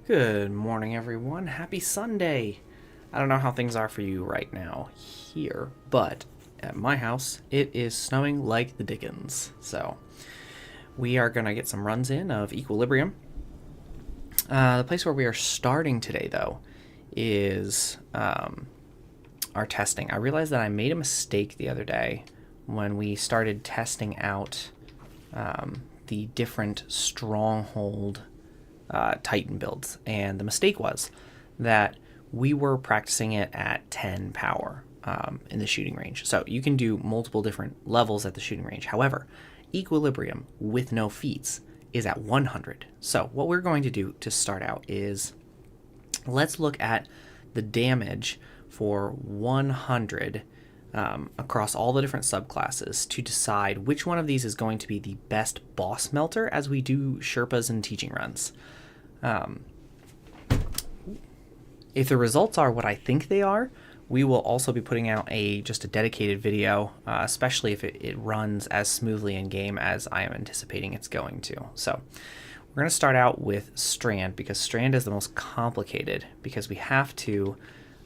Good morning, everyone. Happy Sunday. I don't know how things are for you right now here, but at my house, it is snowing like the dickens. So we are going to get some runs in of Equilibrium. The place where we are starting today, though, is our testing. I realized that I made a mistake the other day when we started testing out the different stronghold Titan builds, and the mistake was that we were practicing it at 10 power in the shooting range. So you can do multiple different levels at the shooting range. However, Equilibrium with no feats is at 100. So what we're going to do to start out is let's look at the damage for 100 across all the different subclasses to decide which one of these is going to be the best boss melter as we do Sherpas and teaching runs. If the results are what I think they are, we will also be putting out just a dedicated video, especially if it runs as smoothly in game as I am anticipating it's going to. So we're going to start out with Strand, because Strand is the most complicated, because we have to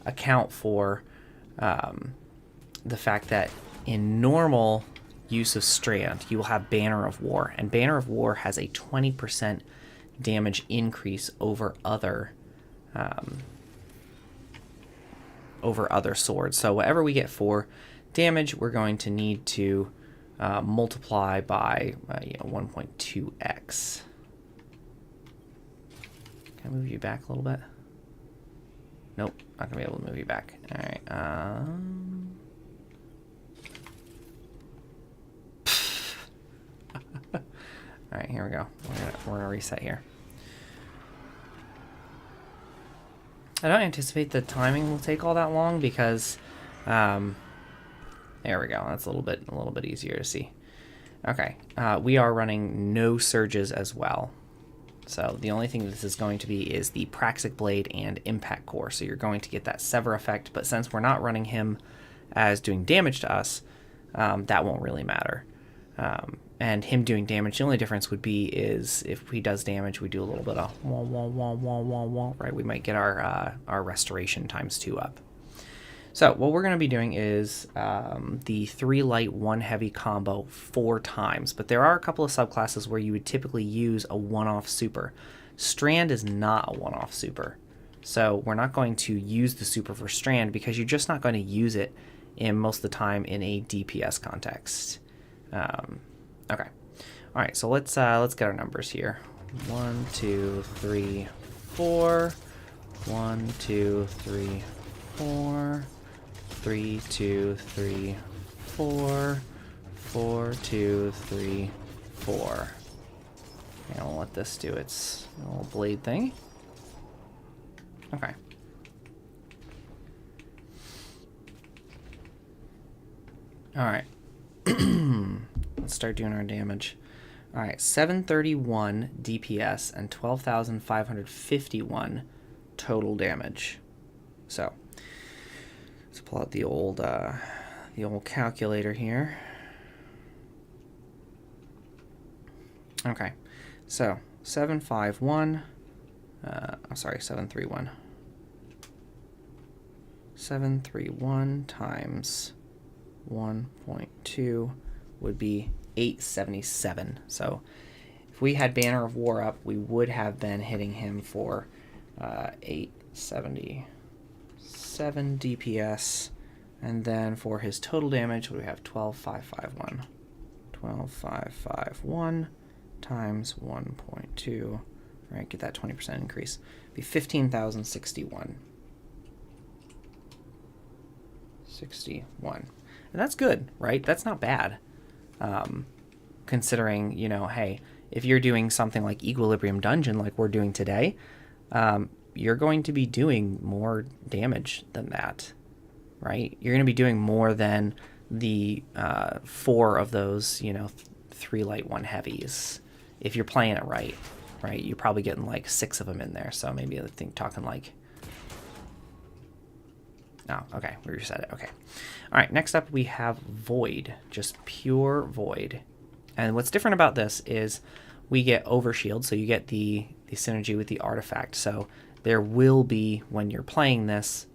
account for the fact that in normal use of Strand, you will have Banner of War, and Banner of War has a 20% damage increase over other swords. So whatever we get for damage, we're going to need to multiply by 1.2x. Can I move you back a little bit? Nope, not gonna be able to move you back. All right. All right, here we go. We're gonna reset here. I don't anticipate the timing will take all that long because, there we go. That's a little bit easier to see. Okay, we are running no surges as well. So the only thing this is going to be is the Praxic Blade and Impact Core. So you're going to get that Sever effect, but since we're not running him as doing damage to us, that won't really matter. And him doing damage, the only difference would be is if he does damage, we do a little bit of wah, wah, wah, wah, wah, wah, right? We might get our restoration ×2 up. So what we're going to be doing is the 3 light, 1 heavy combo 4 times. But there are a couple of subclasses where you would typically use a one-off super. Strand is not a one-off super. So we're not going to use the super for Strand because you're just not going to use it in most of the time in a DPS context. Okay. All right, so let's get our numbers here. 1, 2, 3, 4. 1, 2, 3, 4. 3, 2, 3, 4. 4, 2, 3, 4. And we'll let this do its little blade thing. Okay. All right. Let's start doing our damage. All right, 731 DPS and 12,551 total damage. So let's pull out the old calculator here. Okay, so 731. I'm sorry, 731. 731 times 1.2 would be 877. So if we had Banner of War up, we would have been hitting him for 877 DPS, and then for his total damage we have 12,551. 12,551 times 1.2, right? Get that 20% increase. Be 15,061. 61. And that's good, right? That's not bad. Considering, hey, if you're doing something like Equilibrium Dungeon like we're doing today, you're going to be doing more damage than that, right? You're going to be doing more than the 4 of those, 3 light, 1 heavies. If you're playing it right? You're probably getting like 6 of them in there, so maybe I think talking like... Oh, okay, we reset it, okay. All right, next up we have Void, just pure Void. And what's different about this is we get overshield, so you get the synergy with the artifact. So there will be, when you're playing this,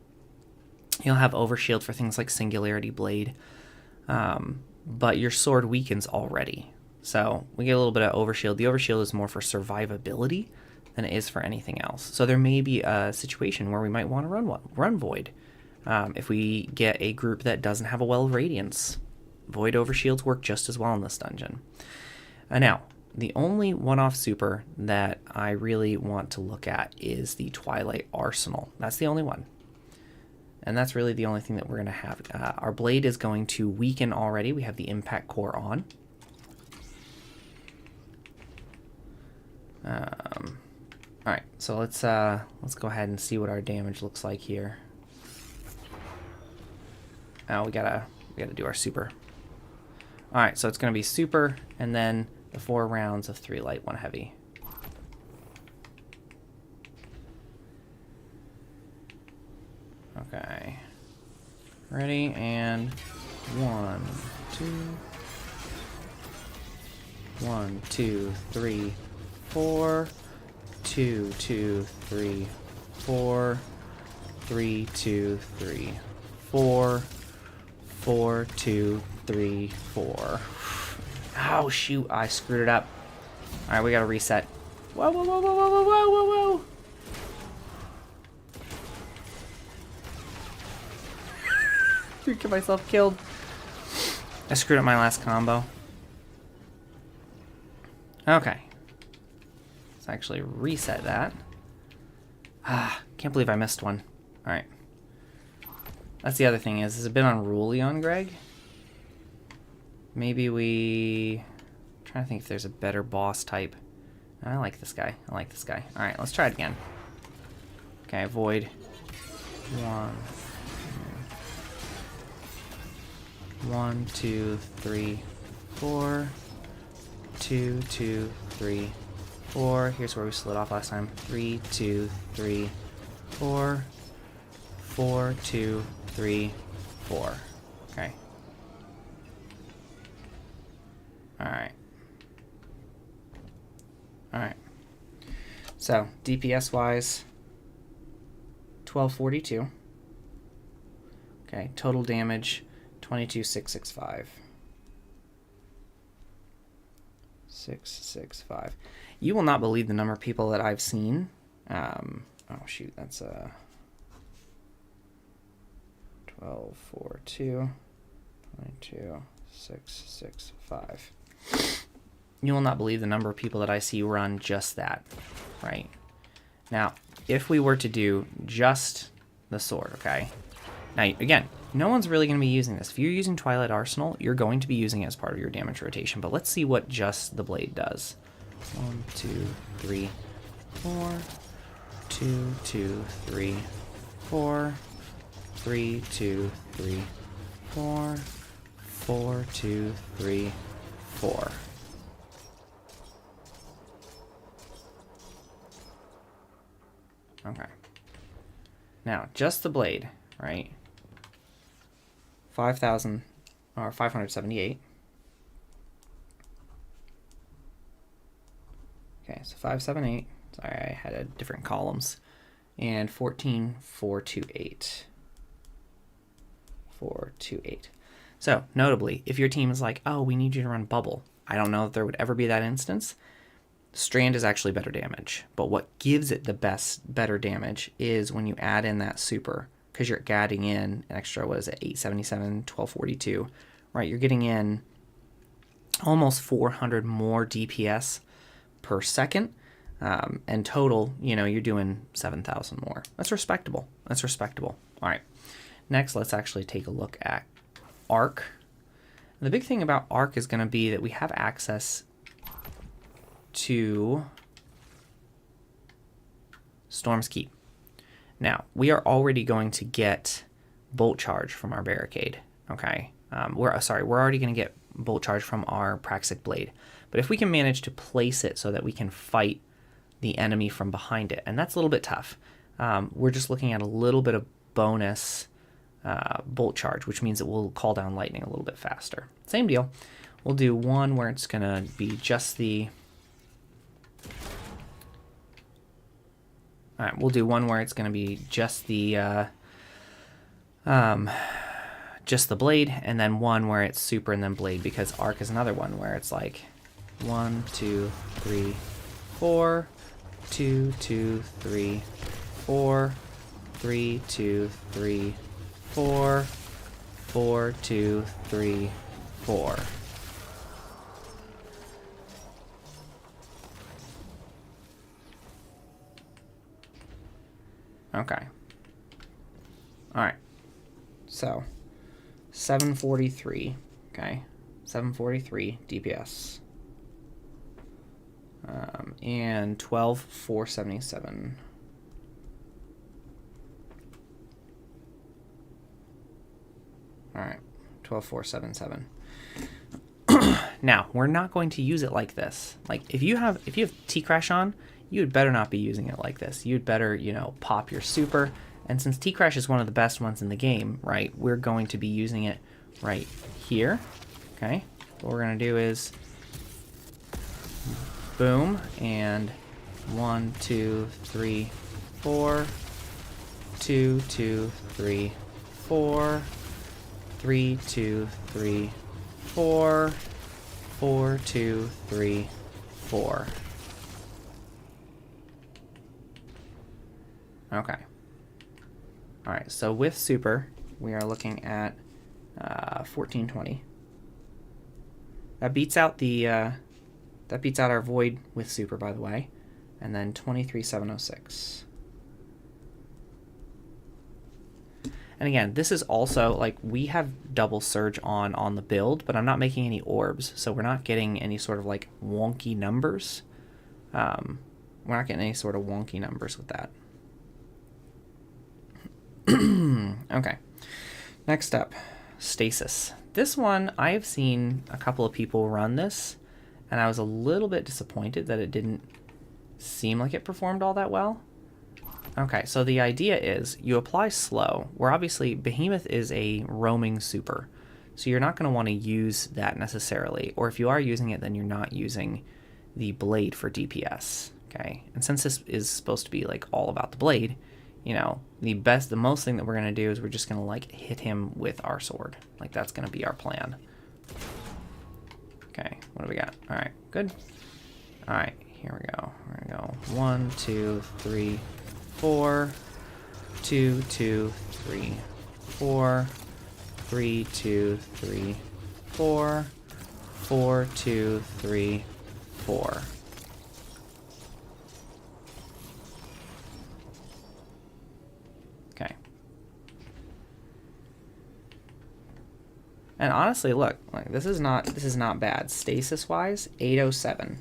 you'll have overshield for things like Singularity Blade, but your sword weakens already. So we get a little bit of overshield. The overshield is more for survivability than it is for anything else. So there may be a situation where we might want to run Void. If we get a group that doesn't have a Well of Radiance, Void overshields work just as well in this dungeon. Now, the only one-off super that I really want to look at is the Twilight Arsenal. That's the only one. And that's really the only thing that we're going to have. Our blade is going to weaken already. We have the impact core on. Alright, so let's go ahead and see what our damage looks like here. Oh, we gotta do our super. Alright, so it's going to be super, and then the 4 rounds of 3 light, 1 heavy. Okay. Ready, and 1, 2. 1, 2, 3, 4. 2, 2, 3, 4. 3, 2, 3, 4. 4, 2, 3, 4. Oh, shoot. I screwed it up. Alright, we gotta reset. Whoa, whoa, whoa, whoa, whoa, whoa, whoa, whoa. Dude, get myself killed. I screwed up my last combo. Okay. Let's actually reset that. Can't believe I missed one. Alright. That's the other thing is a bit unruly on Greg. Maybe I'm trying to think if there's a better boss type. I like this guy. I like this guy. Alright, let's try it again. Okay, Void. 1. 1, 2, 3, 4. 2, 2, 3, 4. Here's where we slid off last time. 3, 2, 3, 4. 4, 2, 3, 4. Okay. Alright. Alright. So, DPS wise, 1242. Okay, total damage, 22,665. 665. You will not believe the number of people that I've seen. Oh shoot, that's 1242 22,665. You will not believe the number of people that I see run just that, right? Now, if we were to do just the sword, okay? Now, again, no one's really going to be using this. If you're using Twilight Arsenal, you're going to be using it as part of your damage rotation. But let's see what just the blade does. 1, 2, 3, 4. 2, 2, 3, 4. 3, 2, 3, 4. 4, 2, 3, 4. Okay. Now, just the blade, right? 5,000 or 578. Okay, so 578. Sorry, I had a different columns. And 14,428. 428. So, notably, if your team is like, oh, we need you to run bubble, I don't know if there would ever be that instance. Strand is actually better damage, but what gives it the better damage is when you add in that super, because you're adding in an extra, what is it, 877, 1242, right? You're getting in almost 400 more DPS per second, and total, you know, you're doing 7,000 more. That's respectable. That's respectable. All right. Next, let's actually take a look at Arc. And the big thing about Arc is going to be that we have access to Storm's Keep. Now, we are already going to get Bolt Charge from our Barricade, okay? We're already going to get Bolt Charge from our Praxic Blade. But if we can manage to place it so that we can fight the enemy from behind it, and that's a little bit tough. We're just looking at a little bit of bonus Bolt Charge, which means it will call down lightning a little bit faster. Same deal. We'll do one where it's going to be just the All right, we'll do one where it's going to be just the blade, and then one where it's super and then blade, because arc is another one where it's like 1, 2, 3, 4, 2, 2, 3, 4, 3, 2, 3, 4, 4, 2, 3, 4. Okay. All right. So 743. Okay. 743 DPS. And 12,477. All right. 12,477. Now, we're not going to use it like this. Like, if you have T-Crash on, you would better not be using it like this. You'd better, you know, pop your super. And since T-Crash is one of the best ones in the game, right, we're going to be using it right here. Okay? What we're going to do is boom, and 1, 2, 3, 4, 2, 2, 3, 4, 3, 2, 3, 4, 4, 2, 3, 4. Okay. All right, so with super, we are looking at 1420. That beats out our void with super, by the way, and then 23,706. And again, this is also, like, we have double surge on the build, but I'm not making any orbs, so we're not getting any sort of, like, wonky numbers. We're not getting any sort of wonky numbers with that. Okay. Next up, stasis. This one, I have seen a couple of people run this, and I was a little bit disappointed that it didn't seem like it performed all that well. Okay, so the idea is you apply slow, where obviously Behemoth is a roaming super, so you're not going to want to use that necessarily, or if you are using it, then you're not using the blade for DPS, okay? And since this is supposed to be like all about the blade, you know, the most thing that we're going to do is we're just going to like hit him with our sword. Like, that's going to be our plan. Okay, what do we got? All right, good. All right, here we go. We're going to go 1, 2, 3, 4, 2, 2, 3, 4, 3, 2, 3, 4, 4, 2, 3, 4. Okay. And honestly, look, like this is not bad. Stasis wise, 807.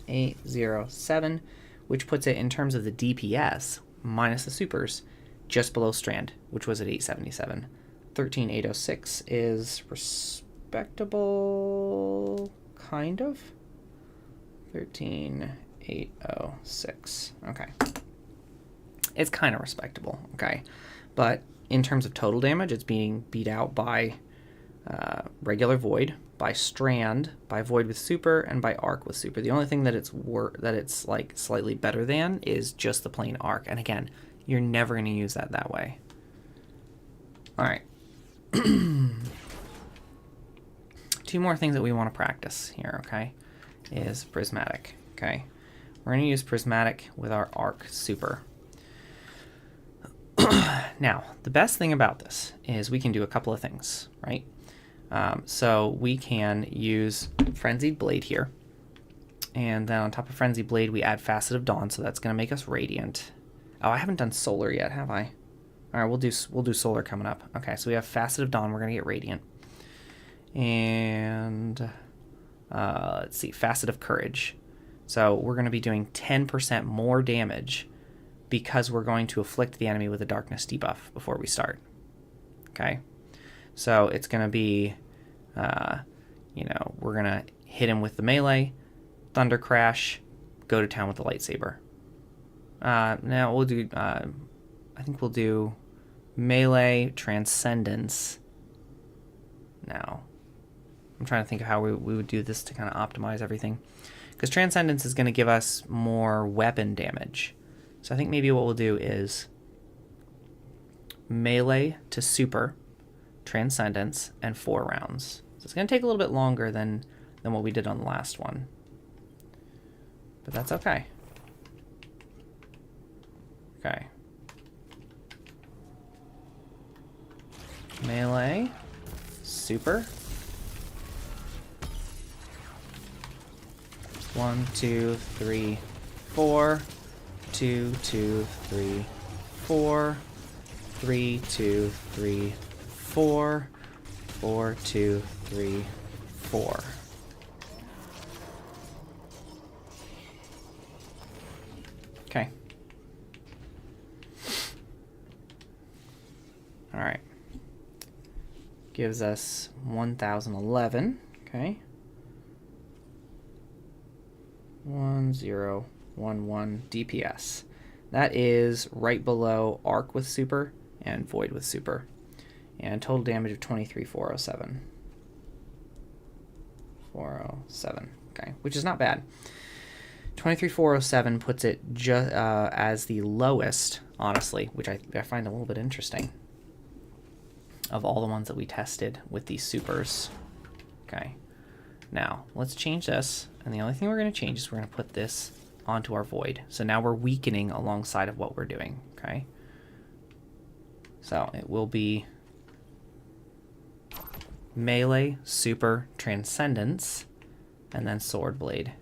807, which puts it in terms of the DPS minus the supers just below Strand, which was at 877. 13,806 is respectable, kind of. 13,806. Okay. It's kind of respectable, okay? But in terms of total damage, it's being beat out by regular Void, by Strand, by Void with Super, and by Arc with Super. The only thing that it's like slightly better than is just the plain Arc. And again, you're never going to use that way. All right. 2 more things that we want to practice here, okay, is Prismatic, okay? We're going to use Prismatic with our Arc Super. Now, the best thing about this is we can do a couple of things, right? So we can use Frenzied Blade here. And then on top of Frenzied Blade, we add Facet of Dawn, so that's going to make us Radiant. Oh, I haven't done Solar yet, have I? All right, we'll do Solar coming up. Okay, so we have Facet of Dawn. We're going to get Radiant. And let's see, Facet of Courage. So we're going to be doing 10% more damage because we're going to afflict the enemy with a Darkness debuff before we start. Okay? So it's going to be, we're going to hit him with the melee, Thunder Crash, go to town with the lightsaber. Now we'll do, I think we'll do melee, Transcendence. Now, I'm trying to think of how we would do this to kind of optimize everything. Because Transcendence is going to give us more weapon damage. So I think maybe what we'll do is melee to super, transcendence, and 4 rounds. So it's going to take a little bit longer than what we did on the last one. But that's okay. Okay. Melee, super. 1, 2, 3, 4. 2, 2, 3, 4. 3, 2, 3, 4. 4, 2, 3, 4. Okay. All right. Gives us 1011. Okay. 1011 DPS. That is right below Arc with super and Void with super. And total damage of 23,407. 407. Okay, which is not bad. 23,407 puts it just as the lowest, honestly, which I find a little bit interesting, of all the ones that we tested with these supers. Okay, now let's change this, and the only thing we're going to change is we're going to put this onto our Void. So now we're weakening alongside of what we're doing. Okay, so it will be melee, super, transcendence, and then sword blade.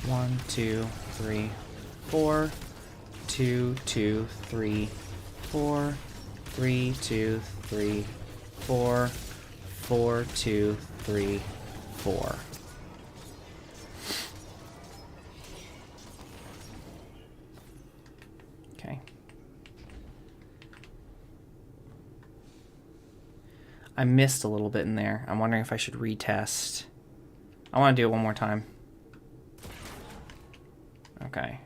One, 2, 3, 4. 2, 2, 3, 4. 3, 2, 3, 4. 4, 2, 3, 4. Okay. I missed a little bit in there. I'm wondering if I should retest. I want to do it one more time. Okay.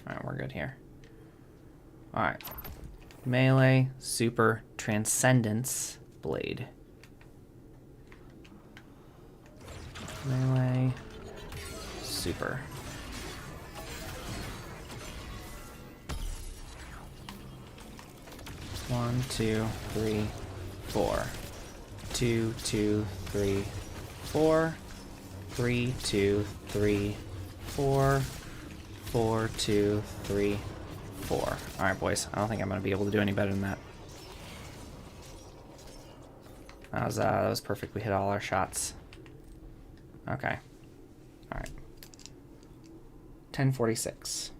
Alright, we're good here. Alright. Melee, super, transcendence, blade. Melee, super. One, 2, 3, 4. 2, 2, 3, 4. 3, 2, 3, 4. 4, 2, 3, 4. Alright, boys. I don't think I'm going to be able to do any better than that. That was perfect. We hit all our shots. Okay. Alright. 1046.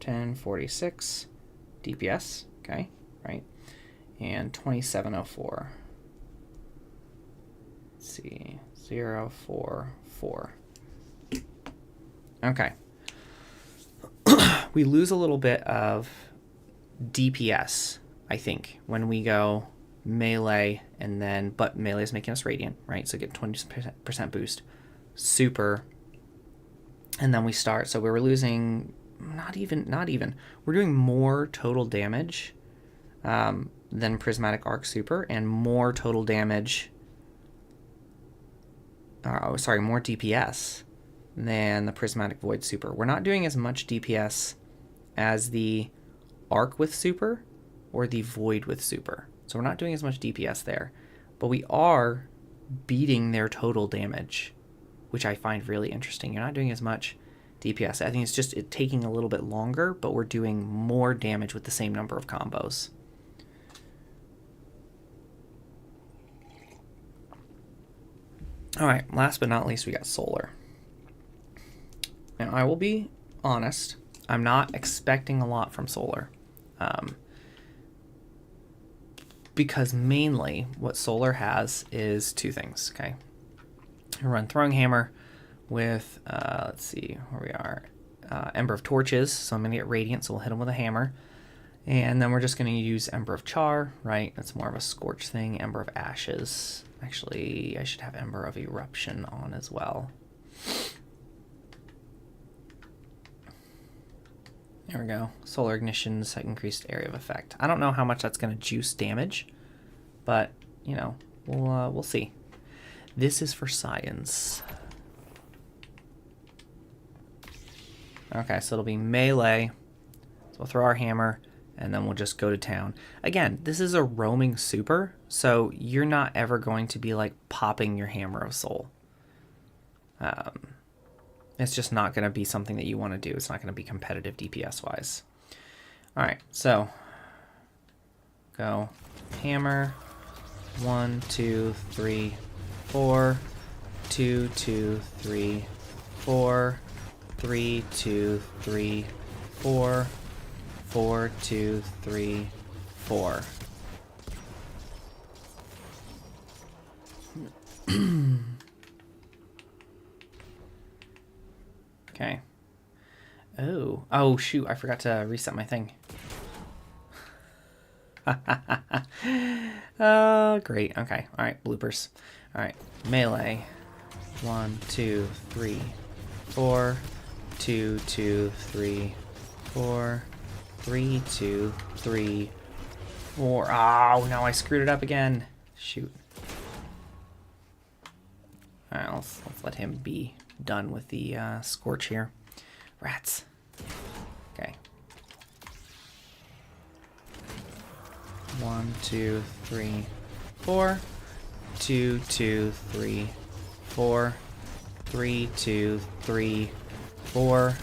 1046 DPS. Okay. Right. And 2704. Let's see. 0, 4, 4. Okay. We lose a little bit of DPS, I think, when we go melee, and then, but melee is making us radiant, right? So get 20% boost, super, and then we start. So we were losing not even. We're doing more total damage than Prismatic Arc Super, and more total damage. More DPS than the Prismatic Void Super. We're not doing as much DPS as the Arc with Super or the Void with Super. So we're not doing as much DPS there. But we are beating their total damage, which I find really interesting. You're not doing as much DPS. I think it's just taking a little bit longer, but we're doing more damage with the same number of combos. Alright, last but not least, we got Solar. Now, I will be honest, I'm not expecting a lot from Solar. Because mainly what Solar has is two things, okay? I run Throwing Hammer with, let's see where we are, Ember of Torches, so I'm going to get Radiant, so we'll hit him with a hammer. And then we're just going to use Ember of Char, right? That's more of a Scorch thing. Ember of Ashes. Actually, I should have Ember of Eruption on as well. There we go. Solar ignitions, increased area of effect. I don't know how much that's going to juice damage, but, you know, we'll see. This is for science. Okay, so it'll be melee. So we'll throw our hammer, and then we'll just go to town. Again, this is a roaming super, so you're not ever going to be, like, popping your Hammer of Soul. It's just not going to be something that you want to do. It's not going to be competitive DPS-wise. All right, so go hammer. 1, 2, 3, 4. 2, 2, 3, 4. 3, 2, 3, 4. 4, 2, 3, 4. Okay. Oh shoot, I forgot to reset my thing. Great. Okay. All right, bloopers. All right, melee. 1, 2, 3, 4. 2, 2, 3, 4. 3, 2, 3, 4. Oh, now I screwed it up again. Shoot. All right, let's let him be done with the scorch here. Rats. Okay. 1, 2, 3, 4. 2, 2, 3, 4. 3, 2, 3, 4.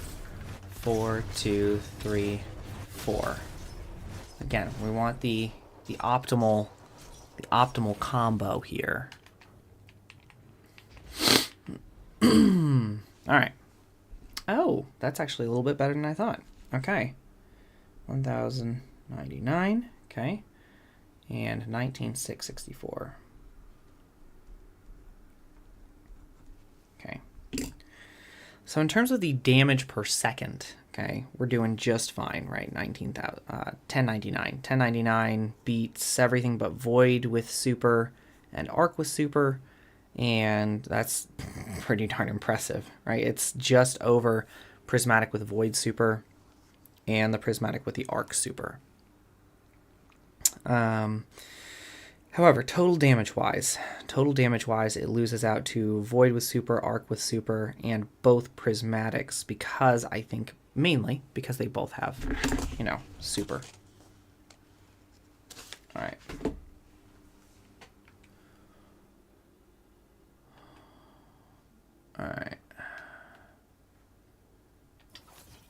4, 2, 3, 4. Again, we want the optimal combo here. All right. Oh, that's actually a little bit better than I thought. Okay. 1,099. Okay. And 19,664. Okay. So in terms of the damage per second, okay, we're doing just fine, right? 1099. 1099 beats everything but Void with super and Arc with super, and that's pretty darn impressive, right? It's just over Prismatic with Void super and the Prismatic with the Arc super. However, total damage-wise, it loses out to Void with super, Arc with super, and both Prismatics, because I think mainly because they both have, you know, super. All right. All right.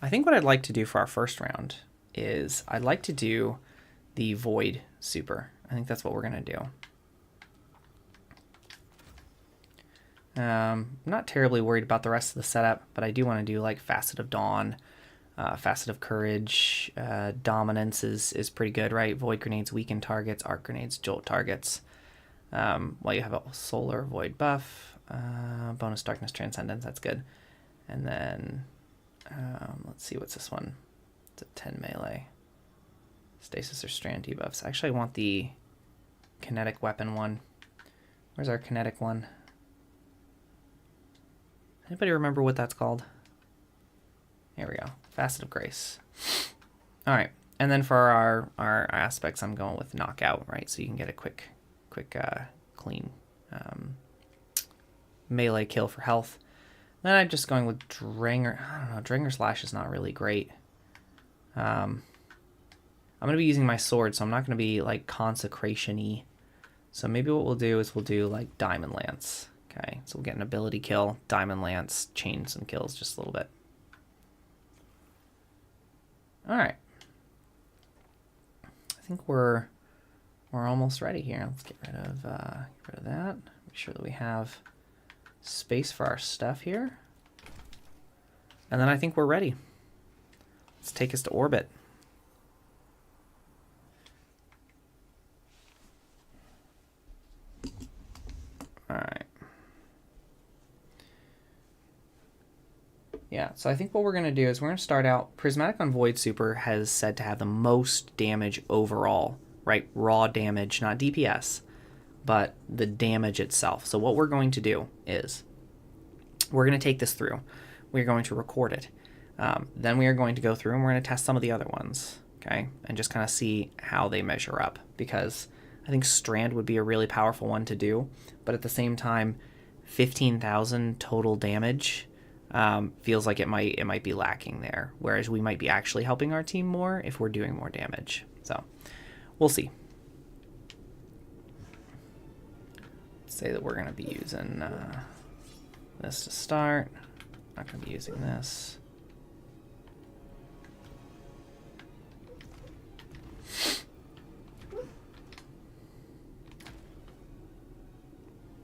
I think what I'd like to do for our first round is I'd like to do the Void super. I think that's what we're going to do. Not terribly worried about the rest of the setup, but I do want to do like Facet of Dawn, Facet of Courage, Dominance is pretty good, right? Void grenades weaken targets, Arc grenades jolt targets. While you have a Solar Void buff, bonus Darkness Transcendence, that's good. And then, let's see, what's this one? It's a 10 melee. Stasis or Strand debuffs. Actually, I want the kinetic weapon one. Where's our kinetic one? Anybody remember what that's called? Here we go. Facet of Grace. All right. And then for our aspects, I'm going with Knockout, right? So you can get a quick, clean melee kill for health. Then I'm just going with Dranger. I don't know. Dranger Slash is not really great. I'm going to be using my sword, so I'm not going to be, like, Consecration-y. So maybe what we'll do is we'll do, like, Diamond Lance. Okay, so we'll get an ability kill, Diamond Lance, chain some kills just a little bit. All right. I think we're almost ready here. Let's get rid of that. Make sure that we have space for our stuff here. And then I think we're ready. Let's take us to orbit. All right. Yeah, so I think what we're going to do is we're going to start out, Prismatic on Void Super has said to have the most damage overall, right? Raw damage, not DPS, but the damage itself. So what we're going to do is we're going to take this through. We're going to record it. Then we are going to go through and we're going to test some of the other ones, okay? And just kind of see how they measure up, because I think Strand would be a really powerful one to do, but at the same time, 15,000 total damage feels like it might be lacking there, whereas we might be actually helping our team more if we're doing more damage. So we'll see. Let's say that we're going to be using this to start. Not going to be using this.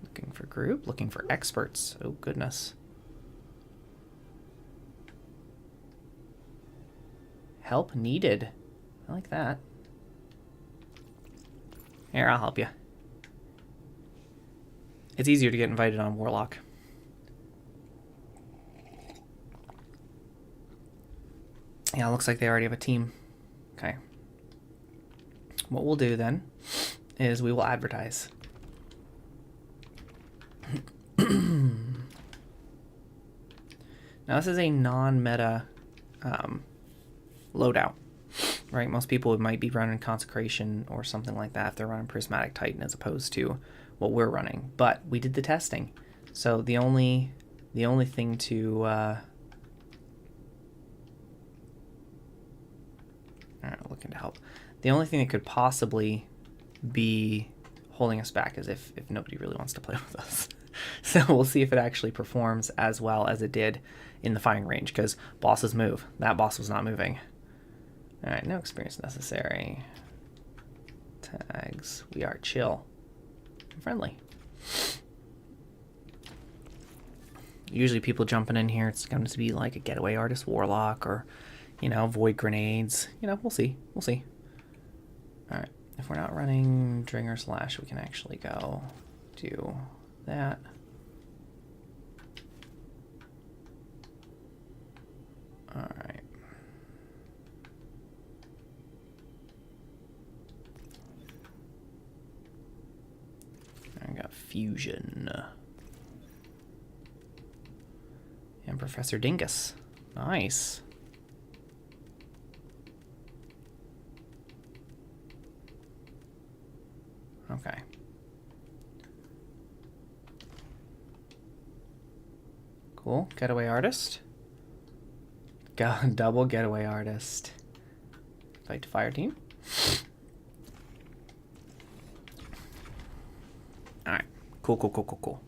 Looking for group, looking for experts. Oh, goodness. Help needed. I like that. Here, I'll help you. It's easier to get invited on Warlock. Yeah, it looks like they already have a team. Okay. What we'll do then is we will advertise. Now, this is a non-meta loadout, right? Most people might be running Consecration or something like that if they're running Prismatic Titan as opposed to what we're running. But we did the testing, so the only thing to looking to help. The only thing that could possibly be holding us back is if nobody really wants to play with us. So we'll see if it actually performs as well as it did in the firing range, because bosses move. That boss was not moving. All right, no experience necessary. Tags. We are chill and friendly. Usually people jumping in here, it's going to be like a getaway artist warlock or, you know, void grenades. You know, we'll see. We'll see. All right. If we're not running Dringer Slash, we can actually go do that. All right. I got Fusion. And Professor Dingus. Nice. Okay. Cool. Getaway artist. Double getaway artist. Fight to fire team. Alright. Cool, cool, cool, cool, cool.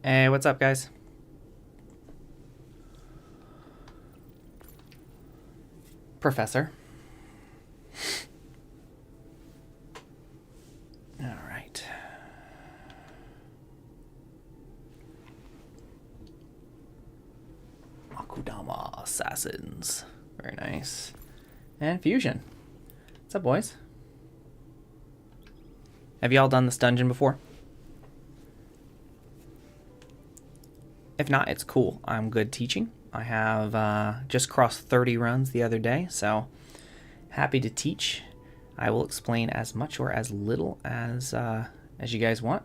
Hey, what's up, guys? Professor. All right. Akudama Assassins. Very nice. And Fusion. What's up, boys? Have y'all done this dungeon before? If not, it's cool. I'm good teaching. I have just crossed 30 runs the other day, so happy to teach. I will explain as much or as little as you guys want.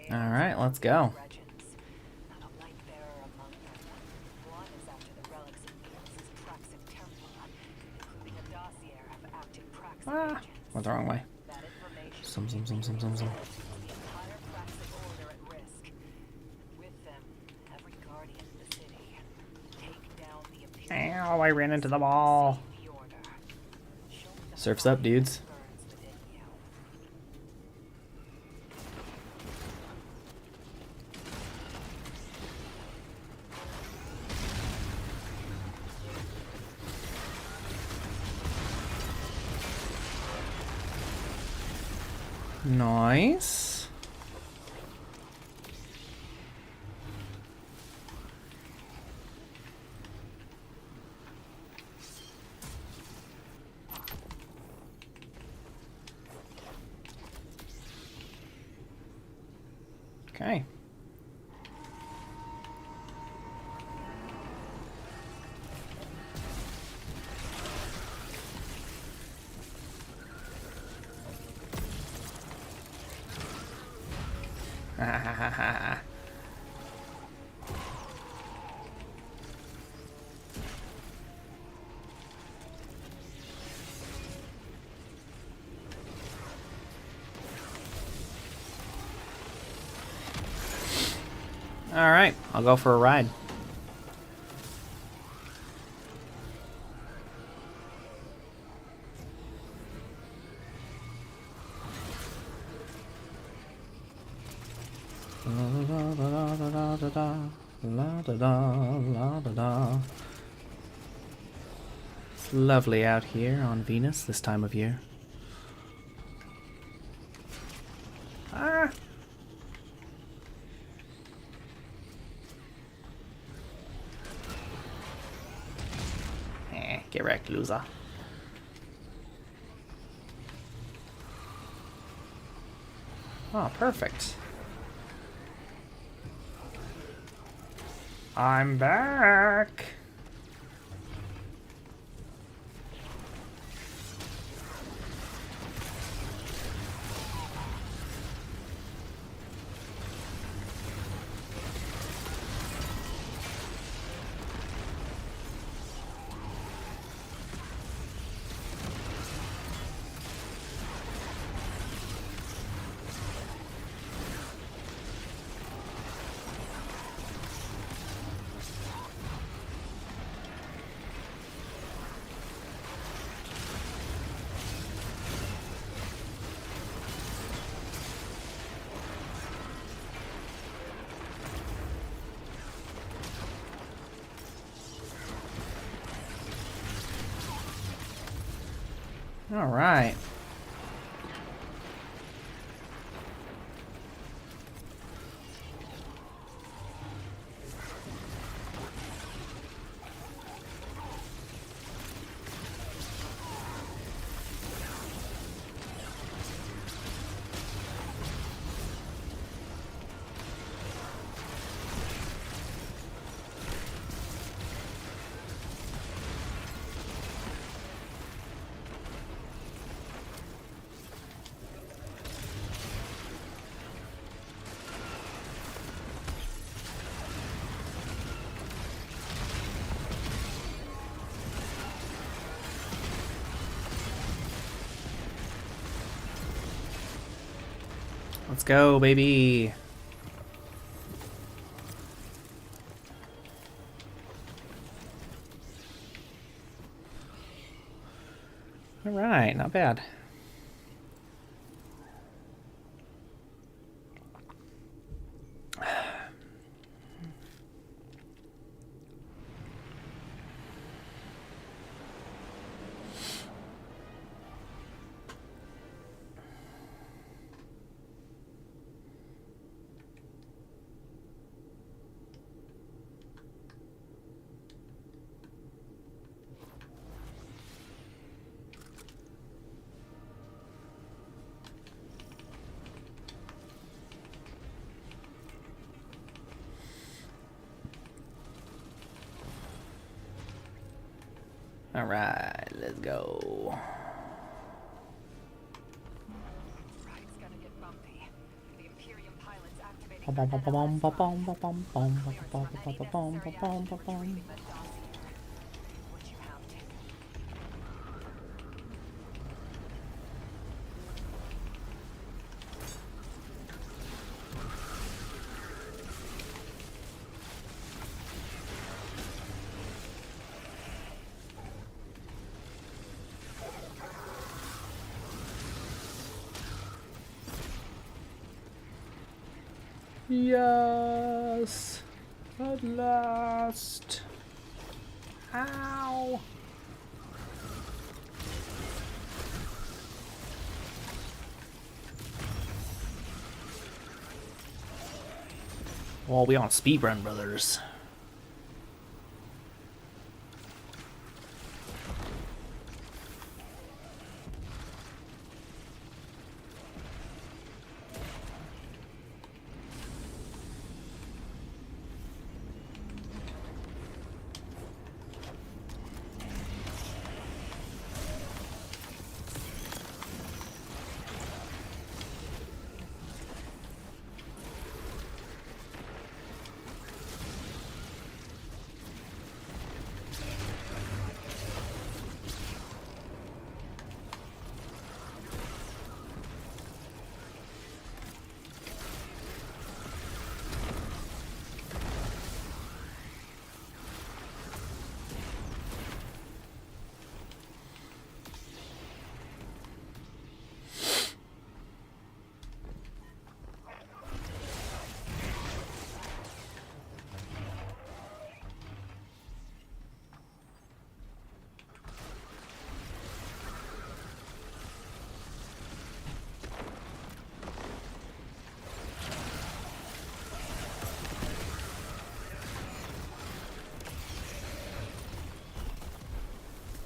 All right, let's go. Ah, went the wrong way. Zum. Ow, I ran into the wall. Surf's up, dudes. Nice. Okay. All right, I'll go for a ride. It's lovely out here on Venus this time of year. Ah! Get wrecked, loser. Oh, perfect. I'm back. All right. Let's go, baby. All right, not bad. All right, let's go. Ride's gonna get bumpy. The Imperium pilots activating what you have to. Yes, at last. Ow. Well, we on speedrun, brothers.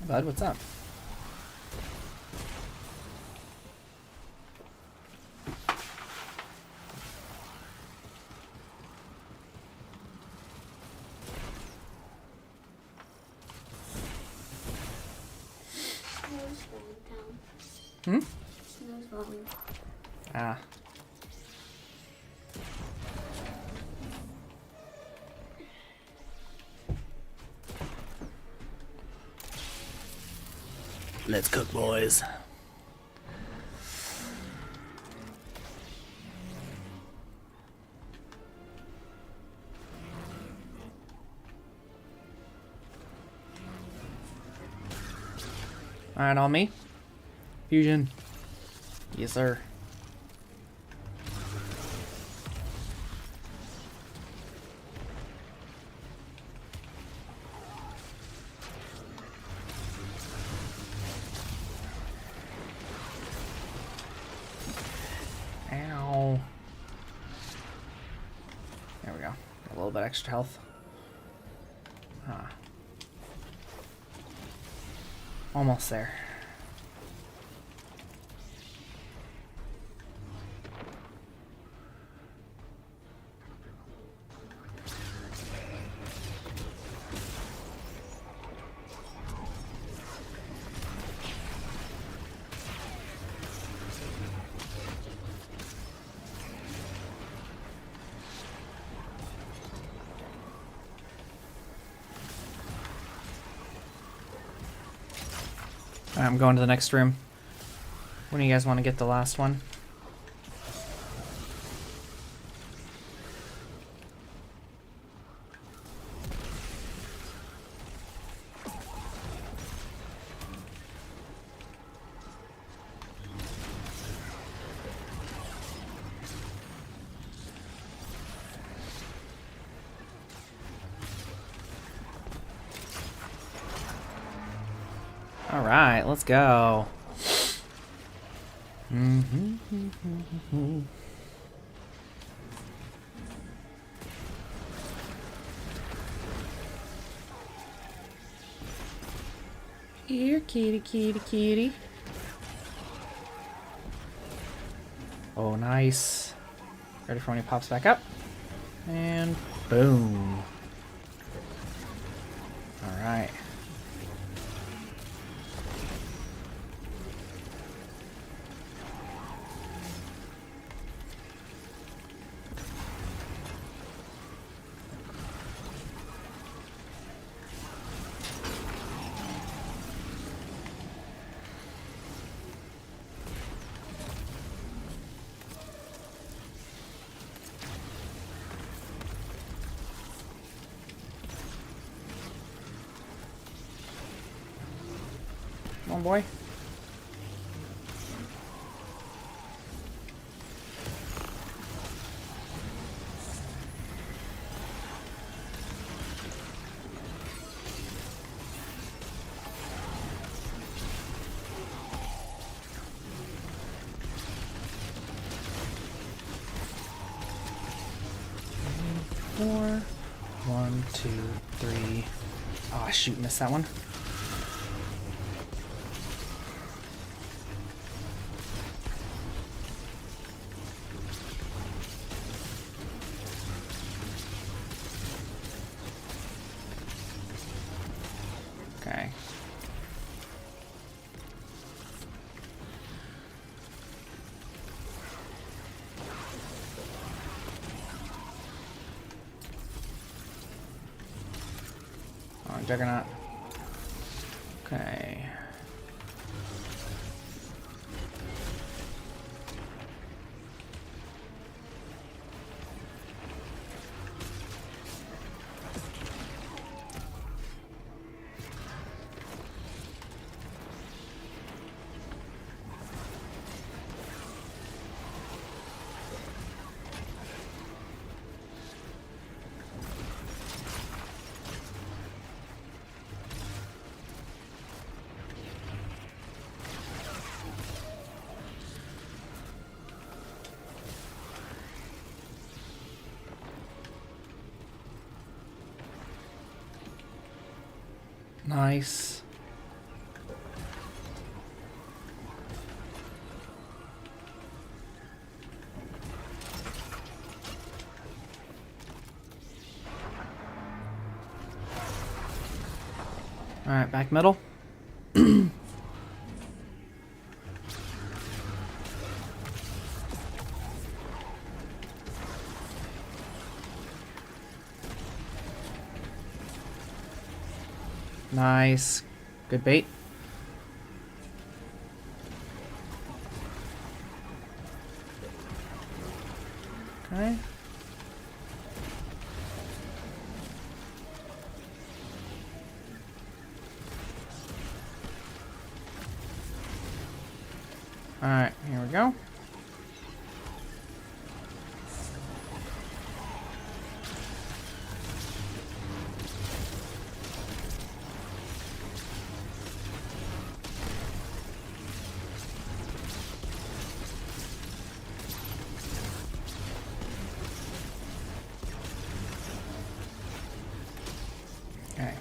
Bud, what's up? Hmm? Snow's falling. Ah. Let's cook, boys. Alright, on me. Fusion. Yes, sir. Ow. There we go. Got a little bit extra health. Huh. Almost there. I'm going to the next room. When do you guys want to get the last one? All right, let's go. Here, kitty, kitty, kitty. Oh, nice. Ready for when he pops back up. And boom. All right. Come on, boy. 4. 1, 2, 3. Oh, shoot, missed that one. Okay. Oh, Juggernaut. Okay. Nice. All right, back middle. Nice. Good bait. Okay. Alright, here we go. Okay.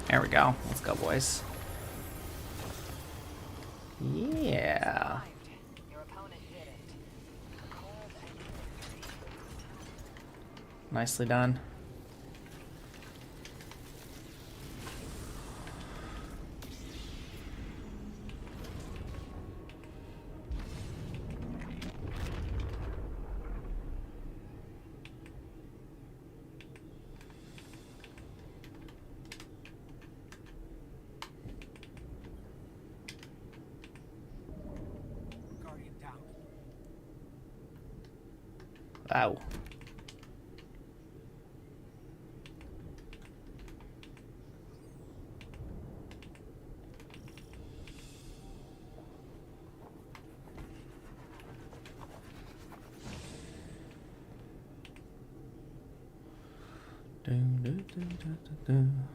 There we go. Let's go, boys. Yeah. Your opponent didn't. Cold and Nicely done. Guardian down. Wow. Dun, dun, dun, dun, dun, dun.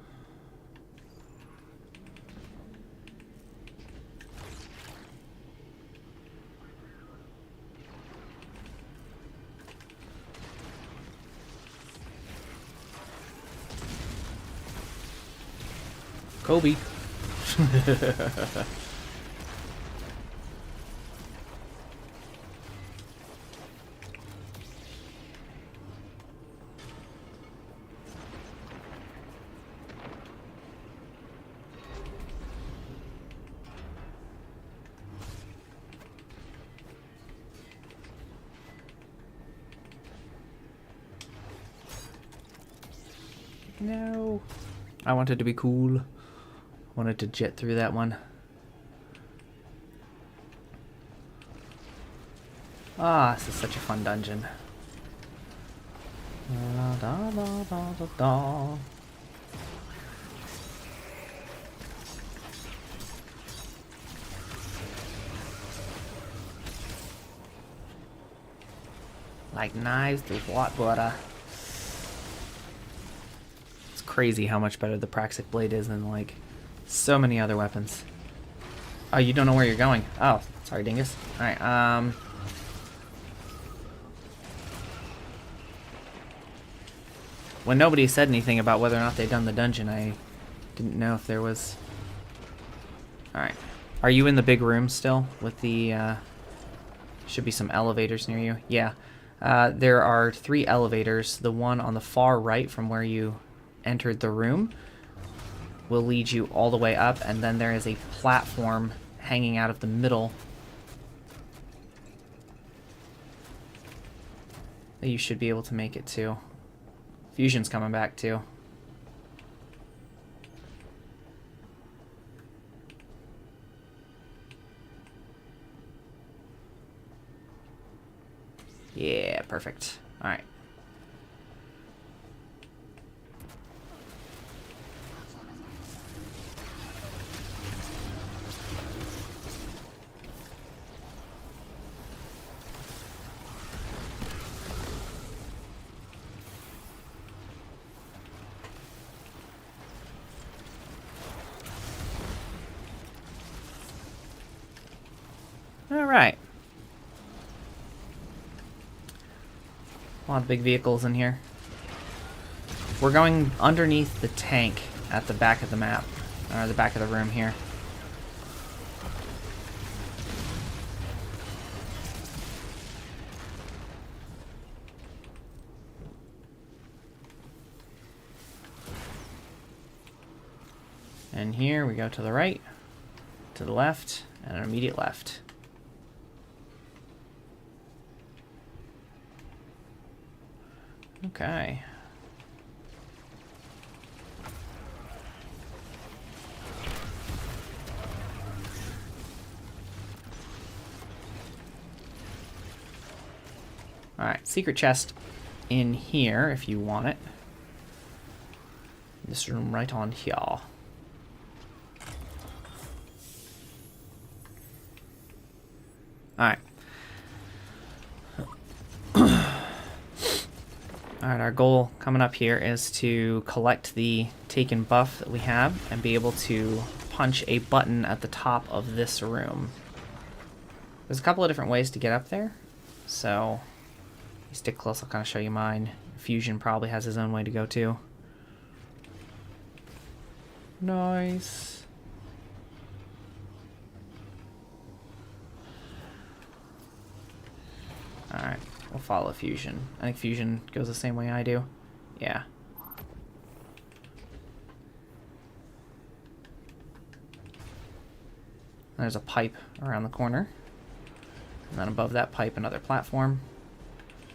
Kobe. No. I wanted to be cool. Wanted to jet through that one. Ah, this is such a fun dungeon. Da, da, da, da, da, da. Like knives through hot butter. It's crazy how much better the Praxic blade is than like so many other weapons. Oh, you don't know where you're going. Oh, sorry, dingus. Alright, when nobody said anything about whether or not they'd done the dungeon, I didn't know if there was... Alright. Are you in the big room still with the, should be some elevators near you? Yeah. There are 3 elevators. The one on the far right from where you entered the room will lead you all the way up, and then there is a platform hanging out of the middle that you should be able to make it to. Fusion's coming back too. Yeah, perfect. Alright. Alright. A lot of big vehicles in here. We're going underneath the tank at the back of the map, or the back of the room here. And here we go to the right, to the left, and an immediate left. Okay. Alright, secret chest in here if you want it. This room right on here. Alright. Alright, our goal coming up here is to collect the taken buff that we have and be able to punch a button at the top of this room. There's a couple of different ways to get up there, so you stick close, I'll kind of show you mine. Fusion probably has his own way to go too. Nice. Alright, we'll follow Fusion. I think Fusion goes the same way I do. Yeah. There's a pipe around the corner. And then above that pipe, another platform.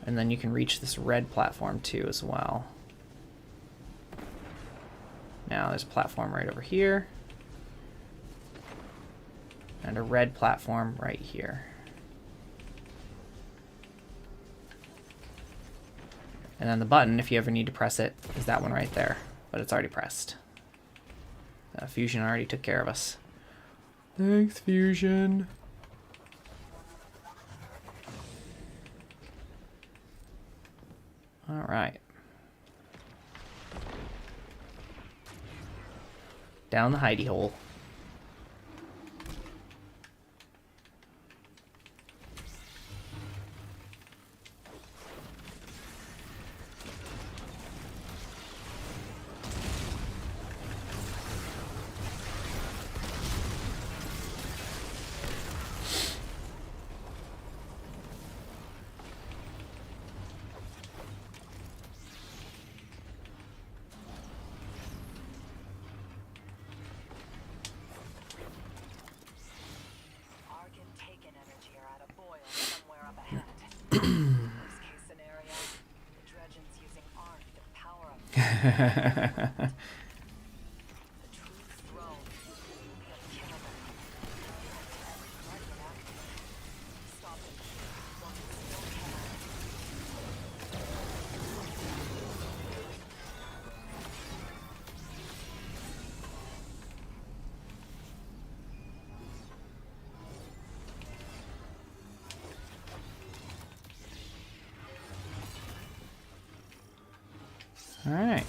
And then you can reach this red platform too as well. Now there's a platform right over here. And a red platform right here. And then the button, if you ever need to press it, is that one right there. But it's already pressed. Fusion already took care of us. Thanks, Fusion. Alright. Down the hidey hole. Alright.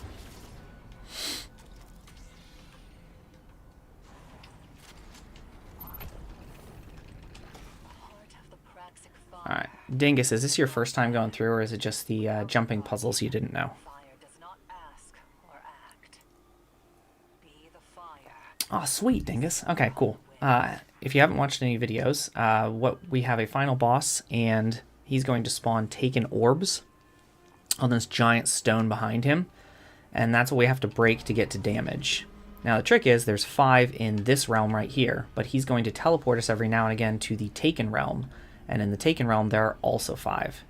Alright. Dingus, is this your first time going through, or is it just the jumping puzzles you didn't know? Oh, sweet, Dingus. Okay, cool. If you haven't watched any videos, we have a final boss, and he's going to spawn taken orbs on this giant stone behind him, and that's what we have to break to get to damage. Now, the trick is there's 5 in this realm right here, but he's going to teleport us every now and again to the Taken realm, and in the Taken realm there are also 5.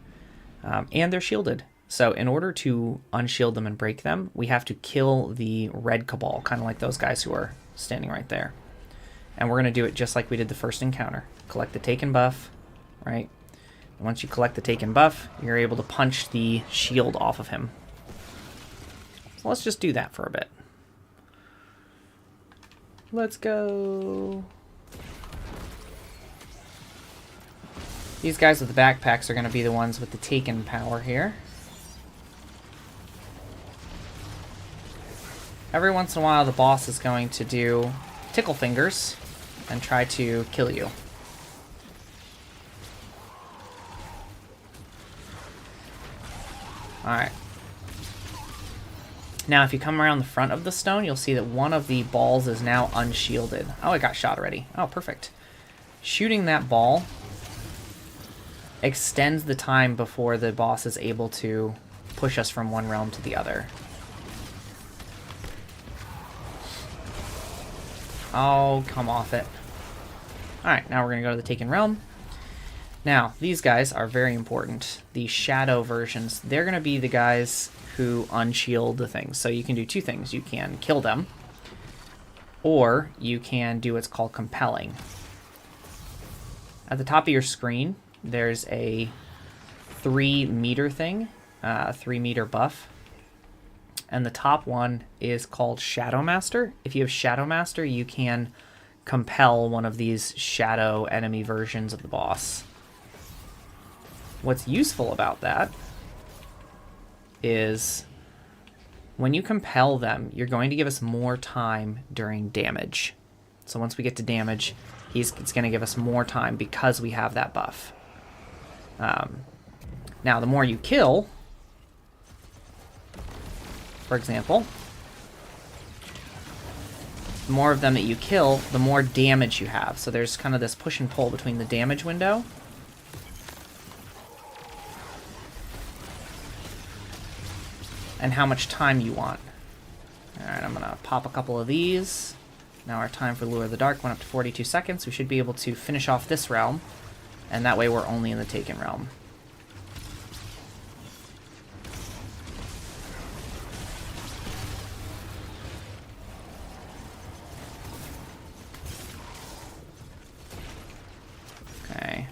And they're shielded. So in order to unshield them and break them, we have to kill the red cabal, kind of like those guys who are standing right there. And we're going to do it just like we did the first encounter. Collect the Taken buff, right? And once you collect the Taken buff, you're able to punch the shield off of him. So let's just do that for a bit. Let's go. These guys with the backpacks are going to be the ones with the Taken power here. Every once in a while, the boss is going to do tickle fingers and try to kill you. Alright. Now, if you come around the front of the stone, you'll see that one of the balls is now unshielded. Oh, it got shot already. Oh, perfect. Shooting that ball extends the time before the boss is able to push us from one realm to the other. Oh, come off it. Alright, now we're going to go to the Taken Realm. Now, these guys are very important. The shadow versions, they're going to be the guys who unshield the things. So you can do 2 things. You can kill them, or you can do what's called compelling. At the top of your screen, there's a 3-meter thing, 3-meter buff. And the top one is called Shadow Master. If you have Shadow Master, you can compel one of these shadow enemy versions of the boss. What's useful about that is when you compel them, you're going to give us more time during damage. So once we get to damage, it's going to give us more time because we have that buff. Now, the more you kill, for example, the more of them that you kill, the more damage you have. So there's kind of this push and pull between the damage window and how much time you want. Alright, I'm going to pop a couple of these. Now our time for Lure of the Dark went up to 42 seconds. We should be able to finish off this realm, and that way we're only in the Taken realm. Okay.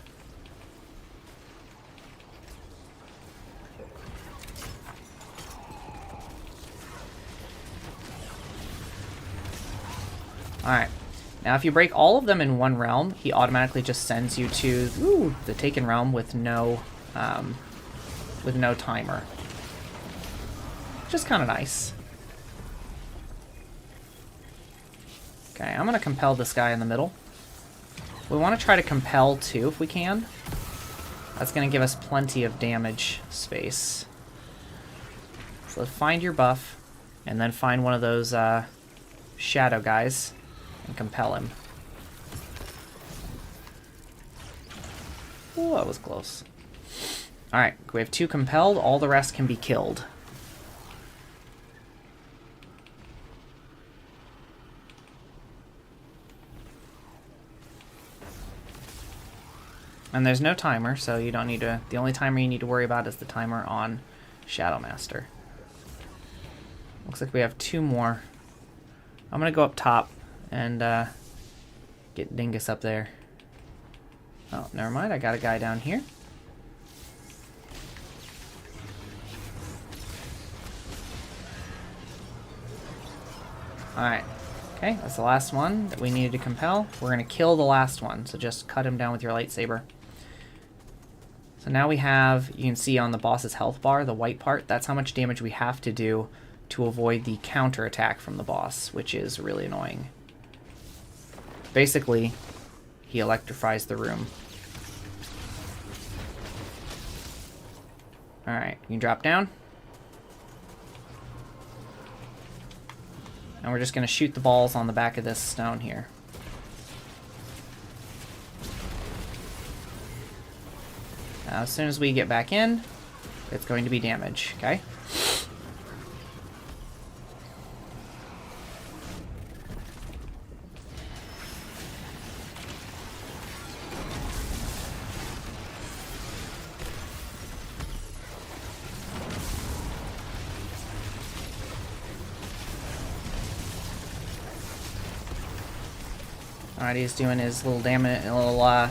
Alright. Now, if you break all of them in one realm, he automatically just sends you to the Taken realm with no timer. Which is kind of nice. Okay, I'm going to compel this guy in the middle. We want to try to compel 2 if we can. That's going to give us plenty of damage space. So find your buff, and then find one of those shadow guys and compel him. Oh, that was close. Alright, we have 2 compelled. All the rest can be killed. And there's no timer, so you don't need to... The only timer you need to worry about is the timer on Shadow Master. Looks like we have 2 more. I'm going to go up top and get Dingus up there. Oh, never mind. I got a guy down here. Alright. Okay, that's the last one that we needed to compel. We're going to kill the last one, so just cut him down with your lightsaber. So now we have, you can see on the boss's health bar, the white part, that's how much damage we have to do to avoid the counterattack from the boss, which is really annoying. Basically, he electrifies the room. Alright, you can drop down. And we're just going to shoot the balls on the back of this stone here. Now, as soon as we get back in, it's going to be damage, okay? Alright, he's doing his little damage, little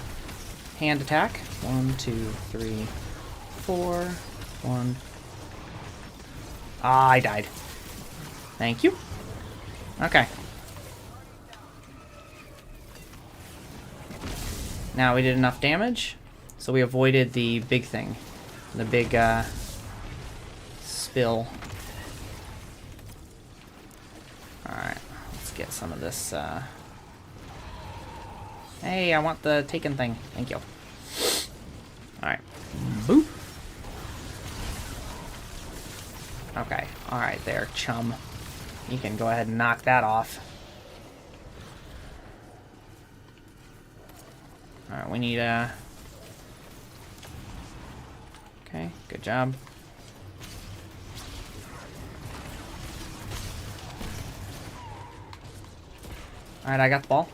hand attack. 1, 2, 3, 4, 1. Ah, I died. Thank you. Okay. Now we did enough damage, so we avoided the big thing. The big spill. Alright, let's get some of this. Hey, I want the taken thing. Thank you. Alright. Boop. Okay. Alright there, chum. You can go ahead and knock that off. Alright, we need a... Okay, good job. Alright, I got the ball.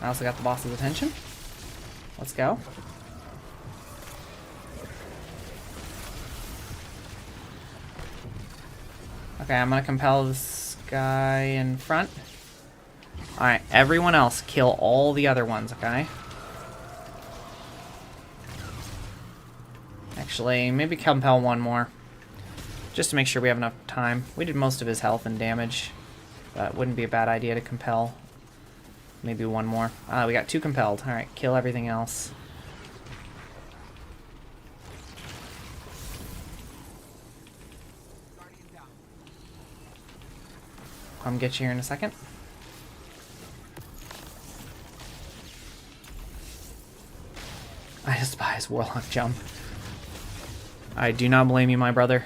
I also got the boss's attention. Let's go. Okay, I'm gonna compel this guy in front. Alright, everyone else, kill all the other ones, okay? Actually, maybe compel one more. Just to make sure we have enough time. We did most of his health and damage. But it wouldn't be a bad idea to compel. Maybe one more. We got 2 compelled. Alright, kill everything else. Come get you here in a second. I despise Warlock Jump. I do not blame you, my brother.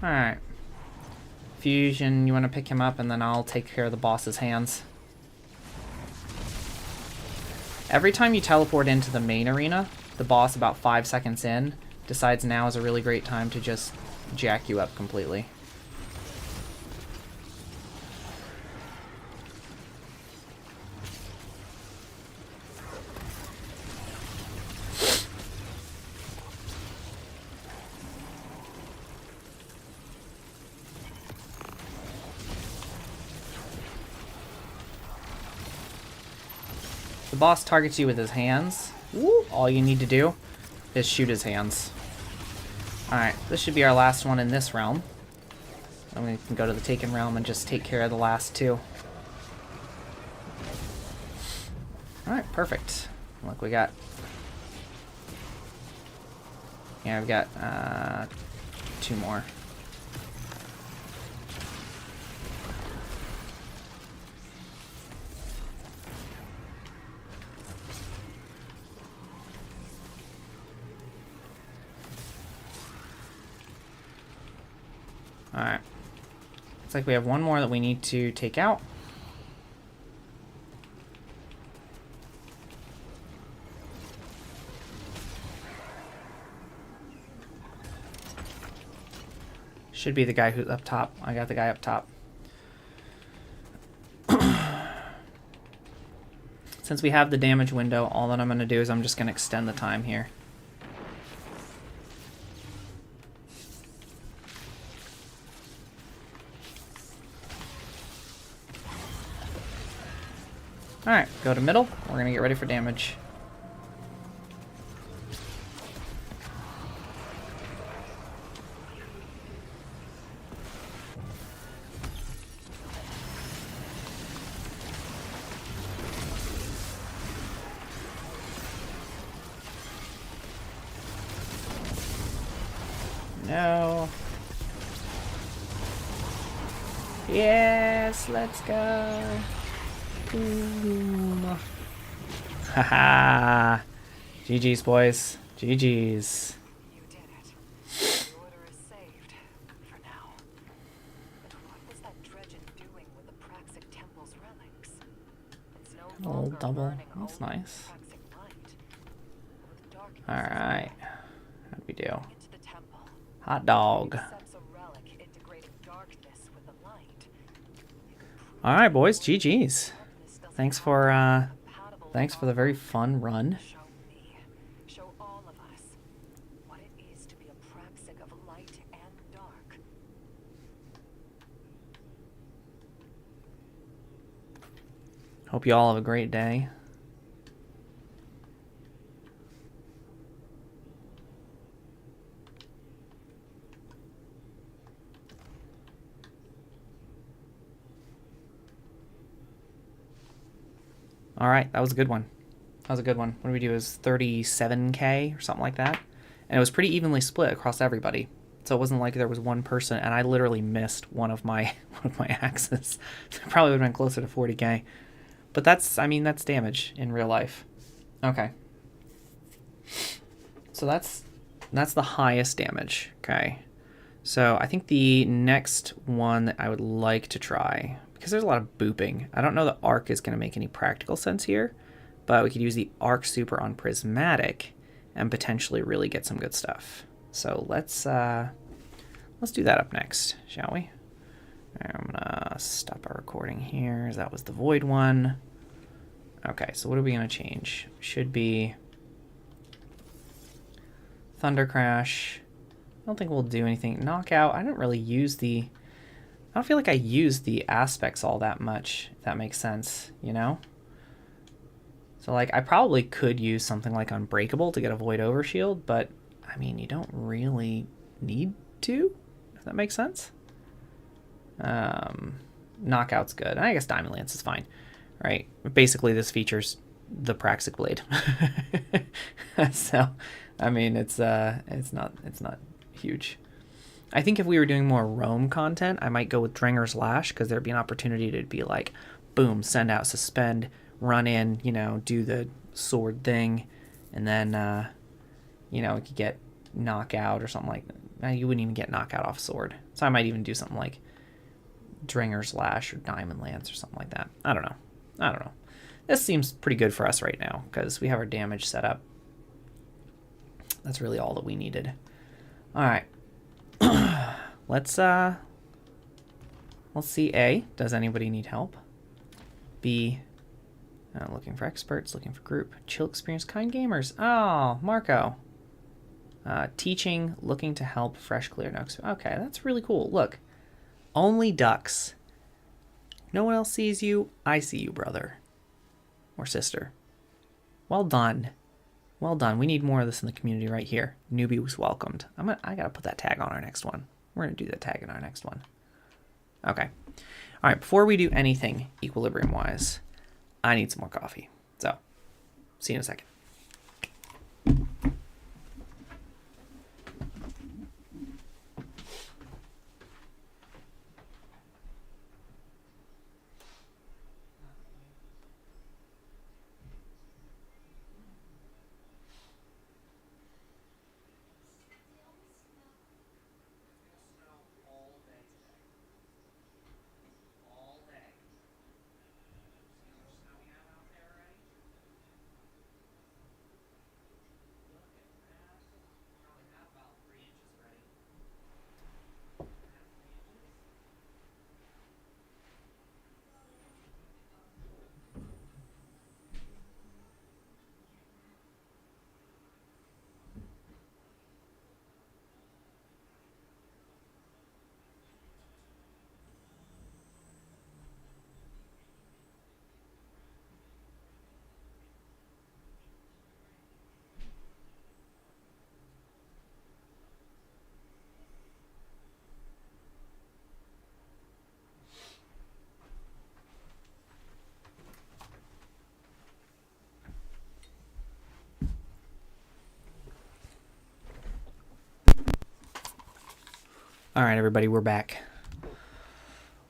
Alright. Fusion, you want to pick him up, and then I'll take care of the boss's hands. Every time you teleport into the main arena, the boss about 5 seconds in decides now is a really great time to just jack you up completely. The boss targets you with his hands. Woo. All you need to do is shoot his hands. Alright, this should be our last one in this realm. And we can go to the Taken realm and just take care of the last 2. Alright, perfect. Look, we got... Yeah, we've got 2 more. Alright. Looks like we have one more that we need to take out. Should be the guy who's up top. I got the guy up top. Since we have the damage window, all that I'm going to do is I'm just going to extend the time here. Alright, go to middle. We're going to get ready for damage. No. Yes, let's go. Boom. Haha. GG's, boys. GG's. You did it. The order is saved. For now. But what was that dredgen doing with the Praxic Temple's relics? It's no A little longer double. burning That's only nice. Praxic light. With darkness Alright. How'd we do? into the temple. Hot dog. Accepts a relic integrating darkness with the light. Alright, boys. GG's. Thanks for the very fun run. Show me, show all of us what it is to be a Praxic of light and dark. Hope you all have a great day. All right, that was a good one. That was a good one. What did we do? It was 37K or something like that. And it was pretty evenly split across everybody. So it wasn't like there was one person, and I literally missed one of my axes. So it probably would have been closer to 40K. But that's damage in real life. Okay. So that's the highest damage. Okay. So I think the next one that I would like to try, because there's a lot of booping. I don't know the arc is going to make any practical sense here, but we could use the arc super on prismatic and potentially really get some good stuff. So let's do that up next, shall we? I'm gonna stop our recording here, as that was the void one. Okay, so what are we gonna change? Should be Thunder Crash. I don't think we'll do anything. Knockout. I don't really use the... I don't feel like I use the aspects all that much, if that makes sense, you know? So, like, I probably could use something like Unbreakable to get a Void Overshield, but, I mean, you don't really need to, if that makes sense. Knockout's good. I guess Diamond Lance is fine, right? Basically, this features the Praxic Blade. So, I mean, it's not huge. I think if we were doing more roam content, I might go with Dringer's Lash, because there'd be an opportunity to be like, boom, send out, suspend, run in, you know, do the sword thing, and then, you know, it could get knockout or something like that. You wouldn't even get knockout off sword. So I might even do something like Dringer's Lash or Diamond Lance or something like that. I don't know. This seems pretty good for us right now, because we have our damage set up. That's really all that we needed. All right. Let's see. A, does anybody need help? B, looking for experts, looking for group. Chill experience, kind gamers. Oh, Marco. Teaching, looking to help, fresh, clear nooks. Okay, that's really cool. Look, only ducks. No one else sees you. I see you, brother or sister. Well done. Well done. We need more of this in the community right here. Newbie was welcomed. I gotta put that tag on our next one. We're gonna do that tag in our next one. Okay. All right. Before we do anything Equilibrium wise, I need some more coffee. So, see you in a second. All right, everybody, we're back.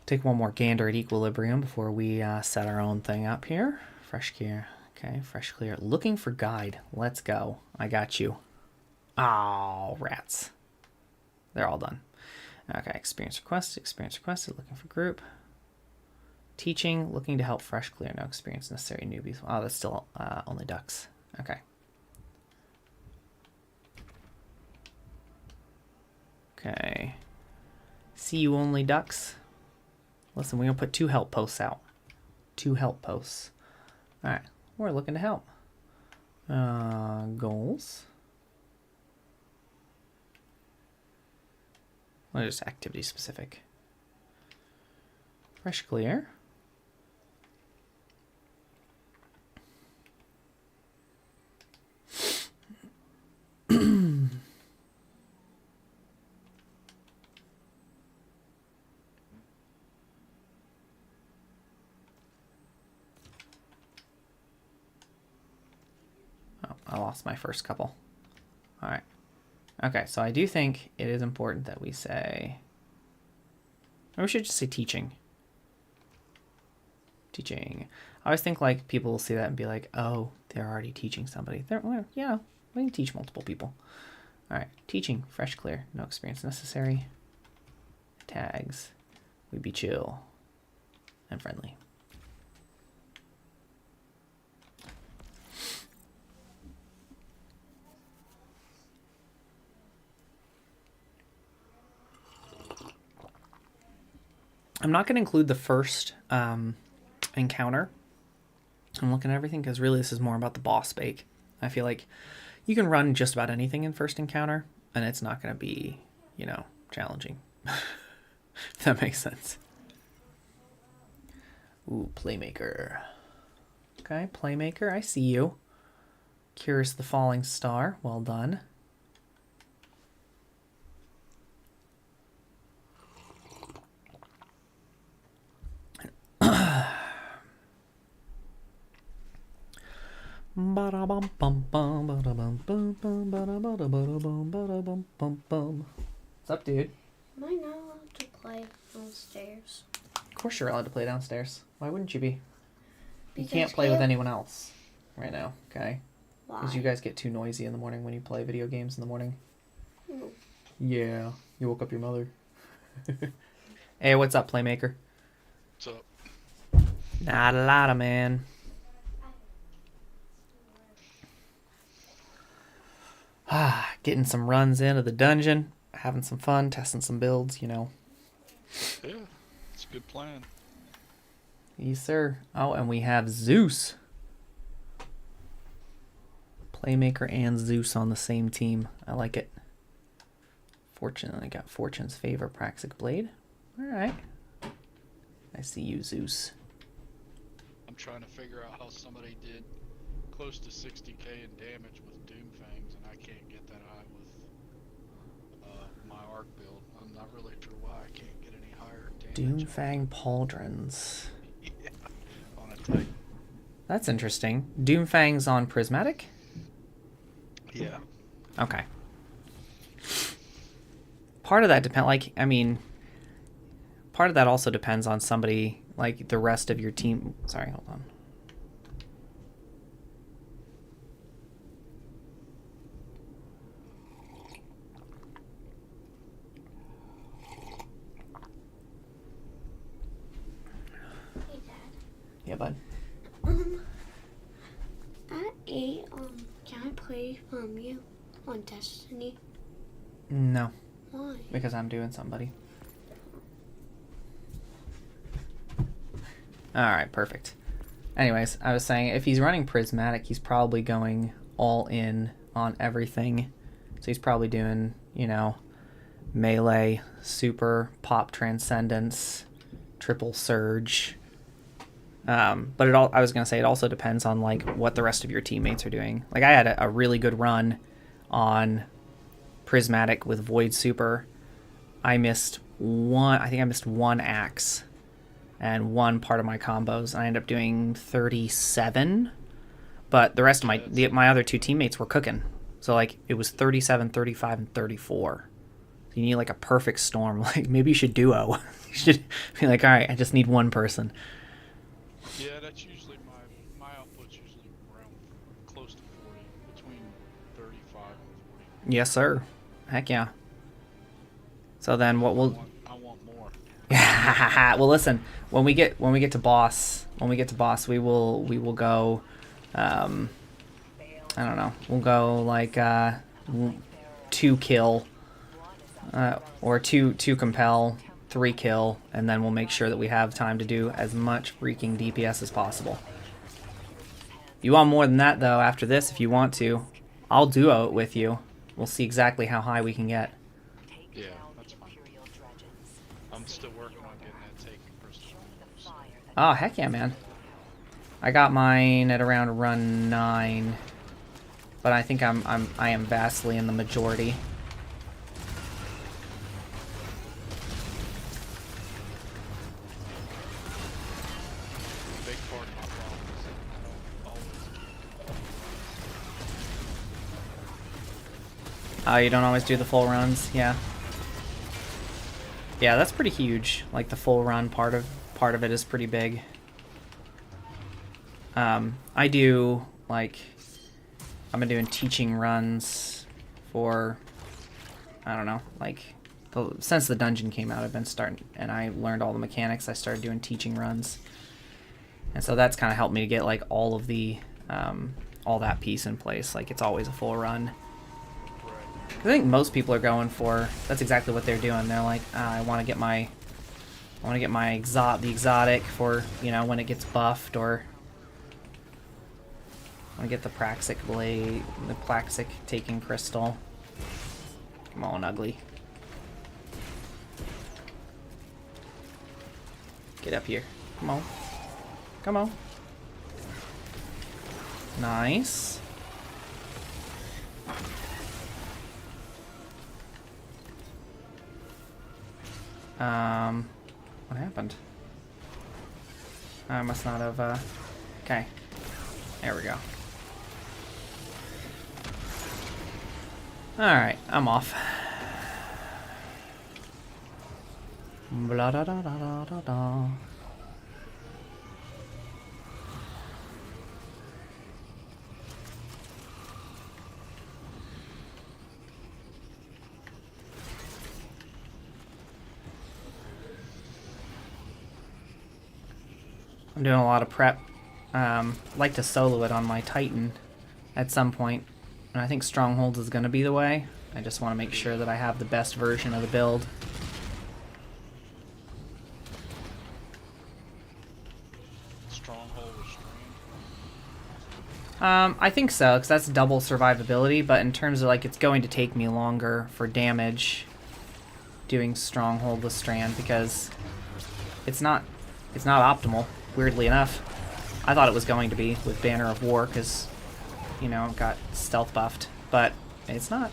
Take one more gander at Equilibrium before we set our own thing up here. Fresh clear. Okay, fresh clear. Looking for guide. Let's go. I got you. Oh, rats. They're all done. Okay, experience requested, looking for group. Teaching, looking to help fresh clear, no experience necessary, newbies. Oh, that's still only ducks. Okay. Okay. See you only ducks. Listen, we're going to put 2 help posts out. 2 help posts. Alright, we're looking to help. Goals. Well, just activity specific. Fresh clear. Oh, I lost my first couple. All right. Okay, so I do think it is important that we say... Or we should just say teaching. Teaching. I always think like people will see that and be like, oh, they're already teaching somebody. Well, yeah, we can teach multiple people. All right, teaching, fresh, clear, no experience necessary. Tags, we be chill and friendly. I'm not going to include the first encounter. I'm looking at everything because really this is more about the boss bake. I feel like you can run just about anything in first encounter and it's not going to be, you know, challenging. If that makes sense. Ooh, Playmaker. Okay, Playmaker, I see you. Curious the Falling Star, well done. What's up, dude? Am I not allowed to play downstairs? Of course you're allowed to play downstairs. Why wouldn't you be? You Because can't play with anyone else right now, okay? Why? Because you guys get too noisy in the morning when you play video games in the morning. Mm. Yeah, you woke up your mother. Hey, what's up, Playmaker? What's up? Not a lot, man. Getting some runs into the dungeon, having some fun, testing some builds, you know. Yeah, it's a good plan. Yes, sir. Oh, and we have Zeus. Playmaker and Zeus on the same team. I like it. Fortunately, got Fortune's Favor Praxic Blade. Alright. I see you, Zeus. I'm trying to figure out how somebody did close to 60k in damage with Doom Fangs, and I can't get that high with my arc build. I'm not really sure why I can't get any higher damage. Doomfang Pauldrons. Yeah, on a Titan. That's interesting. Doomfang's on Prismatic? Yeah. Okay. Part of that depend, like, I mean, part of that also depends on somebody, like, the rest of your team. Sorry, hold on. Hey, Dad. Yeah, bud. At 8, can I play you on Destiny? No, Why? because I'm doing somebody. Alright, perfect. Anyways, I was saying, if he's running Prismatic, he's probably going all in on everything. So he's probably doing, you know, melee, super, pop transcendence, triple surge. But I was going to say it also depends on, like, what the rest of your teammates are doing. Like, I had a really good run on Prismatic with Void Super. I missed one axe and one part of my combos. I ended up doing 37, but the rest of my other two teammates were cooking. So, like, it was 37, 35, and 34. So you need like a perfect storm. Like maybe you should duo. You should be like, all right, I just need one person. Yeah, that's usually my output's usually around close to 40, between 35 and 40. Yes, sir. Heck yeah. So then what we'll I want more. well, listen, when we get to boss, we will go I don't know. We'll go like 2 kill or 2 compel, 3 kill, and then we'll make sure that we have time to do as much freaking DPS as possible. If you want more than that though after this, if you want to, I'll duo it with you. We'll see exactly how high we can get. Yeah, that's fine. I'm still working on getting that taken crystal. So. Oh, heck yeah, man. I got mine at around run 9. But I think I am vastly in the majority. Big part of my problem is that I don't always keep Oh, you don't always do the full runs? Yeah. Yeah, that's pretty huge. Like the full run part of it is pretty big. I do like I've been doing teaching runs for I don't know, like since the dungeon came out, I've been starting and I learned all the mechanics. I started doing teaching runs. And so that's kind of helped me to get like all of the all that piece in place. Like it's always a full run. I think most people are going for that's exactly what they're doing. They're like, I want to get my the exotic for, you know, when it gets buffed, or I want to get the Praxic blade, the Praxic taking crystal. Come on, ugly. Get up here. Come on. Come on. Nice. What happened? I must not have, okay. There we go. Alright, I'm off. Blah da da da da da da. I'm doing a lot of prep. Like to solo it on my Titan at some point, and I think Strongholds is going to be the way. I just want to make sure that I have the best version of the build. Stronghold or Strand? I think so, because that's double survivability, but in terms of like it's going to take me longer for damage doing Stronghold with Strand, because it's not optimal. Weirdly enough, I thought it was going to be with Banner of War because, you know, it got stealth buffed, but it's not.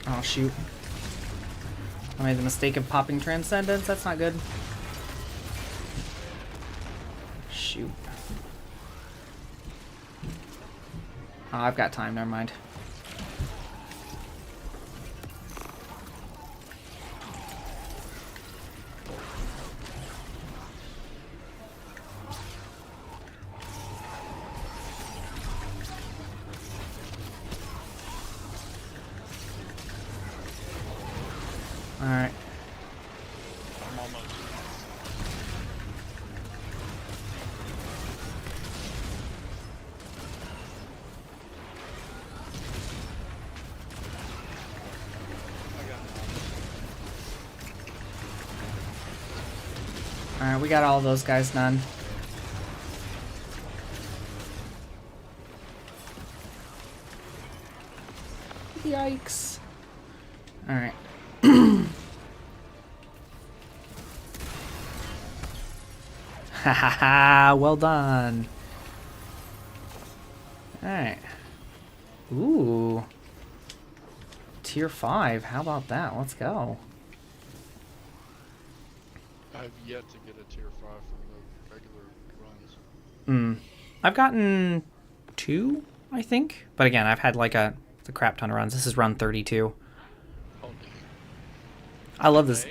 Oh shoot. I made the mistake of popping Transcendence. That's not good. Shoot. Oh, I've got time. Never mind. Alright. I'm almost. Alright, we got all those guys done. Yikes. Alright. Ha ha ha, well done. Alright. Ooh. Tier 5, how about that? Let's go. I've yet to get a tier 5 from the regular runs. I've gotten 2, I think. But again, I've had like a crap ton of runs. This is run 32. Oh, dude. I love this.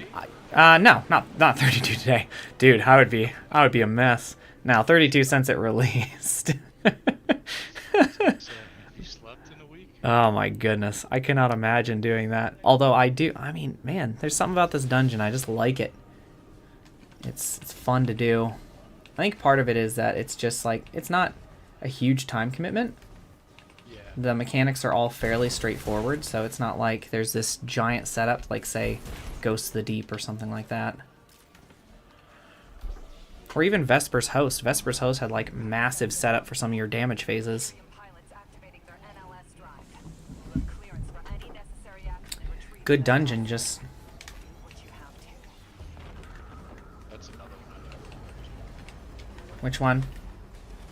No, not 32 today. Dude, I would be a mess. Now, 32 since it released. So, have you slept in a week? Oh my goodness. I cannot imagine doing that. Although I mean, man, there's something about this dungeon. I just like it. It's fun to do. I think part of it is that it's just like, it's not a huge time commitment. Yeah. The mechanics are all fairly straightforward, so it's not like there's this giant setup like, say, Ghosts of the Deep or something like that. Or even Vesper's Host. Vesper's Host had like massive setup for some of your damage phases. Pilots activating their NLS drive. We'll have clearance for any necessary action and retrieve Good the dungeon, just... what you have to. That's another one I have. Which one?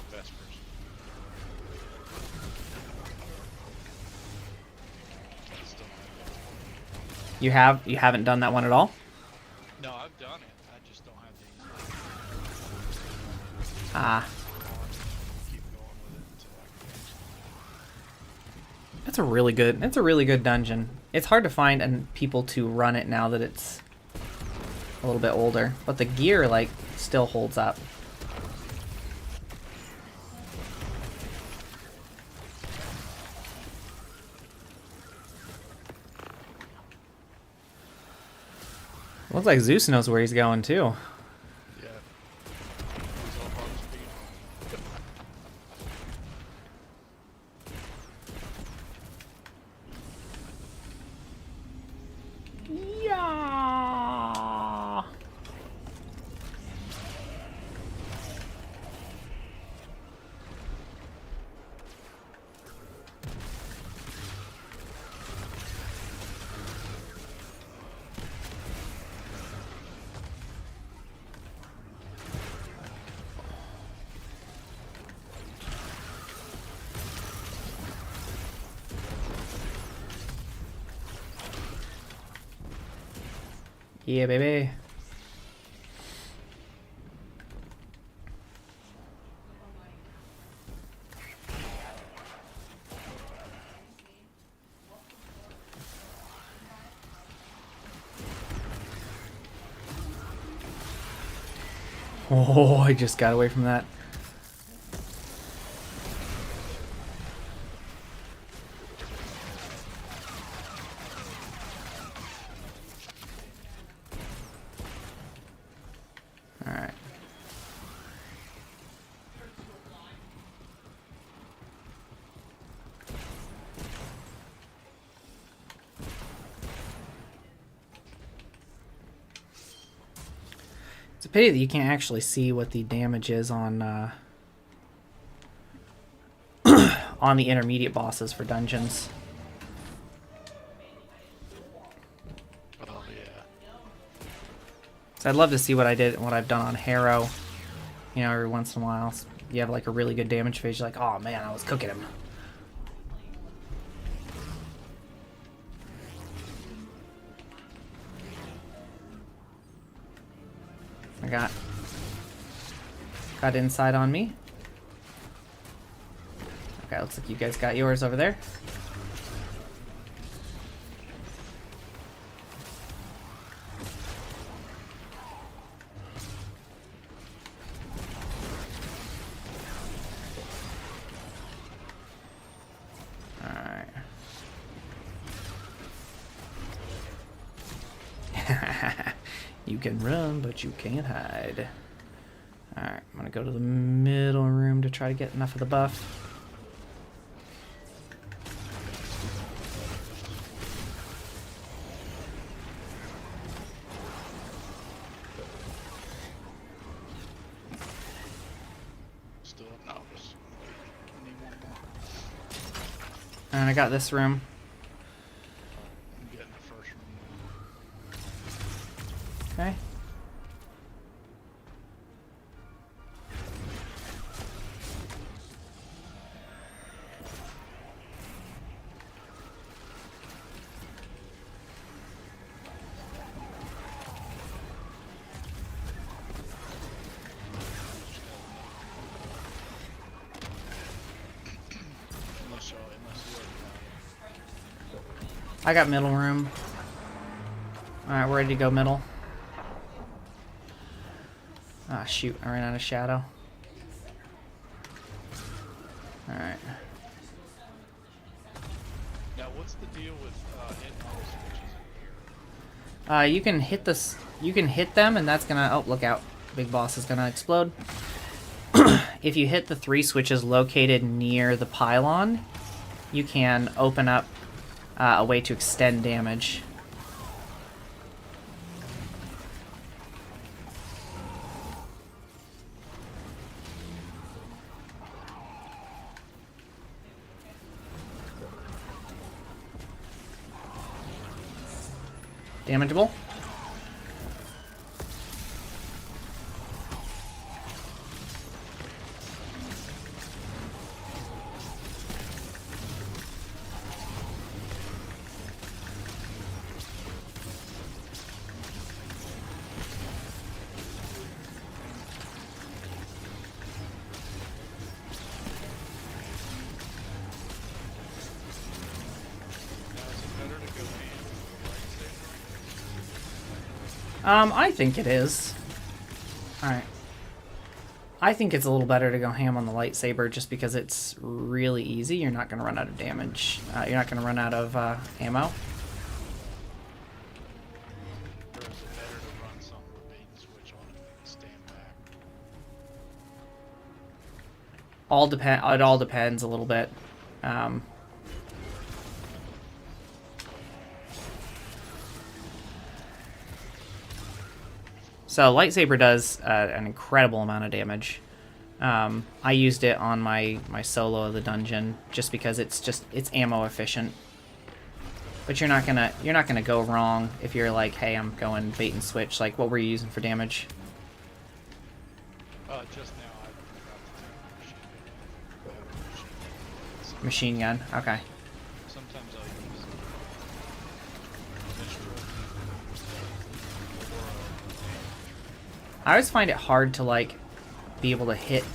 Vespers. I still have it. You haven't done that one at all? No, I've done it. I just don't have these. Ah. Keep going with it until I can finish. It's a really good dungeon. It's hard to find people to run it now that it's a little bit older, but the gear like still holds up. Looks like Zeus knows where he's going too. Yeah. He's up on speed. Yeah. Yeah, baby. Oh, I just got away from that. All right. It's a pity that you can't actually see what the damage is on on the intermediate bosses for dungeons. Oh yeah. So I'd love to see what I've done on Harrow. You know, every once in a while, you have like a really good damage phase. You're like, oh man, I was cooking him. I got inside on me. Okay, looks like you guys got yours over there. Alright. You can run, but you can't hide. Alright, I'm gonna go to the middle room to try to get enough of the buff. And I got this room. I'm getting the first room. Okay. Unless you already got I got middle room. Alright, we're ready to go middle. Ah, shoot. I ran out of shadow. Alright. it. Now, what's the deal with in-house switches in here? You can hit this. You can hit them, and that's gonna. Oh, look out! Big boss is gonna explode. If you hit the 3 switches located near the pylon, you can open up a way to extend damage. Damageable. Now, is it better to go hand with the lightsaber? I think it is. Alright. I think it's a little better to go ham on the lightsaber just because it's really easy. You're not going to run out of damage. You're not going to run out of ammo. Or is it better to run something with bait and switch on it and stand back? It all depends a little bit. So lightsaber does an incredible amount of damage. I used it on my solo of the dungeon just because it's ammo efficient. But you're not gonna go wrong if you're like, hey, I'm going bait and switch. Like, what were you using for damage? Just now I forgot to take the Machine gun. Okay. Sometimes I'll use visual I always find it hard to like be able to hit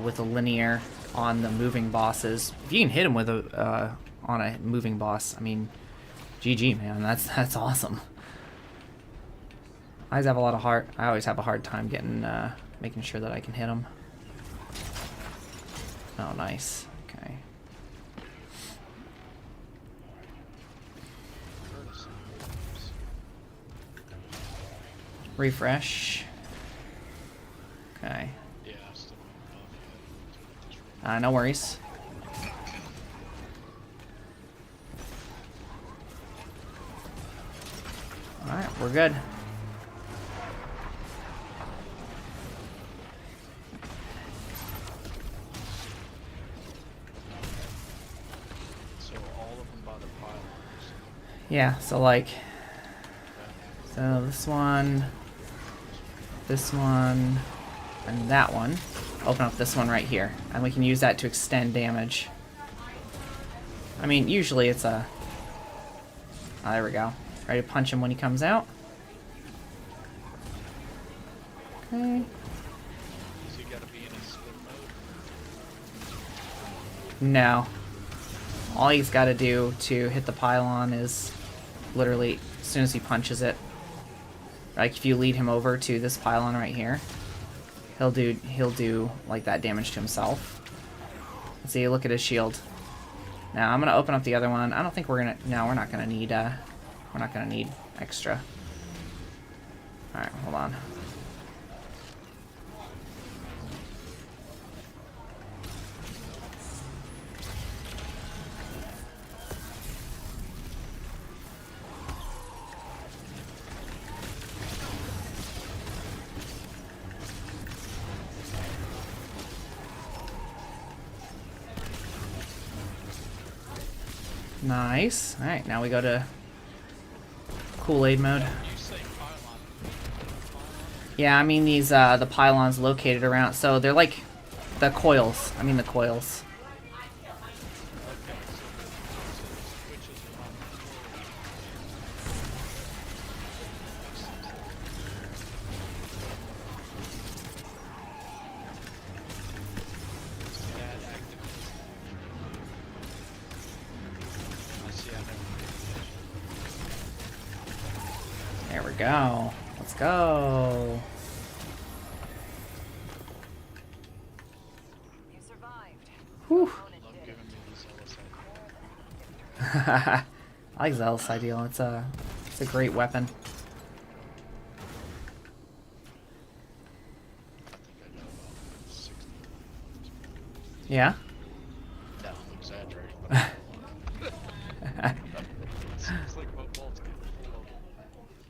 with a linear on the moving bosses. If you can hit him with a on a moving boss, I mean, GG, man. That's awesome. I always have a hard time getting making sure that I can hit him. Oh, nice. Okay. courtesy. Refresh. Okay. Yeah, I still don't know. No worries. Alright, we're good. So all of them by the pylons. Yeah, so like... So this one, and that one. Open up this one right here. And we can use that to extend damage. I mean, usually it's a... Oh, there we go. Ready to punch him when he comes out. Okay. So you gotta be in a split mode. No. All he's got to do to hit the pylon is literally as soon as he punches it. Like if you lead him over to this pylon right here, he'll do like that damage to himself. Let's see, look at his shield. Now I'm gonna open up the other one. I don't think we're gonna. No, we're not gonna need extra. All right, hold on. Nice. Alright, now we go to Kool-Aid mode. You say pylon. Yeah, I mean these, the pylons located around, so they're like the coils. I mean the coils. Okay, so the switches are on the floor. That activates. I see. I never paid attention. There we go. Let's go. You survived. Whew. Opponent Love did giving it. me these LSI. I like Zealous Ideal. It's a great weapon. I think I got about 60. Yeah. No, I'm exaggerating. But seems like my vault's getting full.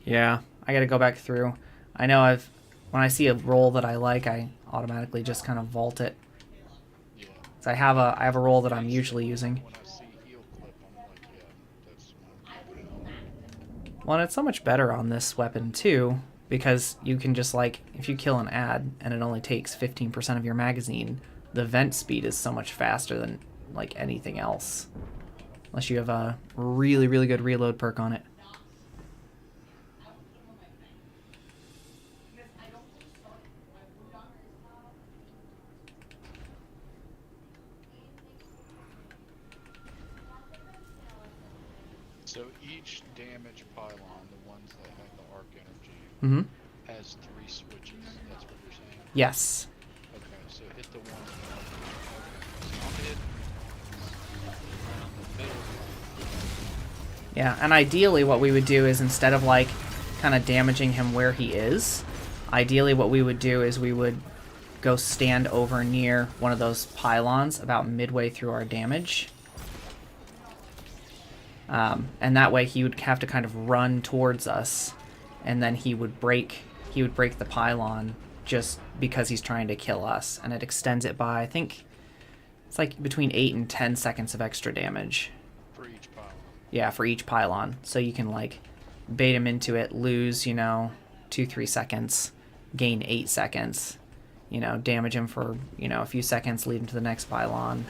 Yeah. I got to go back through. I know when I see a roll that I like, I automatically just kind of vault it. Yeah. So I have a roll that I'm usually using. When I see heel clip, I'm like, yeah, that's what I'm putting on. Well, and it's so much better on this weapon too, because you can just like, if you kill an ad and it only takes 15% of your magazine, the vent speed is so much faster than like anything else. Unless you have a really, really good reload perk on it. So each damage pylon, the ones that have the arc energy, Mm-hmm. has 3 switches. That's what you're saying? Yes. Okay, so hit the one. Okay, so I'm hitting the middle one. Yeah, and ideally what we would do is instead of like kind of damaging him where he is, ideally what we would do is we would go stand over near one of those pylons about midway through our damage. And that way he would have to kind of run towards us, and then he would break the pylon just because he's trying to kill us, and it extends it by, I think it's like between 8 and 10 seconds of extra damage. For each pylon. Yeah, for each pylon. So you can like bait him into it, lose, 2-3 seconds, gain 8 seconds, damage him for, a few seconds, lead him to the next pylon.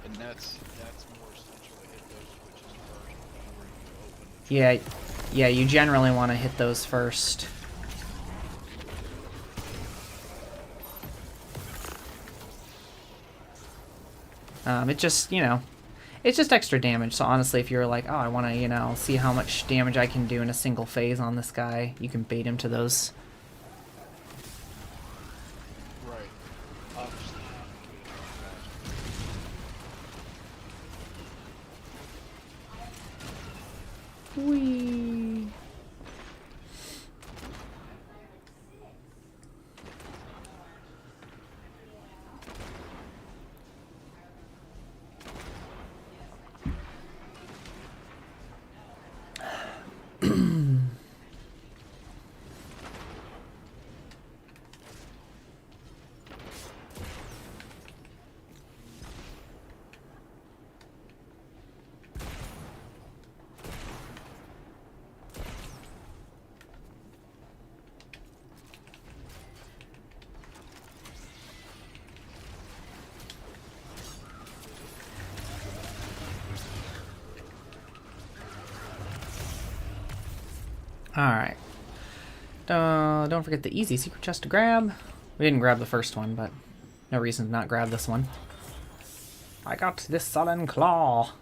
And that's more essential to hit those switches first before you open the Yeah, you generally want to hit those first. It's just extra damage. So honestly, if you're like, oh, I want to, see how much damage I can do in a single phase on this guy, you can bait him to those. Right. Obviously. Whee! Alright. Don't forget the easy secret chest to grab. We didn't grab the first one, but no reason to not grab this one. I got this sullen claw.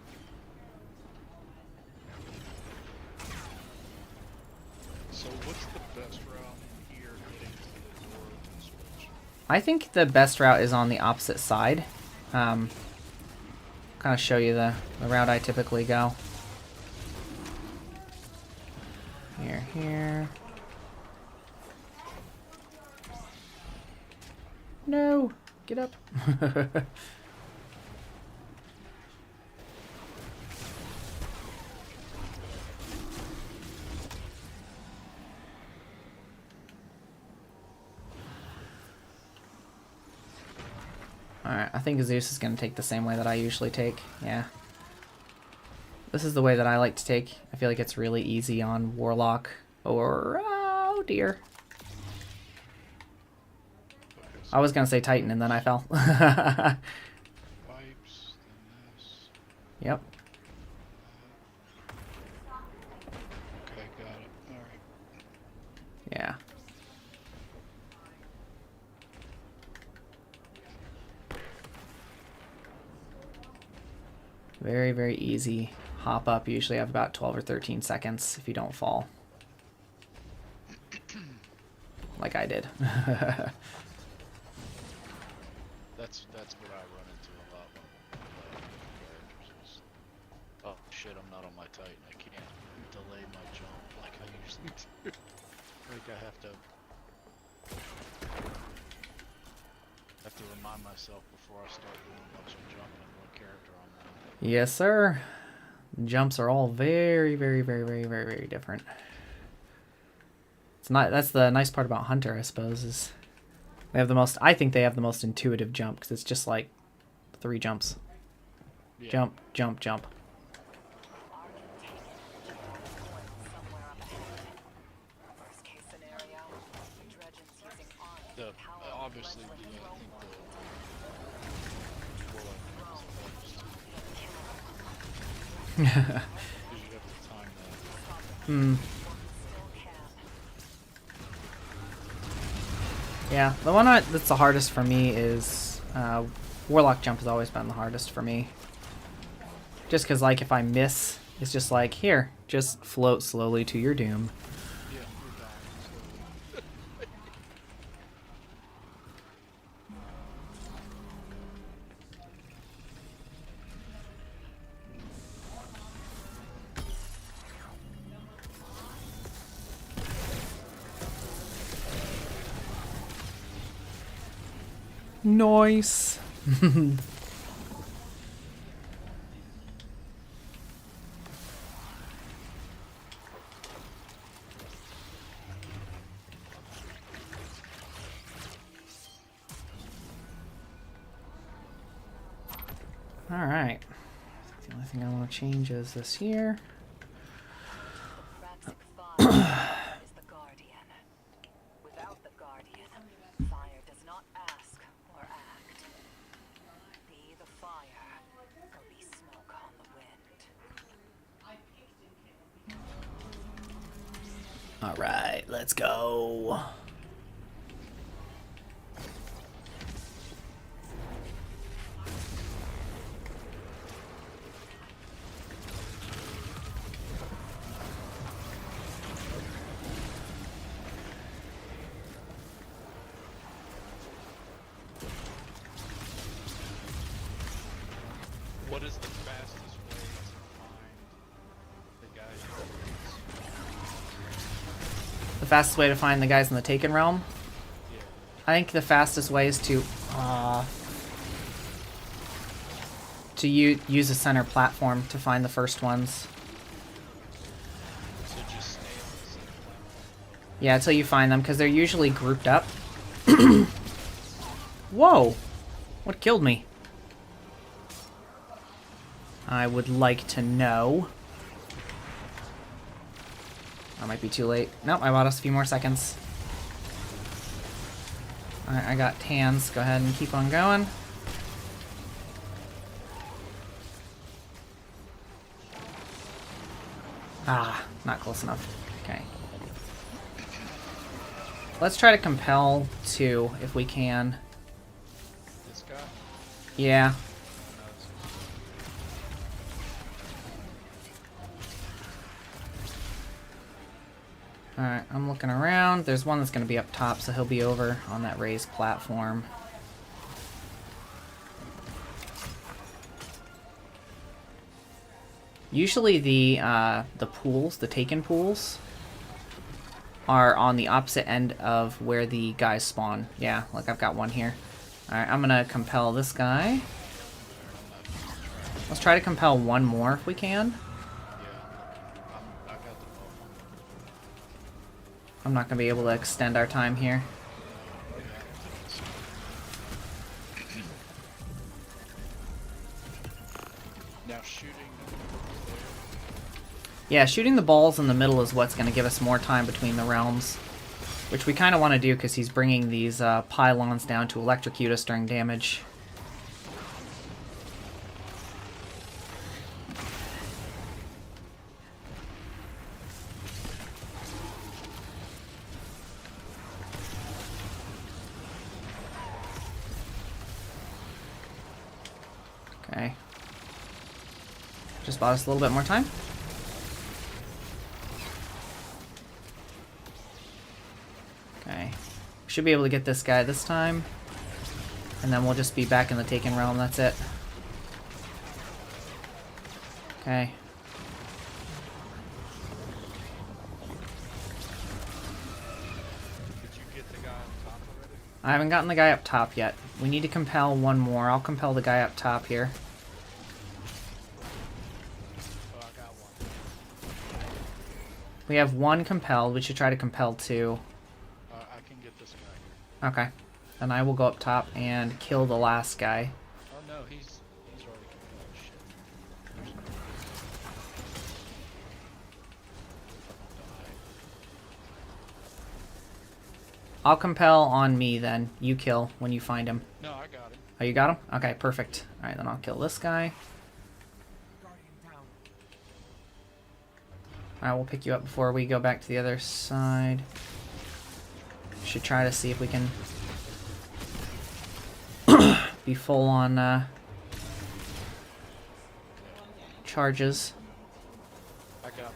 So what's the best route in here getting to the door of the switch? I think the best route is on the opposite side. Kind of show you the route I typically go. Here. No! Get up. think Zeus is going to take the same way that I usually take. Yeah. This is the way that I like to take. I feel like it's really easy on Warlock or... oh dear. I was going to say Titan and then I fell. Pipes, then this. Yep. Okay, got it. Alright. Yeah. Very, very easy. Hop up. You usually have about 12 or 13 seconds if you don't fall. Like I did. That's what I run into a lot when I'm playing characters. Is, oh shit, I'm not on my Titan. I can't delay my jump like I usually do. Like I have to remind myself before I start doing a bunch of jumping what character I'm on. Yes, sir. Jumps are all very, very, very, very, very, very different. It's not. That's the nice part about Hunter, I suppose, is they have the most. I think they have the most intuitive jump because it's just like 3 jumps. Yeah. Jump, jump, jump. Worst case scenario, Dredgen's using armed The, power obviously, like I think the Warlock is because you have to time that. Hmm. still can. Yeah, the one that's the hardest for me is Warlock jump has always been the hardest for me. Just because, like, if I miss, it's just like, here, just float slowly to your doom. Yeah, you're dying slowly. Nice. All right. The only thing I want to change is this here. Praxic fire is the guardian. Without the guardian, fire does not ask or act. Be the fire, or be smoke on the wind. All right, let's go. What is the fastest way to find the guys who The fastest way to find the guys in the Taken Realm? Yeah. I think the fastest way is to use a center platform to find the first ones. So just stay on the same platform. Yeah, until you find them, because they're usually grouped up. Whoa! What killed me? I would like to know. I might be too late. Nope, I bought us a few more seconds. Alright, I got tans. Go ahead and keep on going. Ah, not close enough. Okay. Let's try to compel 2 if we can. This guy? Yeah. Alright, I'm looking around. There's one that's going to be up top, so he'll be over on that raised platform. Usually the pools, the Taken pools, are on the opposite end of where the guys spawn. Yeah, like I've got one here. Alright, I'm going to compel this guy. Let's try to compel one more if we can. I got the bow. I'm not going to be able to extend our time here. Now shooting there. Yeah, shooting the balls in the middle is what's going to give us more time between the realms. Which we kind of want to do because he's bringing these pylons down to electrocute us during damage. Okay. Just bought us a little bit more time. Okay. Should be able to get this guy this time. And then we'll just be back in the Taken Realm, that's it. Okay. Did you get the guy on top already? I haven't gotten the guy up top yet. We need to compel one more. I'll compel the guy up top here. Oh, I got one. We have one compelled. We should try to compel two. I can get this guy here. Okay. Then I will go up top and kill the last guy. Oh no, he's already compelled. Shit. I'll compel on me then. You kill when you find him. No, I got him. Oh, you got him? Okay, perfect. Alright, then I'll kill this guy. Alright, we'll pick you up before we go back to the other side. Should try to see if we can be full on charges. I got him.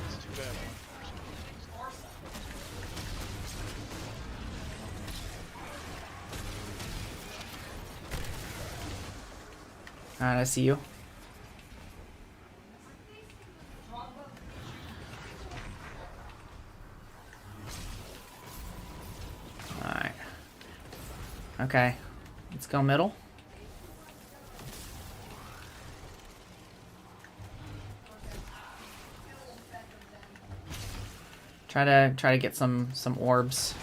It's too bad. Alright, I see you. Alright. Okay. Let's go middle. Try to get some orbs.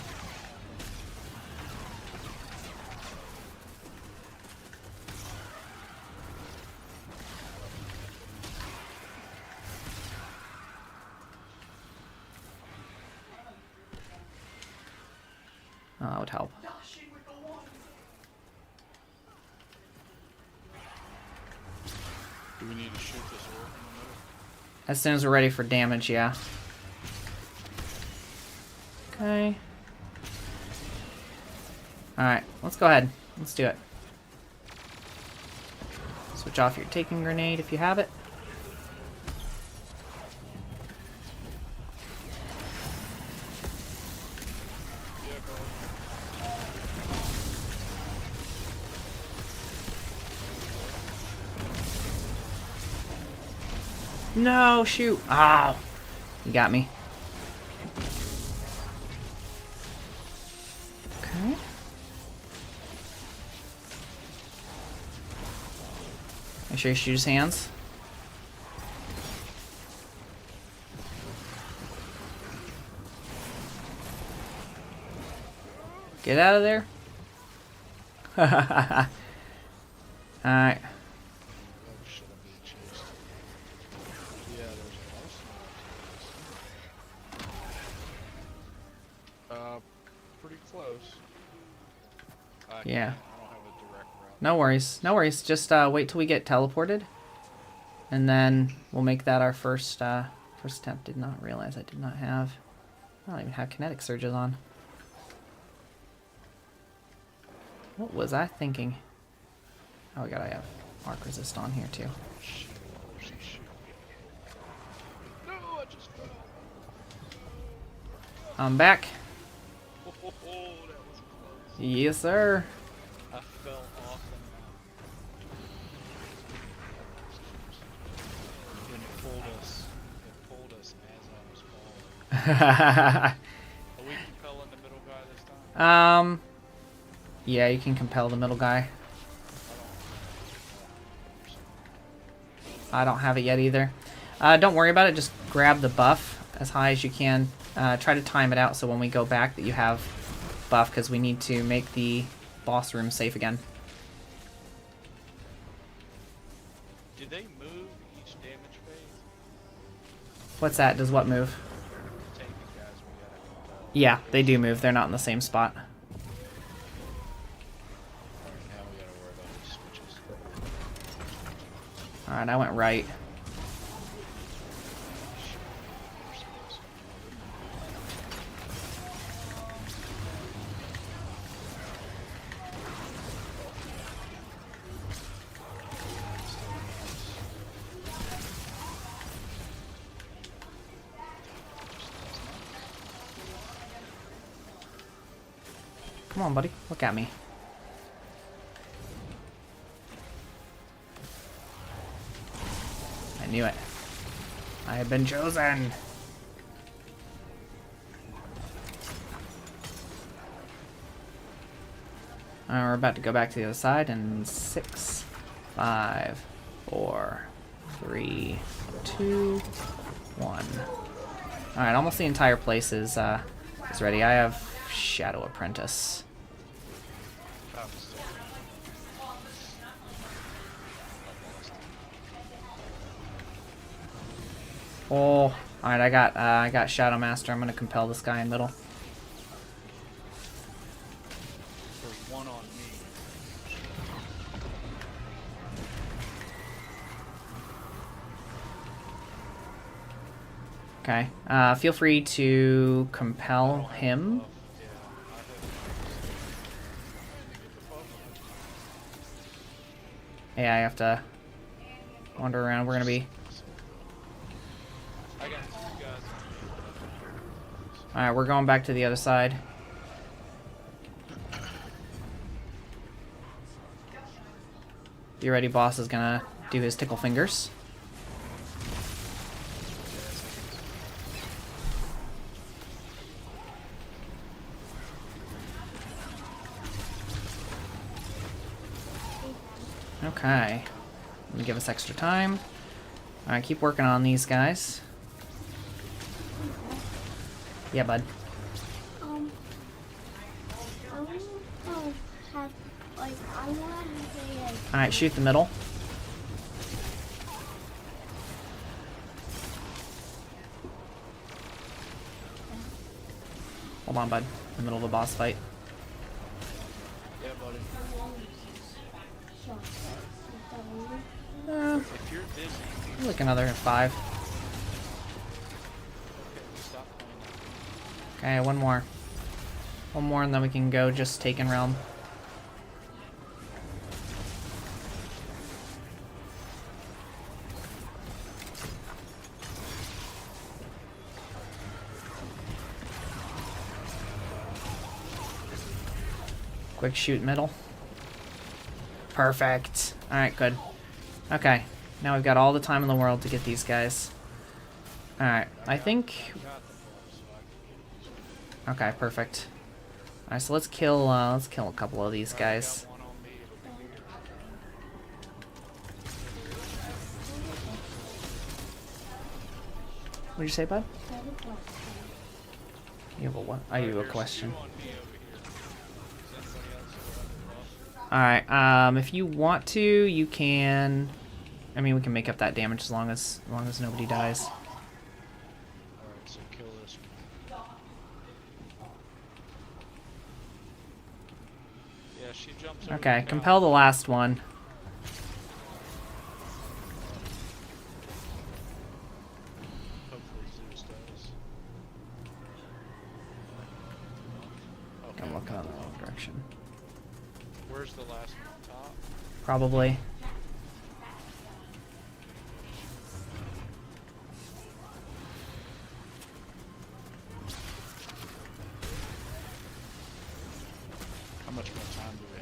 Oh, that would help. Do we need to shoot this orb in the middle? As soon as we're ready for damage, yeah. Okay. Alright, let's go ahead. Let's do it. Switch off your taking grenade if you have it. Yeah, bro. No, shoot. Ow. You got me. Okay. Make sure you shoot his hands. Get out of there. Alright. Oh shit, I'm being chased. Yeah, there's a mouse. Pretty close. Yeah. I don't have a direct route. No worries. No worries. Just wait till we get teleported. And then we'll make that our first attempt. Did not realize I did not have... I don't even have kinetic surges on. What was I thinking? Oh my god, I have arc resist on here too. Shit, where's he shooting? No, I just fell. I'm back. Oh, that was close. Yes, sir. I fell off and then it pulled us as I was falling. Are we compelling the middle guy this time? Yeah, you can compel the middle guy. I don't have it yet either. Don't worry about it. Just grab the buff as high as you can try to time it out so when we go back that you have buff, because we need to make the boss room safe again. Did they move each damage phase? What's that? Does what move? Tanking guys we gotta Yeah, they do move. They're not in the same spot. now we gotta worry about these switches. Alright, I went right. Come on, buddy. Look at me. I knew it. I have been chosen. We're about to go back to the other side in 6, 5, 4, 3, 2, 1. Alright, almost the entire place is ready. I have Shadow Apprentice. Oh, alright, I got Shadow Master. I'm gonna compel this guy in middle. There's one on me. Okay. Feel free to compel him. Yeah, I have to wander around. We're gonna be. I got 2 guys. Alright, we're going back to the other side. You ready, boss is gonna do his tickle fingers. Okay. Let me give us extra time. Alright, keep working on these guys. Yeah, bud. I want to have, like, I want to have a, Alright, shoot the middle. Hold on, bud. In the middle of a boss fight. Yeah, buddy. Uh, If you're busy, like another 5. okay, stop playing that. Okay, one more. One more and then we can go just taking realm. Quick shoot middle. Perfect. Alright, good. Okay, now we've got all the time in the world to get these guys. Alright, I think... Okay, perfect. Alright, so let's kill a couple of these guys. One on me, it'll be here. What'd you say, bud? You have a what? I have a There's question. 2 on me over here. Does anybody else have a buff? Alright, if you want to, you can... I mean, we can make up that damage as long as nobody dies. Alright, so kill this one. Yeah, she jumps over Okay, the compel the last one. Hopefully Zeus does. Okay. I'm looking in the wrong direction. Where's the last one? Top? Probably. How much more time do we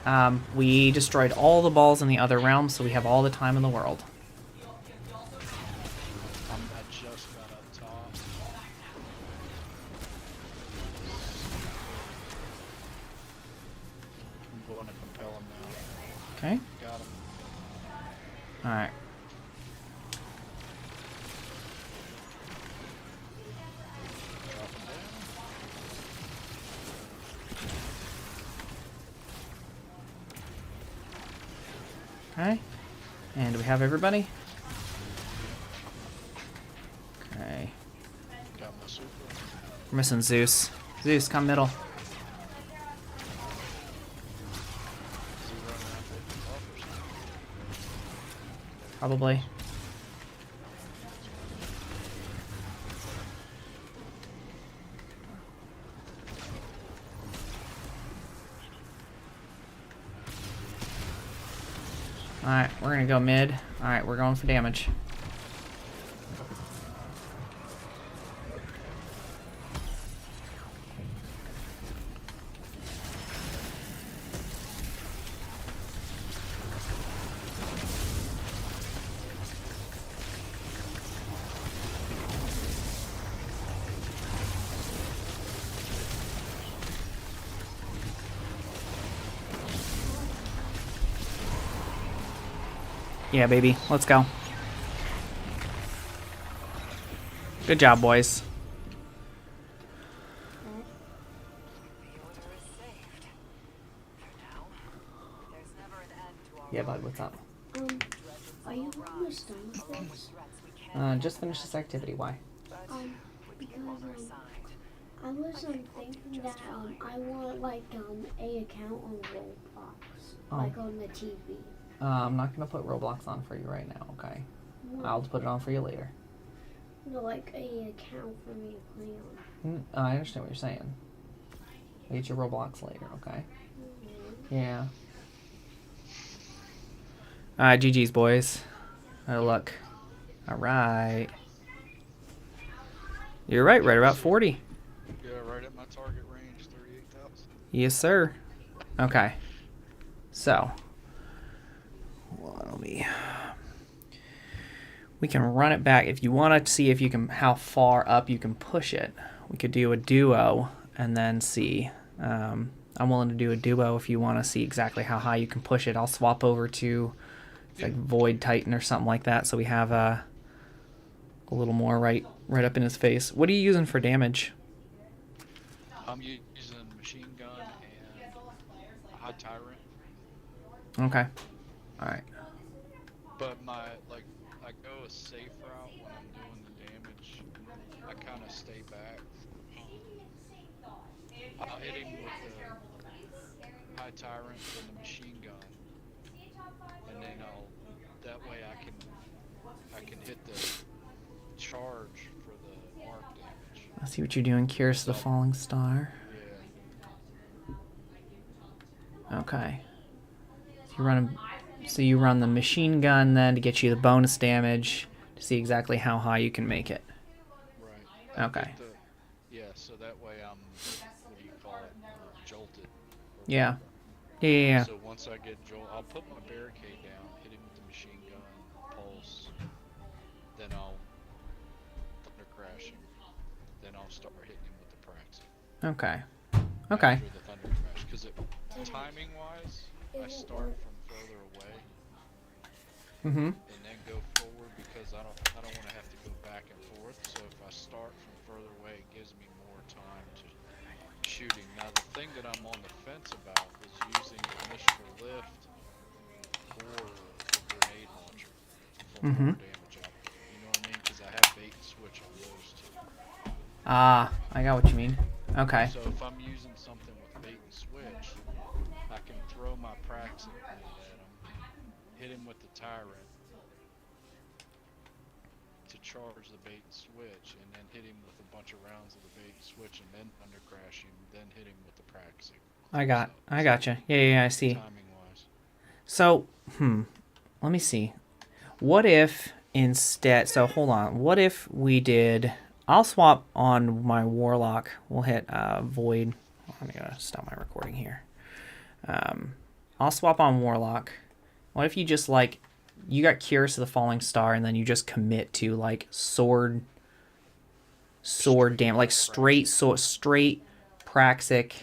have? We destroyed all the balls in the other realm, so we have all the time in the world. I just got up top. I'm going to compel him now. Okay? Got him. Alright. Okay. And do we have everybody? Okay. Got my super. We're missing Zeus. Zeus, come middle. Is he running out there off or something? Probably. Alright, we're gonna go mid. Alright, we're going for damage. Yeah, baby. Let's go. Good job, boys. The order is saved. For now, there's never an end to our Yeah, bud, what's up? Are you almost done with this? threats we can't Just finish this activity. Why? with you on our side. I was thinking that I want like a account on Roblox, Oh. like on the TV. I'm not gonna put Roblox on for you right now, okay? I'll put it on for you later. No, like a account for me to play on. I understand what you're saying. We'll get your Roblox later, okay? Yeah. Alright, GG's, boys. Oh, look. Alright. You're right about 40. Yeah, right at my target range, 38,000. Yes, sir. Okay. So. Well, we can run it back. If you want to see if you can, how far up you can push it, we could do a duo and then see. I'm willing to do a duo if you want to see exactly how high you can push it. I'll swap over to like Void Titan or something like that, so we have a little more right up in his face. What are you using for damage? I'm using machine gun and a high tyrant. Okay. All right. But I go a safe route when I'm doing the damage. I kind of stay back. I'll hit him with the high tyrant and the machine gun, and then that way I can hit the charge for the arc damage. I see what you're doing. Cures the falling star. Yeah. Okay. So you run the machine gun then to get you the bonus damage to see exactly how high you can make it. Right. Okay. So that way I'm, what do you call it, jolted. or Yeah. whatever. Yeah. So once I get jolted, I'll put my barricade down, hit him with the machine gun, pulse, then I'll thunder crash him, then I'll start hitting him with the praxis. Okay. Okay. After the thunder crash, because timing wise, I start from further away Mm-hmm. and then go forward because I don't want to have to go back and forth. So if I start from further away, it gives me more time to shooting. Now the thing that I'm on the fence about is using the initial lift or the grenade launcher for more damage out. You know what I mean? Because I have bait and switch on those two. Ah, I got what you mean. Okay. So if I'm using something with bait and switch, I can throw my praxis grenade at him, hit him with the tyrant to charge the bait and switch, and then hit him with a bunch of rounds of the bait and switch, and then thunder crash him, then hit him with the praxis. I gotcha. Yeah, I see. Timing wise. So, let me see. What if instead, so hold on. What if we did, I'll swap on my Warlock. We'll hit Void. I'm going to stop my recording here. I'll swap on Warlock. What if you just you got Cures to the Falling Star and then you just commit to sword damage, like straight Praxic,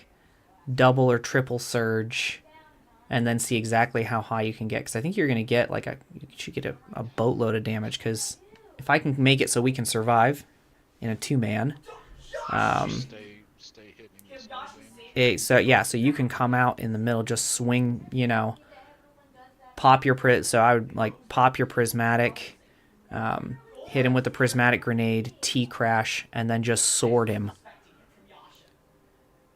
double or triple surge, and then see exactly how high you can get, because I think you're going to get you should get a boatload of damage, because if I can make it so we can survive in a 2-man, Stay hitting him with slow damage. so you can come out in the middle, just swing, pop your so I would like pop your prismatic, hit him with the prismatic grenade, T-crash, and then just sword him.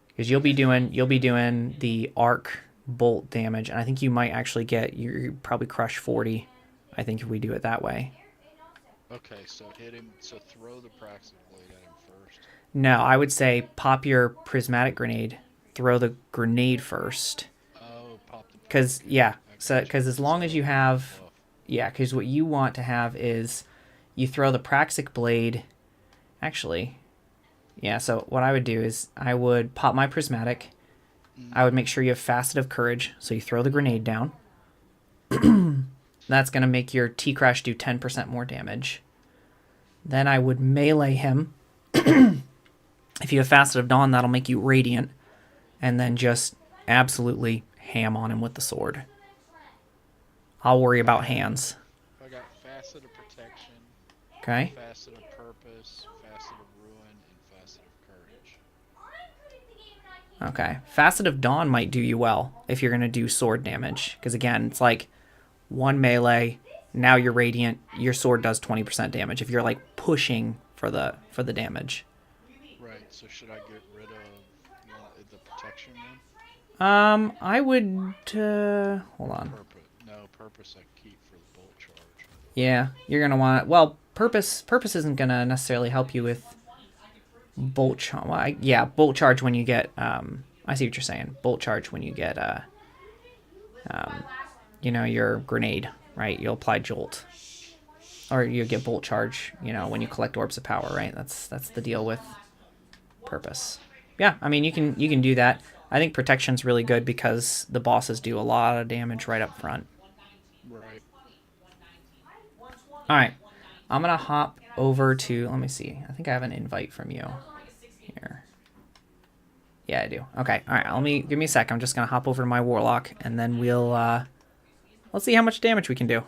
Because you'll be doing the arc bolt damage, and I think you might actually get you probably crush 40. I think if we do it that way. Okay, so hit him. So throw the Praxic Blade at him first. No, I would say pop your prismatic grenade, throw the grenade first. Oh, pop the. Because Okay, yeah, I so gotcha. because as long as you have, Buff. yeah, because what you want to have is you throw the Praxic Blade. Actually, yeah. So what I would do is I would pop my prismatic. I would make sure you have Facet of Courage, so you throw the grenade down. That's going to make your T-Crash do 10% more damage. Then I would melee him. If you have Facet of Dawn, that'll make you Radiant. And then just absolutely ham on him with the sword. I'll worry about hands. I got Facet of Protection, Okay? Facet of Purpose, Facet of Ruin, and Facet of Courage. Okay. Facet of Dawn might do you well if you're going to do sword damage. Because again, it's like one melee, now you're Radiant, your sword does 20% damage if you're like pushing for the damage. Right, so should I get rid of the Protection one? I would, hold on. Purpose I keep for the Bolt Charge. Yeah, you're going to want, well, Purpose isn't going to necessarily help you with Bolt Charge. Well, yeah, Bolt Charge when you get, I see what you're saying. Bolt Charge when you get, you know, your grenade, right? You'll apply Jolt. Or you get Bolt Charge, you know, when you collect Orbs of Power, right? That's the deal with Purpose. Yeah, I mean, you can do that. I think Protection's really good because the bosses do a lot of damage right up front. Right. Alright, I'm going to hop over to, let me see. I think I have an invite from you here. Yeah, I do. Okay, alright, give me a sec. I'm just going to hop over to my Warlock, and then we'll, let's see how much damage we can do.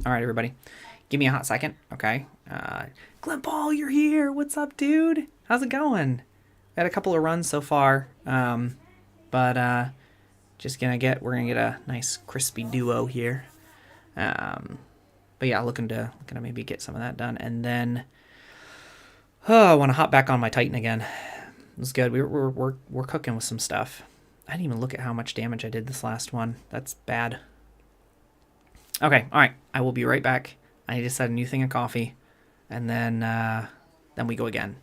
Alright, everybody. Give me a hot second, okay? Glenn Paul, you're here. What's up, dude? How's it going? Had a couple of runs so far, but we're gonna get a nice crispy duo here. But yeah, looking to maybe get some of that done, and then I want to hop back on my Titan again. It's good. We're cooking with some stuff. I didn't even look at how much damage I did this last one. That's bad. Okay, all right. I will be right back. I need to set a new thing of coffee, and then we go again.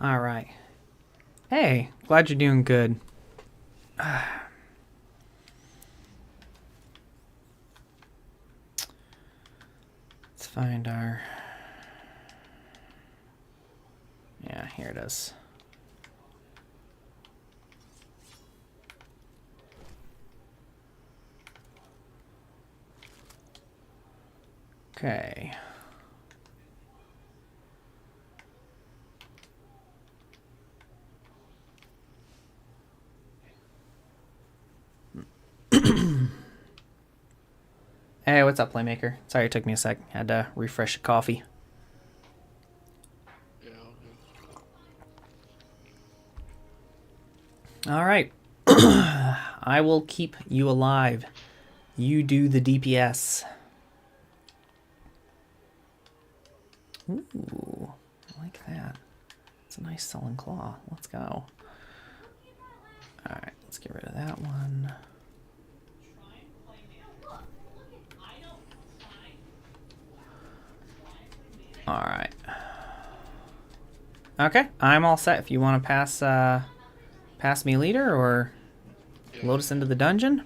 All right. Hey, glad you're doing good. Let's find our... Yeah, here it is. Okay. Hey, what's up, Playmaker? Sorry it took me a sec. Had to refresh the coffee. Yeah, all good. All right. I will keep you alive. You do the DPS. Ooh, I like that. It's a nice sullen claw. Let's go. All right, let's get rid of that one. All right. Okay, I'm all set. If you want to pass me leader or Yeah. load us into the dungeon.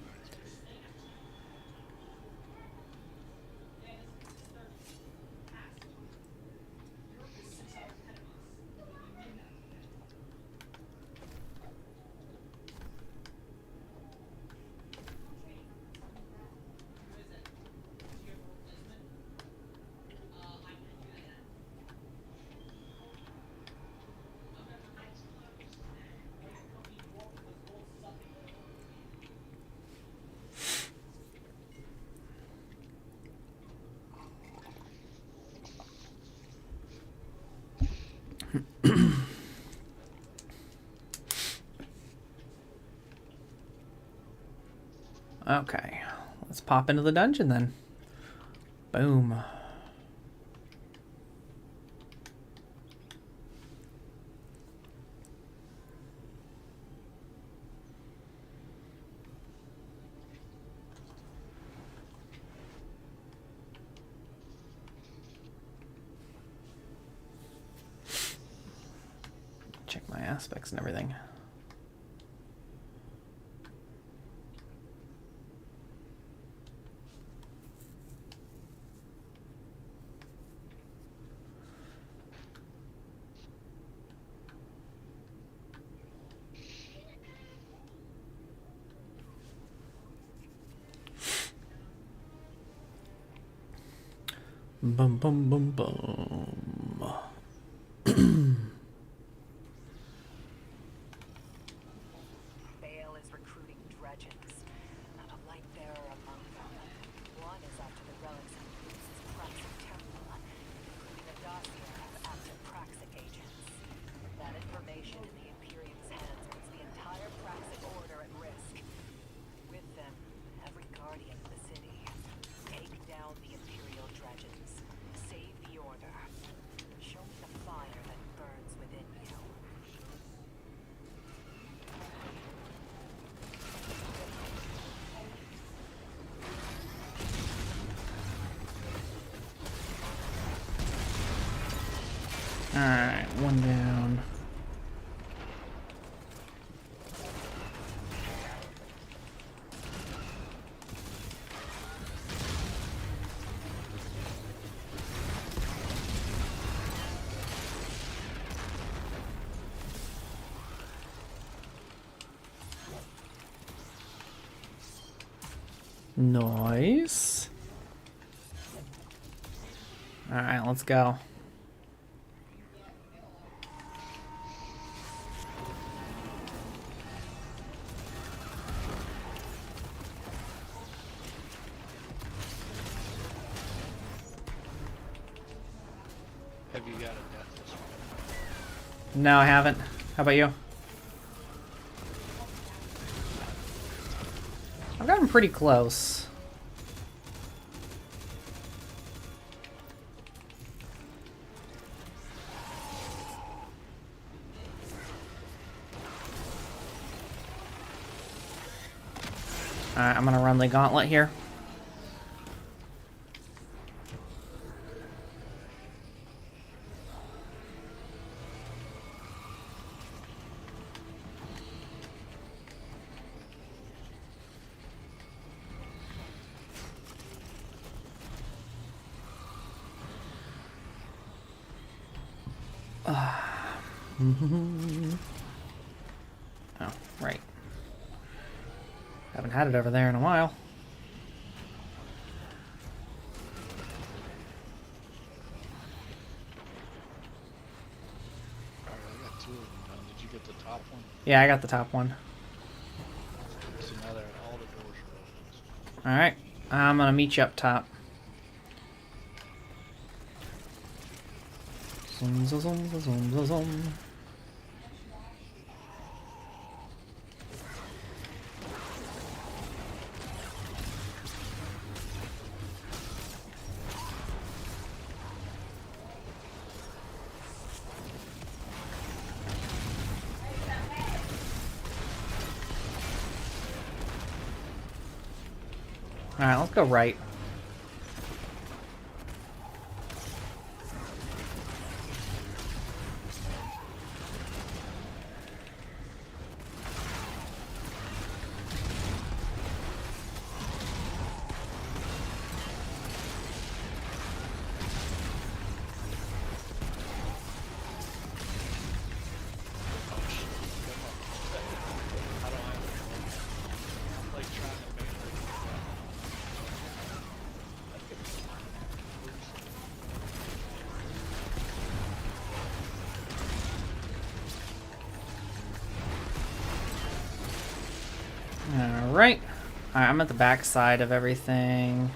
Okay, let's pop into the dungeon then. Boom. Check my aspects and everything. Bum bum bum bum. Bale is recruiting dredgens, and a light bearer among them. One is after the relics of Beast's Praxic temple, including a dossier of active Praxic agents. That information in the Imperium's hands puts the entire Praxic order at risk. With them, every guardian of the city. Take down the Imperial dredgens. Save the order. Show me the fire that burns within you. Alright, one down. Nice. Alright, let's go. Have you got a deathless one? No, I haven't. How about you? I've gotten pretty close. Alright, I'm gonna run the gauntlet here. Oh, right. Haven't had it over there in a while. Alright, I got 2 of them done. Did you get the top one? Yeah, I got the top one. So now all the doors are open. Alright, I'm gonna meet you up top. Zoom, zoom, zoom, zoom, zoom, zoom. Alright, let's go right. I don't have it. I'm like trying to make it. Alright. Alright, I'm at the back side of everything.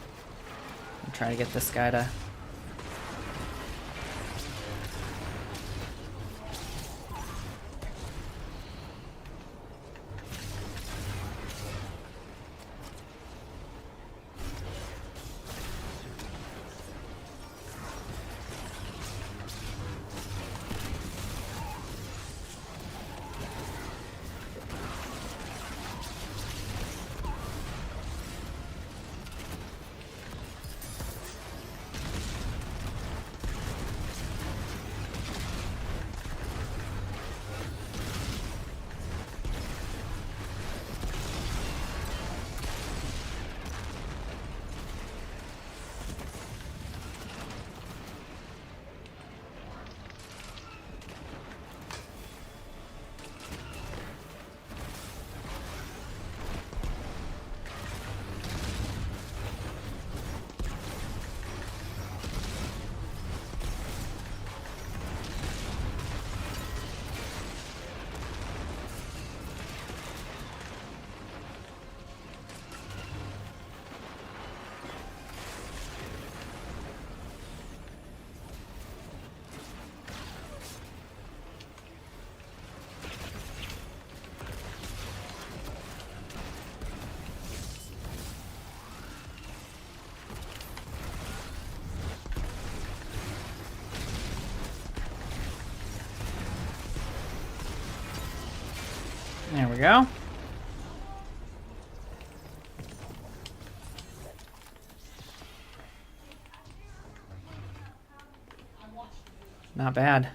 I'm trying to get this guy to... There we go. Not bad.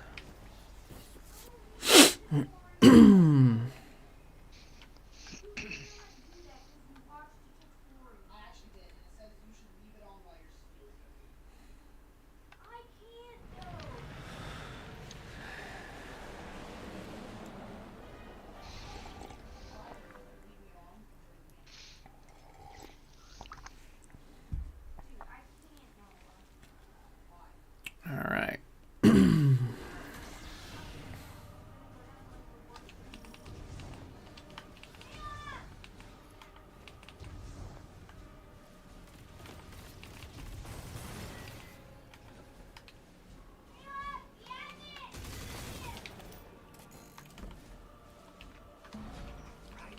All right. Ride's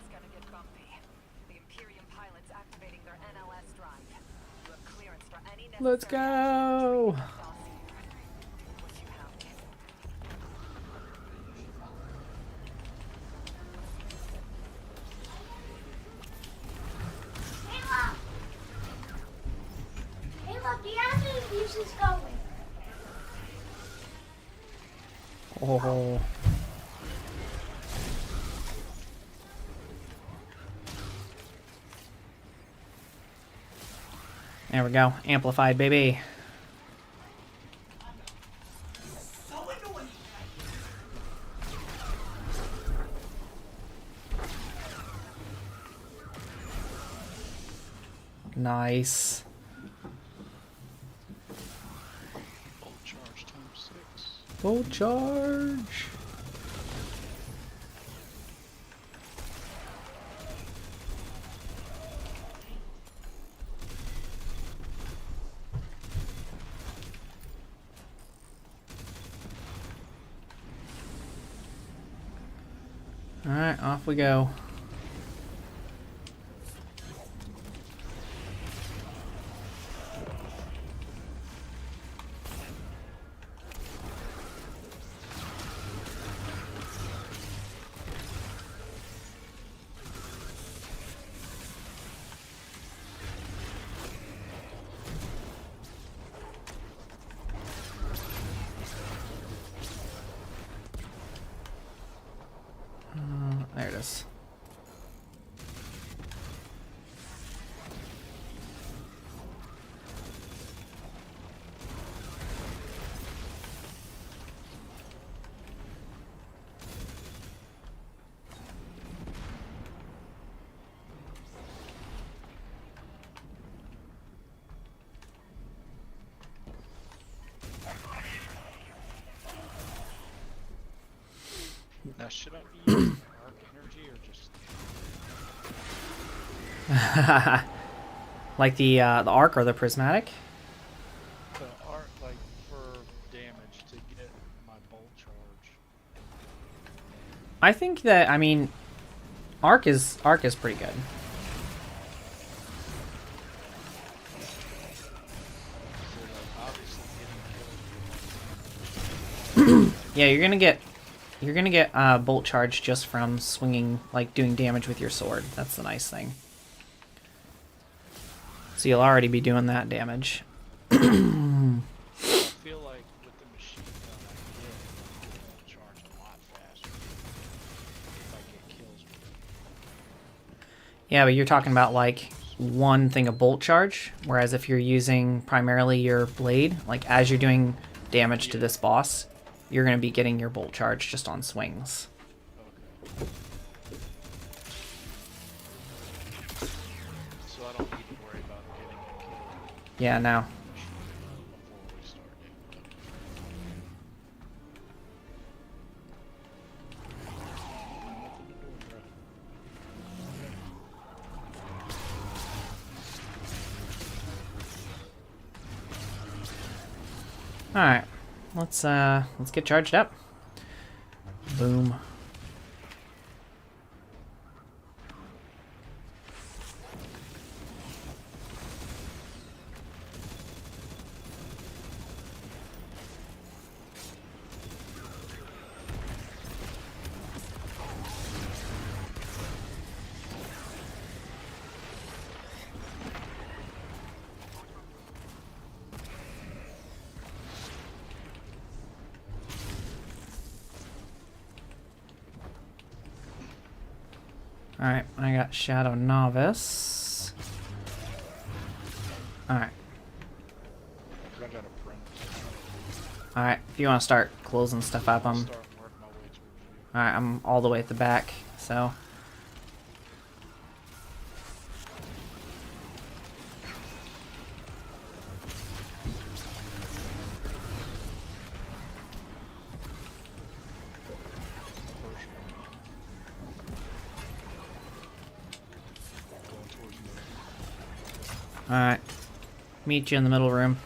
gonna get bumpy. The Imperium pilots activating their NLS drive. You have clearance for any necessary Let's go. what you have to. Caleb, do you have any uses going? Oh. There we go. Amplified, baby. Nice. Bolt charge times 6. Full charge. Alright, off we go. There it is. Now, should I be using arc energy or just Like the arc or the prismatic? the arc, like for damage to get my bolt charge? I think that, I mean, arc is pretty good. So, like, obviously getting kills. Yeah, you're gonna get bolt charge just from swinging, like doing damage with your sword. That's the nice thing. So you'll already be doing that damage. I feel like with the machine gun, I get bolt charge a lot faster if I get kills with it. Yeah, but you're talking about like one thing of bolt charge, whereas if you're using primarily your blade, like as you're doing damage to this boss, you're going to be getting your bolt charge just on swings. Okay. So I don't need to worry about getting a kill Yeah, no. before we start damage. Nothing to do, bro. All right. Let's get charged up. Boom. Alright, I got Shadow Novice. Alright. I got a print. Alright, if you want to start closing stuff up, I'll I'm... start working my way towards you. Alright, I'm all the way at the back, so... First one. Going towards you. Alright. Meet you in the middle room.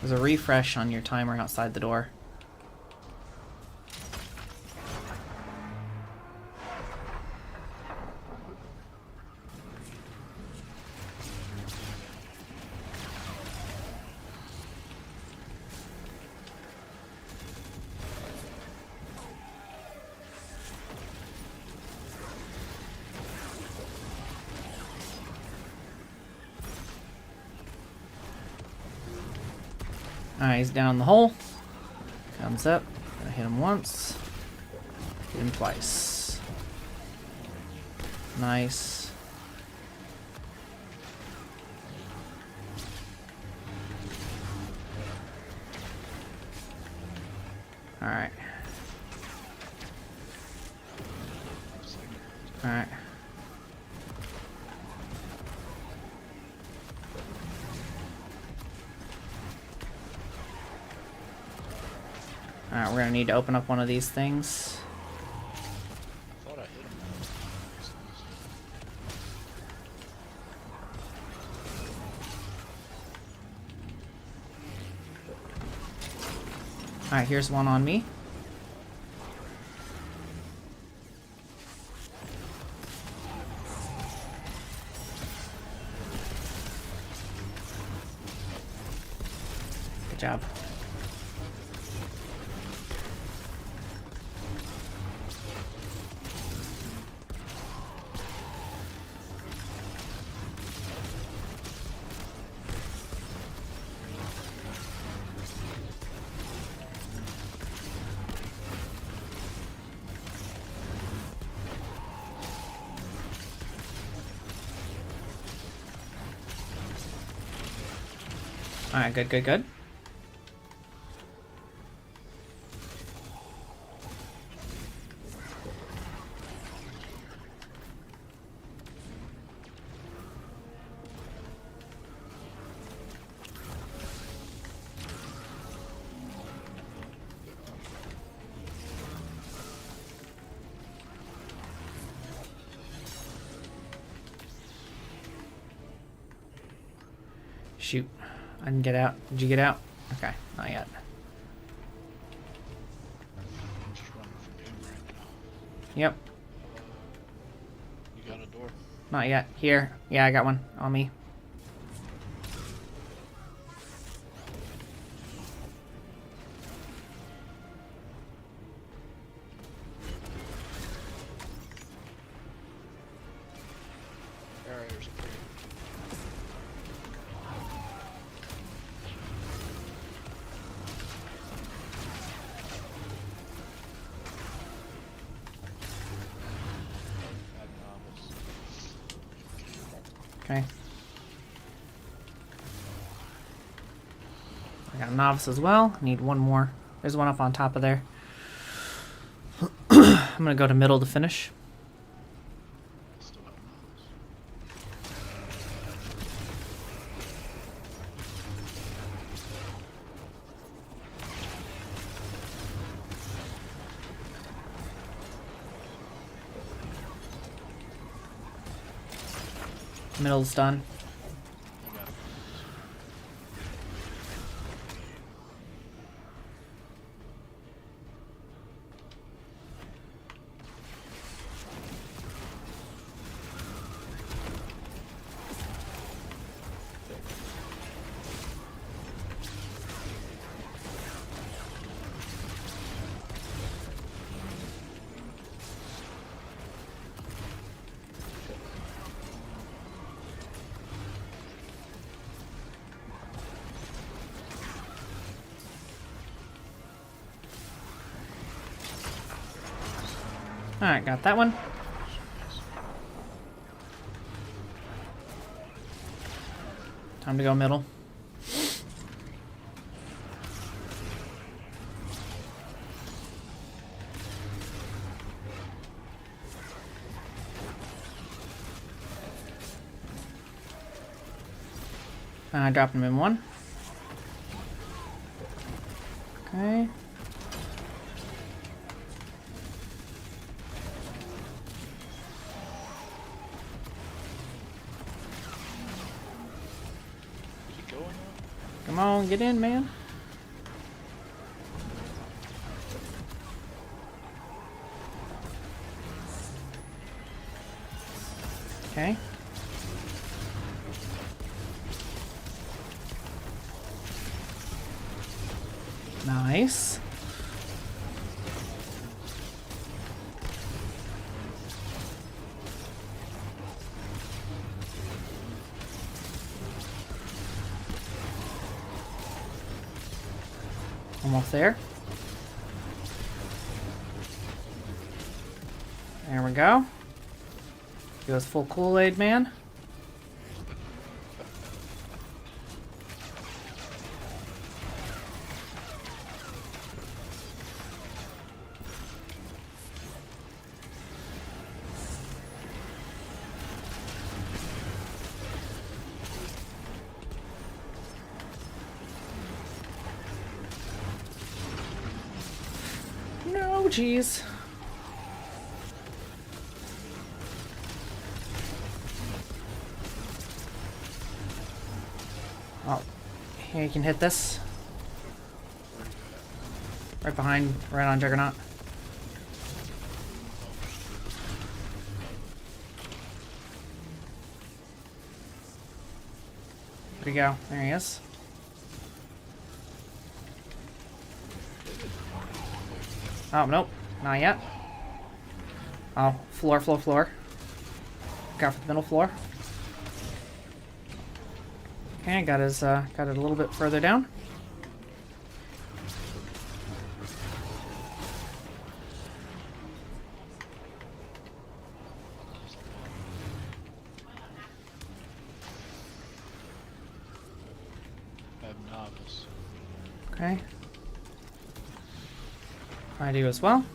There's a refresh on your timer outside the door. Alright, he's down the hole. Comes up. Gonna hit him once. Hit him twice. Nice. Alright. Alright. Alright, we're gonna need to open up one of these things. I thought I hit him. Alright, here's one on me. Good job. Alright, good, good, good. Shoot. I didn't get out. Did you get out? Okay, not yet. I'm just running from him right now. Yep, You got a door? not yet. Here. Yeah, I got one on me. Alright, there's a crate. Okay. I got a novice as well. Need one more. There's one up on top of there. I'm gonna go to middle to finish. Still have novice. Middle's done. I got it. Alright, got that one. Time to go middle. Dropped him in one. Okay. Is he going now? Come on, get in, man. Okay. Nice. Almost there. There we go. Goes full Kool-Aid, man. jeez. Oh, here you can hit this. Right behind, right on Juggernaut. Where'd he go? There he is. Oh, nope. Not yet. Oh, floor. Go for the middle floor. Okay, got it a little bit further down. Novice. Okay. I do as well.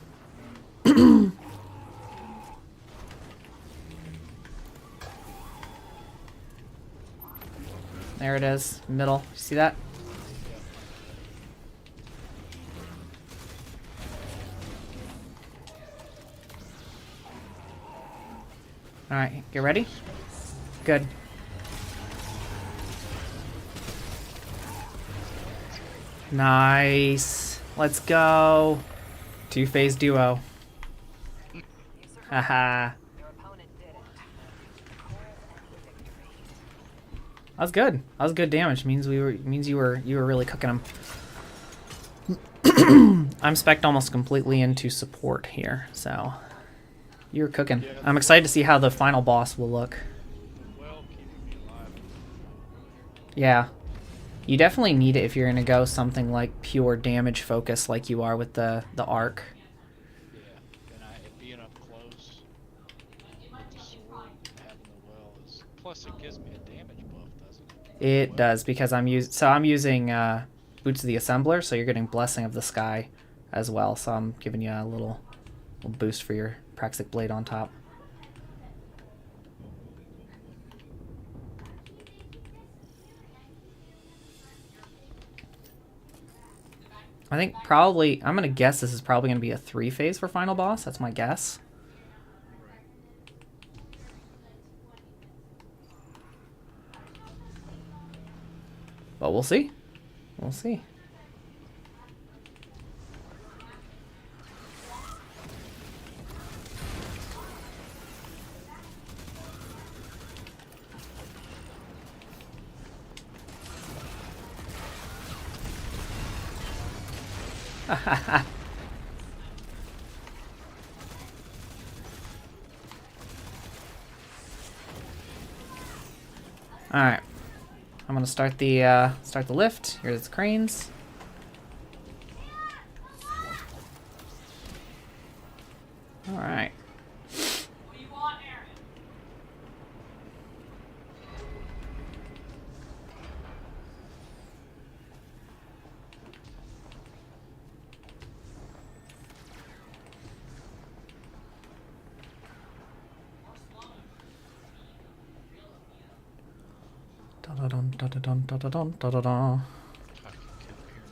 There it is, middle. See that? Alright, get ready. Good. Nice. Let's go. Two-phase duo. Haha. Your opponent did it. Declare any victory. That was good. That was good damage. Means you were really cooking them. I'm spec'd almost completely into support here, so you're cooking. I'm excited to see how the final boss will look. Well, keeping me alive. Yeah. You definitely need it if you're gonna go something like pure damage focus like you are with the arc. Yeah, and it being up close with the sword, having the well is. Plus, it gives me a damage buff, doesn't it? It does because I'm using Boots of the Assembler, so you're getting Blessing of the Sky as well. So I'm giving you a little boost for your Praxic Blade on top. I think probably, I'm going to guess this is probably going to be a 3-phase for final boss. That's my guess. But we'll see. We'll see. All right, I'm gonna start the lift. Here's the cranes. All right. What do you want, Aaron? Da-da-dun, da-da-dun, da-da-dun, da-da-dun. I can kill here.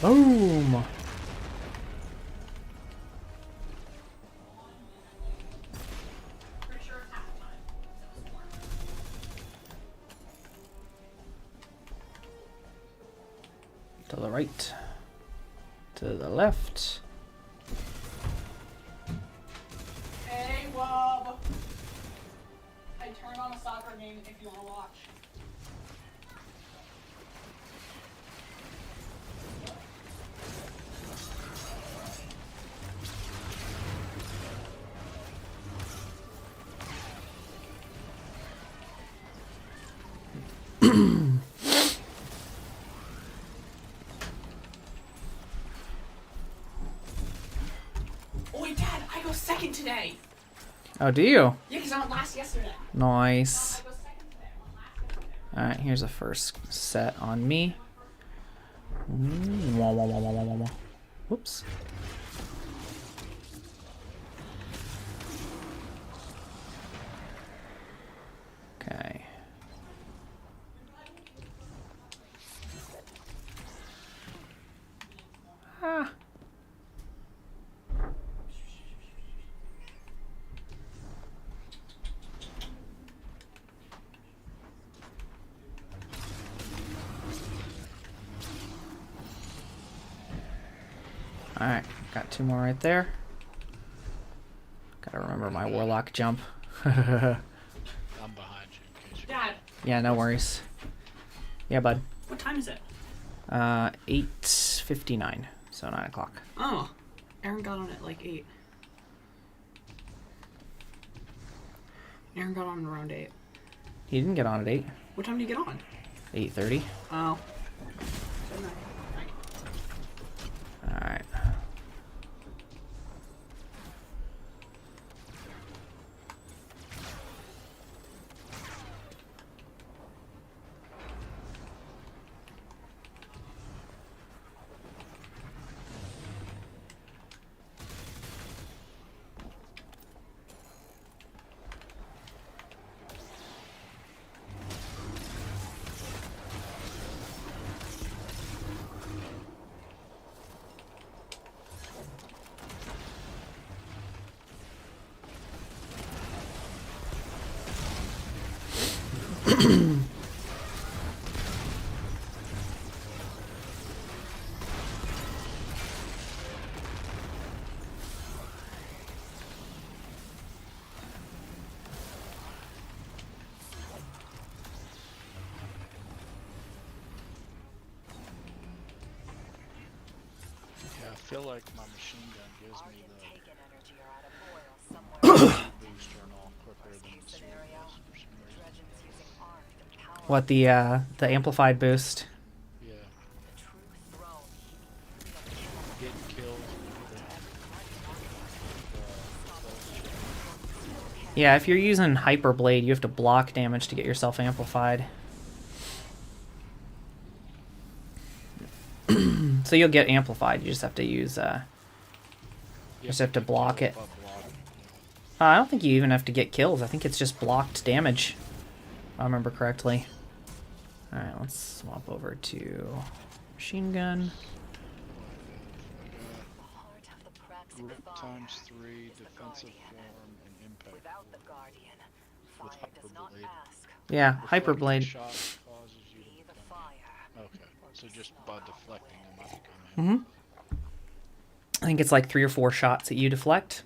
Boom. Pretty sure it's half the time. To the right. To the left. playing if you want to watch. Oh wait, Dad, I go second today. Oh, do you? Yeah, because I went last yesterday. Nice. I go second today. I went last yesterday. Alright, here's the first set on me. Wah, wah, wah, wah, wah, wah, wah. Whoops. Okay. Ah. Alright, got 2 more right there. Gotta remember my warlock jump. I'm behind you in case you. Dad, Yeah, no worries. Yeah, bud. what time is it? 8:59, so 9 o'clock. Oh, Aaron got on at like 8. Aaron got on around 8. He didn't get on at 8. What time did you get on? 8:30. Oh. Alright. Yeah, I feel like my machine gun gives me the Taken energy or out of oil somewhere. boost turn on quicker Worst than case the sword scenario, does for some reason. Dredgen's using armed and powerful. What, the amplified boost? Yeah, The true throne. getting killed. Yeah, if you're using Hyper Blade, you have to block damage to get yourself amplified. So you'll get amplified, you just have to use, just have to block it. I don't think you even have to get kills, I think it's just blocked damage, if I remember correctly. Alright, let's swap over to machine gun. The heart of the praxic Grip fire times 3, is the defensive guardian. form, and impact. Without the guardian, fire Hyper does not Blade. ask. Yeah, Deflecting Hyper Blade. shot causes you to Be the become- fire. Okay, so just by deflecting them, I become Mm-hmm. I think it's like 3 or 4 shots that you deflect.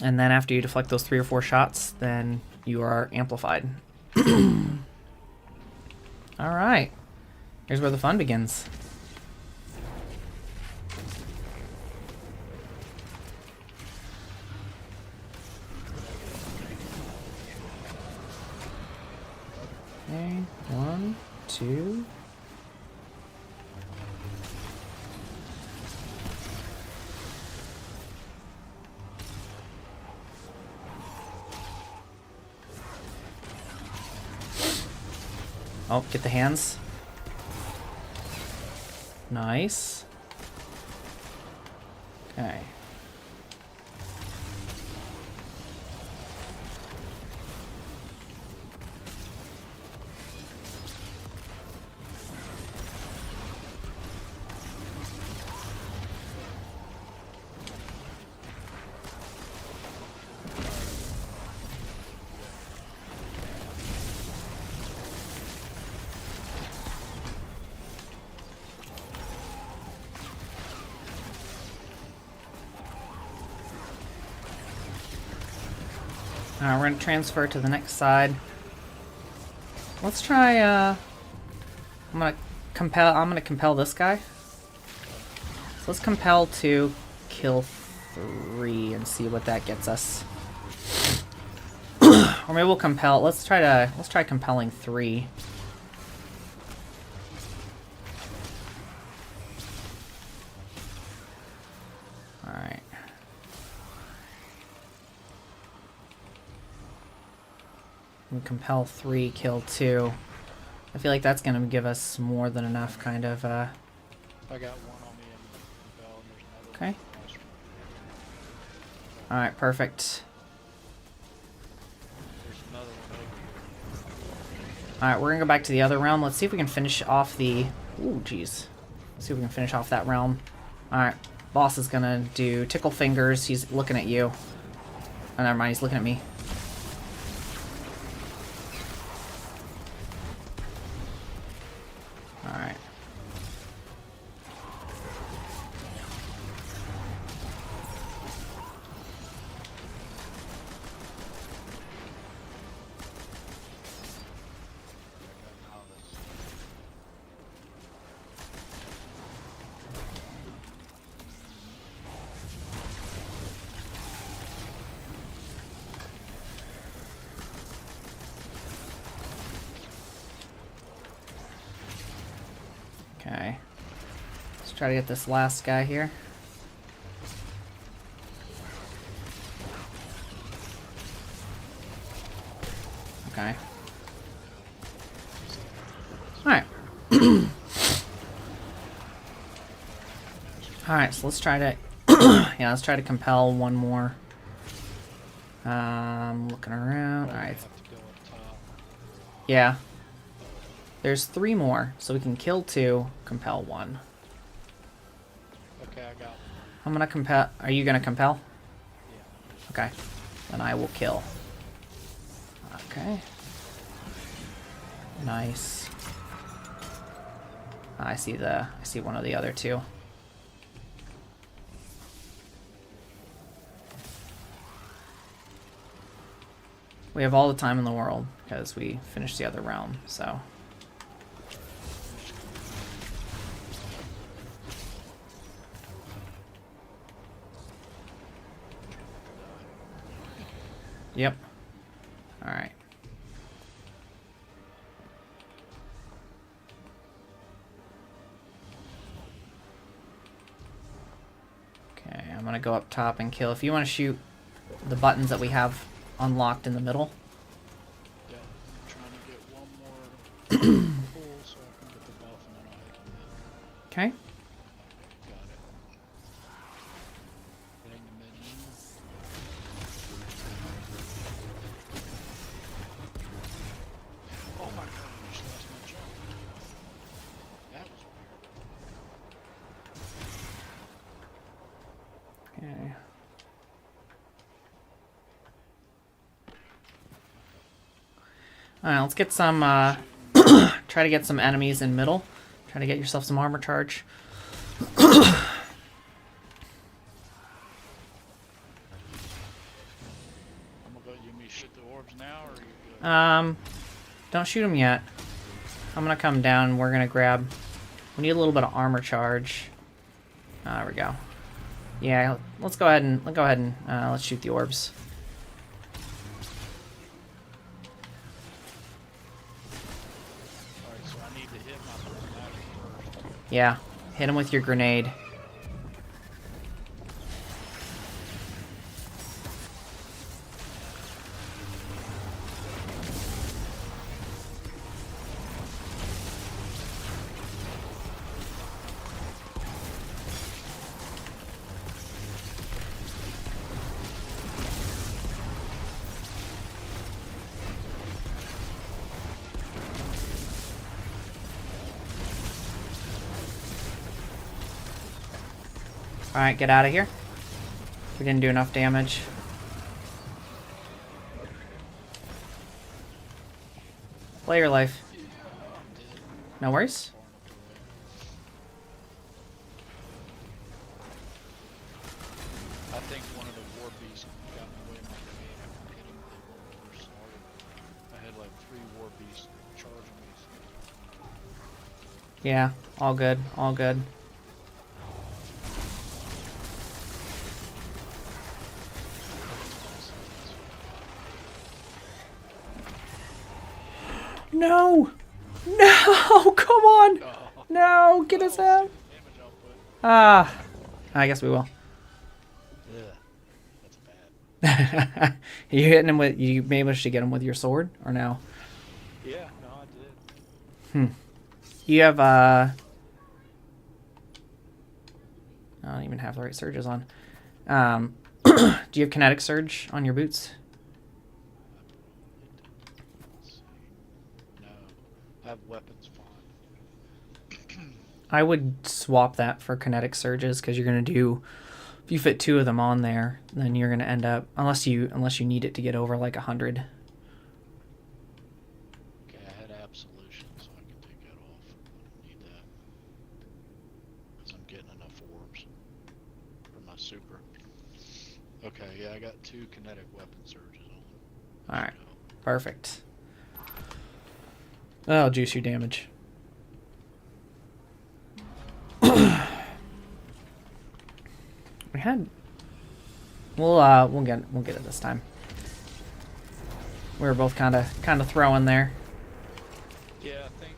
And then after you deflect those 3 or 4 shots, then you are amplified. Alright. Here's where the fun begins. Okay, 1, 2. Oh, get the hands. Nice. Okay. We're going to transfer to the next side. Let's try, I'm gonna compel this guy. So let's compel 2, kill 3, and see what that gets us. Or maybe we'll compel, let's try compelling 3. Alright. We compel 3, kill 2. I feel like that's gonna give us more than enough, kind of, I got one on me and Bell, and there's another Okay. one across from me. Alright, perfect. There's another one over here. Alright, we're gonna go back to the other realm. Let's see if we can finish off the... Ooh, jeez. Let's see if we can finish off that realm. Alright, boss is gonna do tickle fingers. He's looking at you. Oh, never mind, he's looking at me. Alright. Okay. Let's try to get this last guy here. Okay. Alright. Alright, so let's try to... yeah, let's try to compel one more. Looking around. Alright. Have to go up top. Yeah. There's 3 more, so we can kill 2, compel 1. Okay, I got one. I'm gonna compel... Are you gonna compel? Yeah. Okay. Then I will kill. Okay. Nice. I see one of the other 2. We have all the time in the world because we finished the other realm, so. Yep. All right. Okay, I'm gonna go up top and kill. If you want to shoot the buttons that we have unlocked in the middle. Yeah, I'm trying to get one more pull so I can get the buff and then I'll hit the mid. Okay. Got it. Hitting the mid now. Oh my god, I just lost my jump. That was weird. Okay. Alright, let's get some, try to get some enemies in middle. Try to get yourself some armor charge. I'm gonna go, you mean shoot the orbs now or are you good? Don't shoot him yet. I'm gonna come down, we're gonna grab... We need a little bit of armor charge. There we go. Yeah, let's go ahead and, let's shoot the orbs. Alright, so I need to hit my prismatic first. Yeah, hit him with your grenade. Alright, get out of here. We didn't do enough damage. Play your life. No worries. I think one of the war beasts got me away my grenade after hitting the one first started. I had like 3 war beasts charge Yeah, all good, all good. No! No! Come on! Oh, No! Get us out! damage output. Ah, I guess we will. Yeah, that's bad. You hitting him with? You managed to get him with your sword, or no? Yeah, no, I did. You have I don't even have the right surges on. Do you have kinetic surge on your boots? Let's see. No, I have weapons fine. I would swap that for kinetic surges because you're gonna do. If you fit 2 of them on there, then you're gonna end up unless you need it to get over like 100. Okay, I had absolution, so I can take that off. I don't need that. Because I'm getting enough orbs for my super. Okay, yeah, I got 2 kinetic weapon surges on. All right, perfect. That'll juice your damage. We had. We'll get it this time. We were both kind of throwing there. Yeah, I think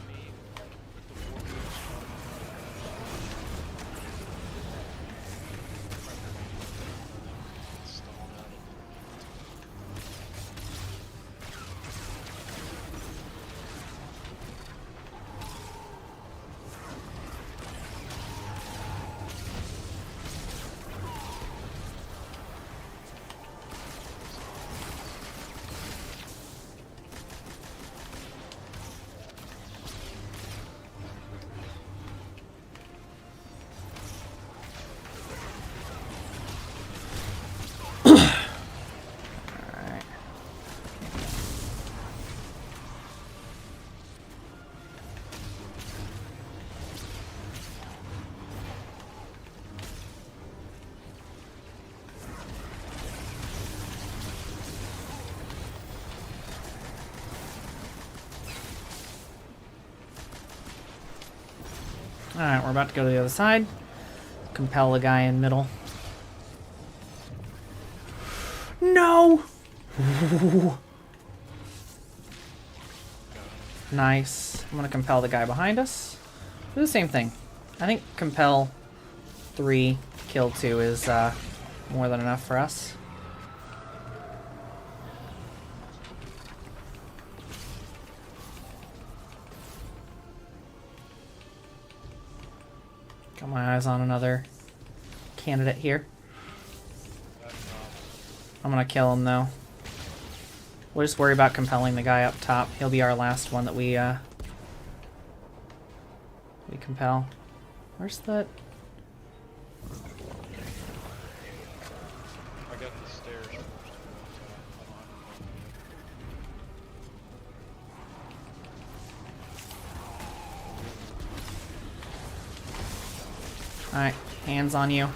me, with the warriors, stalled out a little bit. Alright. Alright, we're about to go to the other side. Compel the guy in middle. No! Nice. I'm gonna compel the guy behind us. Do the same thing. I think compel 3, kill 2 is more than enough for us. Got my eyes on another candidate here. I'm gonna kill him though. We'll just worry about compelling the guy up top. He'll be our last one that we compel. Where's that? I got the stairs first. Alright, hands on you. Now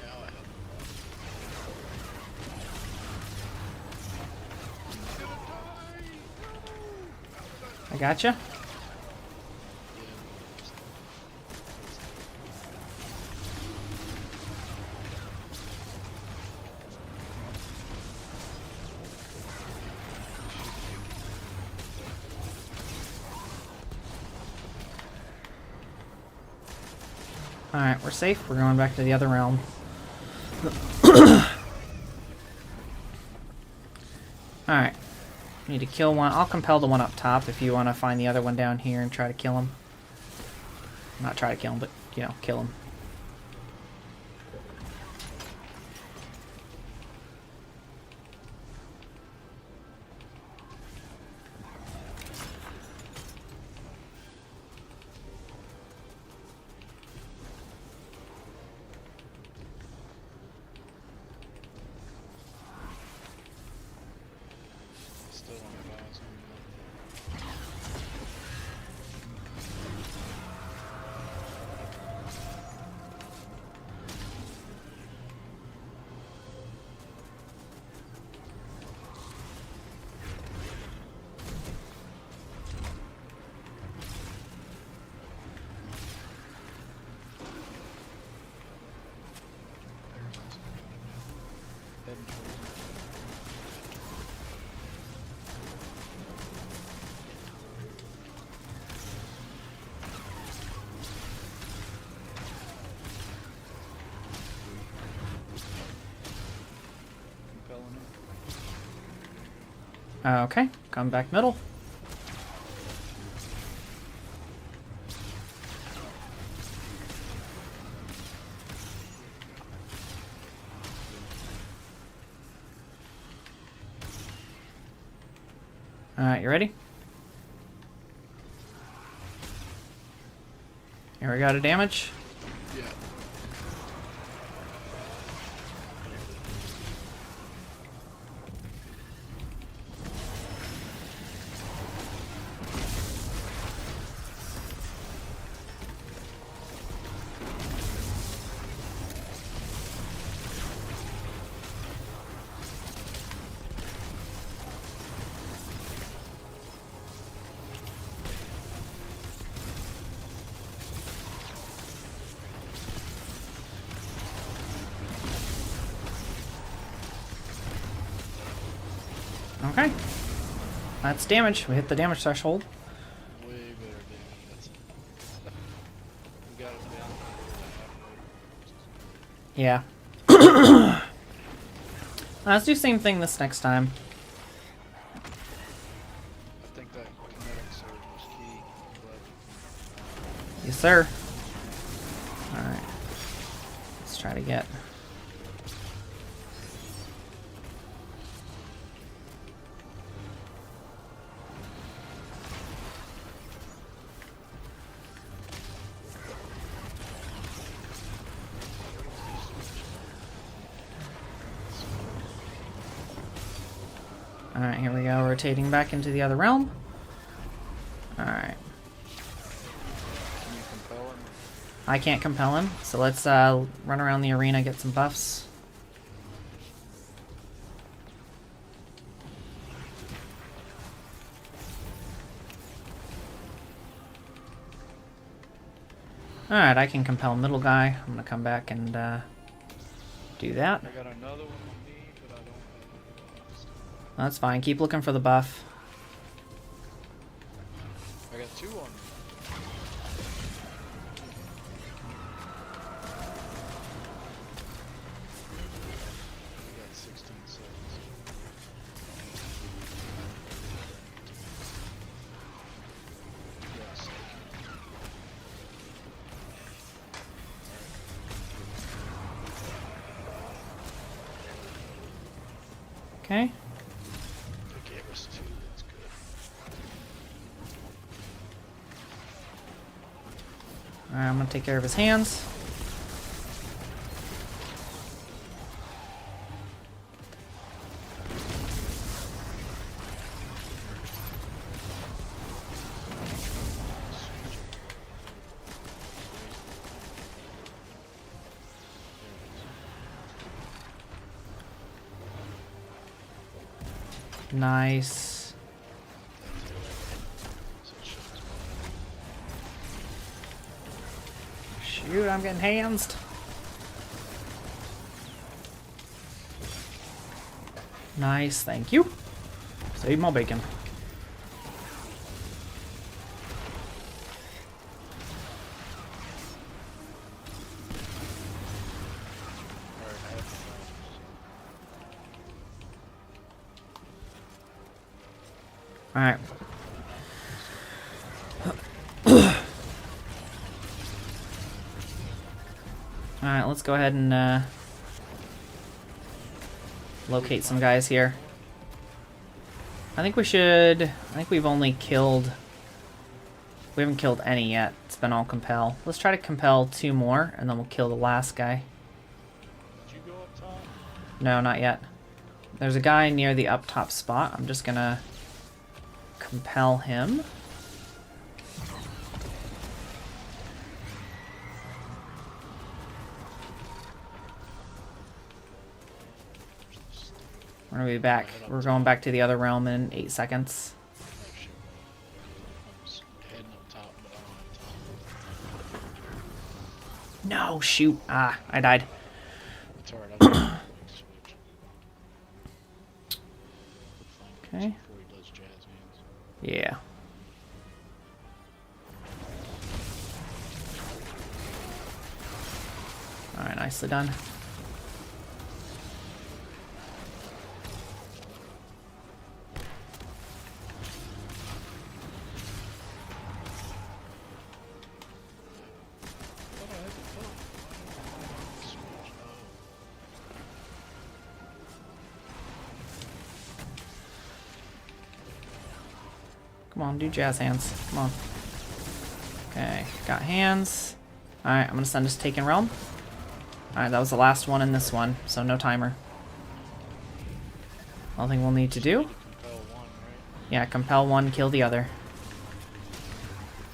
I have I gotcha. Alright, we're safe. We're going back to the other realm. Alright. Need to kill one. I'll compel the one up top if you want to find the other one down here and try to kill him. Not try to kill him, but, you know, kill him. still on the guys. Okay, come back middle. Alright, you ready? Here we go to damage. Yeah. Okay. That's damage. We hit the damage threshold. Way better damage. That's it. We got it down. Yeah. Let's do same thing this next time. I think that kinetic surge was key. Yes, sir. Alright. Let's try to get... Alright, here we go. Rotating back into the other realm. Alright. Can you compel him? I can't compel him, so let's run around the arena, get some buffs. Alright, I can compel middle guy. I'm gonna come back and do that. I got another one on me, but I don't have any buffs. That's fine. Keep looking for the buff. I got two on me. I got 16 seconds. Yes. Okay. They gave us two. That's good. Alright, I'm gonna take care of his hands. Nice. So it shows Shoot, I'm getting handsed. Nice, thank you. Save my bacon. Alright. Alright, let's go ahead and locate some guys here. I think we've only killed... We haven't killed any yet. It's been all compel. Let's try to compel 2 more, and then we'll kill the last guy. Did you go up top? No, not yet. There's a guy near the up top spot. I'm just gonna compel him. We're gonna be back. We're going back to the other realm in 8 seconds. Oh, shit. I was heading up top, but I don't have time. No, shoot. Ah, I died. It's alright, I've got a quick switch. Okay. Before he does jazz hands. Yeah. Alright, nicely done. Come on, do jazz hands. Come on. Okay, got hands. Alright, I'm gonna send us Taken Realm. Alright, that was the last one in this one, so no timer. Nothing we'll need to do. Compel one, right? Yeah, compel one, kill the other.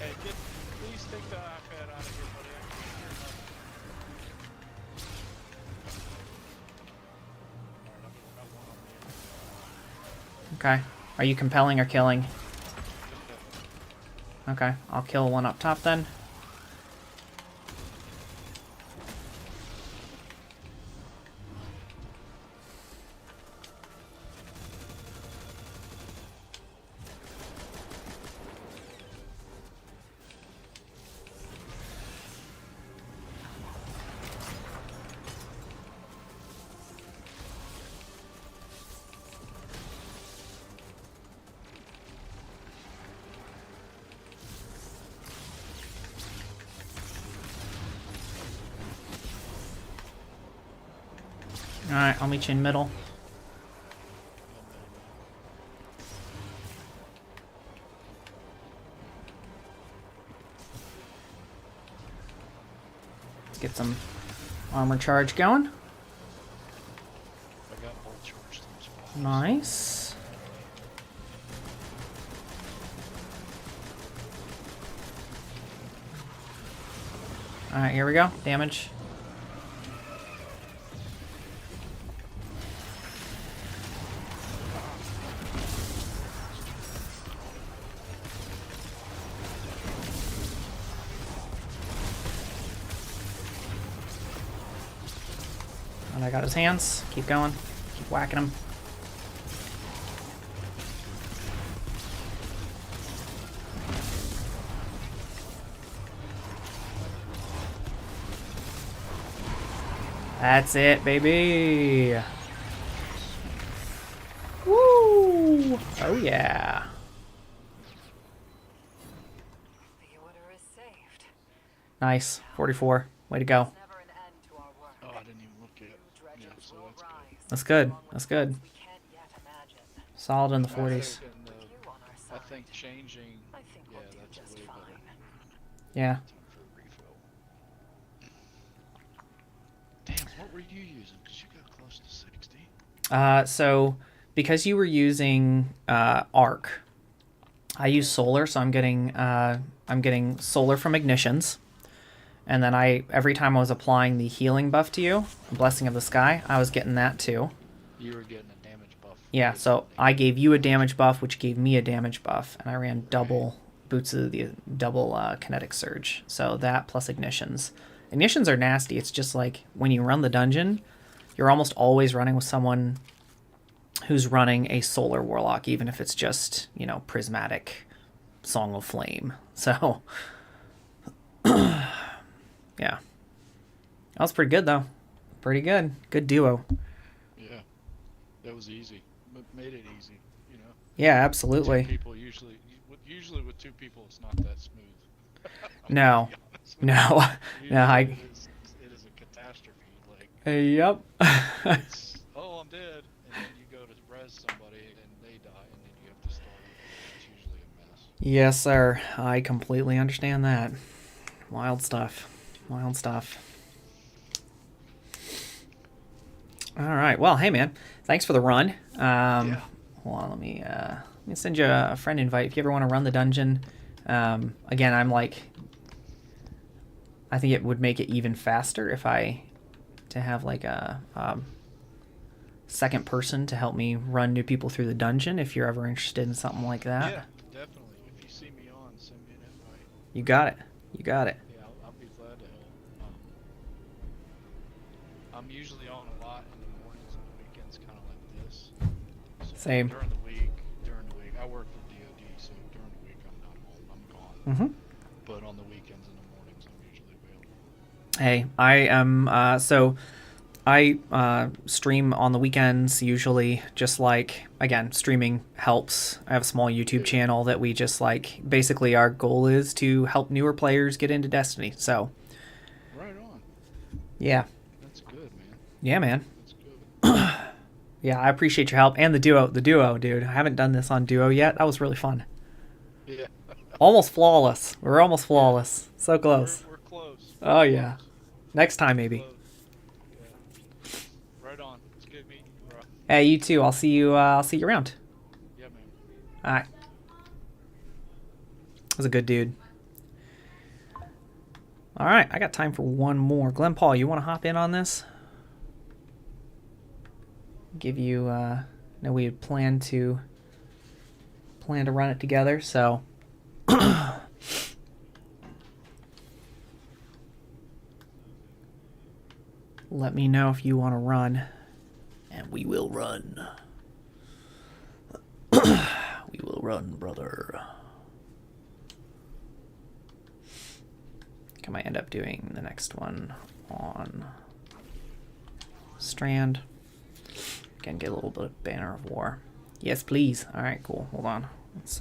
Hey, please take the iPad out of here, buddy. I can't hear nothing. Alright, Okay. Are you compelling or killing? Okay, I'll kill one up top then. Alright, I'll meet you in middle. Let's get some armor charge going. I got bolt charged. Nice. Alright, here we go. Damage. And I got his hands. Keep going. Keep whacking him. That's it, baby. Woo! Oh yeah. The order is saved. Nice. 44. Way to go. Never an end to our work. Oh, I didn't even look at it. Yeah, Dredgers so will that's good. rise. That's good. That's good. We can't yet imagine. Solid in the I 40s. think, With you on our I side, think changing. I think Yeah, we'll do that's just way fine. better. Yeah. Time for a refill. Damn, what were you using? Because you got close to 60. So because you were using arc, I use solar, so I'm getting solar from ignitions, and then every time I was applying the healing buff to you, Blessing of the Sky, I was getting that too. You were getting a damage buff. Yeah, so I gave you a damage buff, which gave me a damage buff, and I ran double boots of the double kinetic surge. So that plus ignitions. Ignitions are nasty. It's just like when you run the dungeon, you're almost always running with someone who's running a solar warlock, even if it's just, you know, prismatic Song of Flame. So yeah, that was pretty good though. Pretty good. Good duo. Yeah, that was easy. Made it easy, you know. Yeah, absolutely. Two people usually with two people it's not that smooth. No. No. No, Usually it is a catastrophe. Like, Yep. it's, oh, I'm dead, and then you go to res somebody and they die, and then you have to start over. It's usually a mess. Yes, sir. I completely understand that. Wild stuff. Wild stuff. All right. Well, hey, man. Thanks for the run. Yeah. Hold on. Let me send you a friend invite if you ever want to run the dungeon. Again, I'm like, I think it would make it even faster if to have like a second person to help me run new people through the dungeon. If you're ever interested in something like that. Yeah, definitely. If you see me on, send me an invite. You got it. You got it. Yeah, I'll be glad to help. I'm usually on a lot in the mornings and the weekends, kind of like this. So Same. During the week, I work for DoD, so during the week I'm not home. I'm gone. Mm-hmm. But on the weekends and the mornings, I'm usually available. Hey, I am, so I stream on the weekends usually, just like, again, streaming helps. I have a small YouTube channel that we just like, basically our goal is to help newer players get into Destiny, so. Right on. Yeah. That's good, man. Yeah, man. That's good. Yeah, I appreciate your help, and the duo, dude. I haven't done this on duo yet. That was really fun. Yeah. Almost flawless. We're almost flawless. So close. We're close. Oh, We're yeah. close. Next time, We're maybe. close. Yeah. Right on. It's good meeting you, bro. Hey, you too. I'll see you. I'll see you around. Yeah, man. All right. That was a good dude. All right, I got time for one more. Glenn Paul, you want to hop in on this? Give you. Know we had planned to run it together, so. Let me know if you want to run, and we will run. We will run, brother. I might end up doing the next one on Strand. Again, get a little bit of Banner of War. Yes, please. All right, cool. Hold on. Let's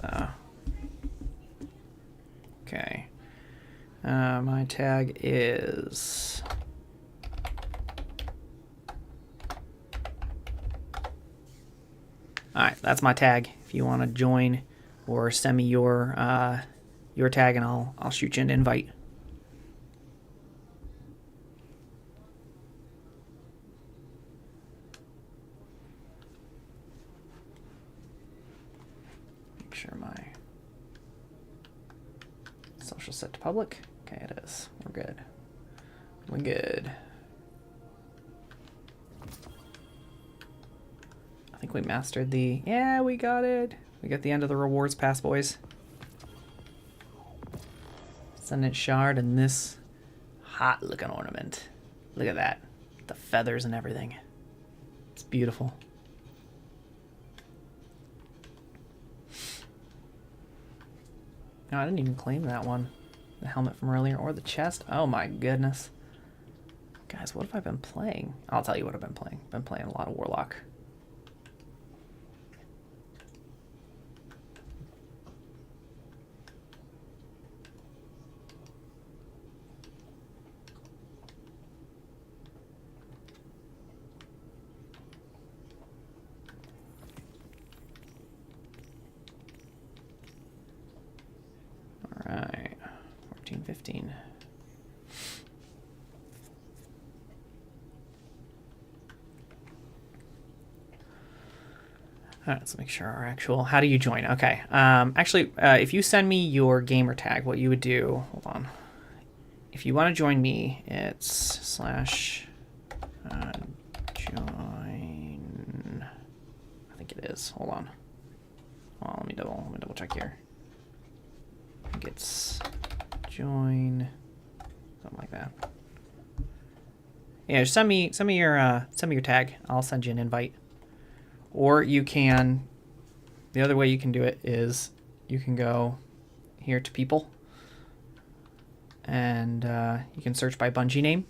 okay. My tag is all right. That's my tag. If you want to join or send me your tag, and I'll shoot you an invite. Sure my social set to public. Okay, it is. We're good. We're good. I think we mastered the... Yeah, we got it. We got the end of the rewards pass, boys. Ascendant Shard and this hot looking ornament. Look at that. The feathers and everything. It's beautiful. No, I didn't even claim that one. The helmet from earlier or the chest. Oh my goodness. Guys, what have I been playing? I'll tell you what I've been playing. I've been playing a lot of Warlock. Alright. 14, 15. Alright, let's make sure our actual... How do you join? Okay. Actually, if you send me your gamer tag, what you would do... Hold on. If you want to join me, it's slash... join... I think it is. Hold on. Hold on, let me double check here. I think it's join... Something like that. Yeah, just send me your tag. I'll send you an invite. Or you can, the other way you can do it is you can go here to people and you can search by Bungie name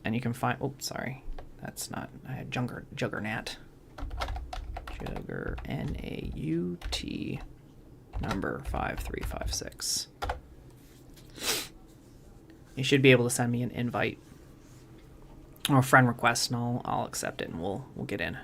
and you can find, oh, sorry, that's not, I had Juggernaut. Jugger, N-A-U-T, number 5356. You should be able to send me an invite or a friend request and I'll accept it and we'll get in.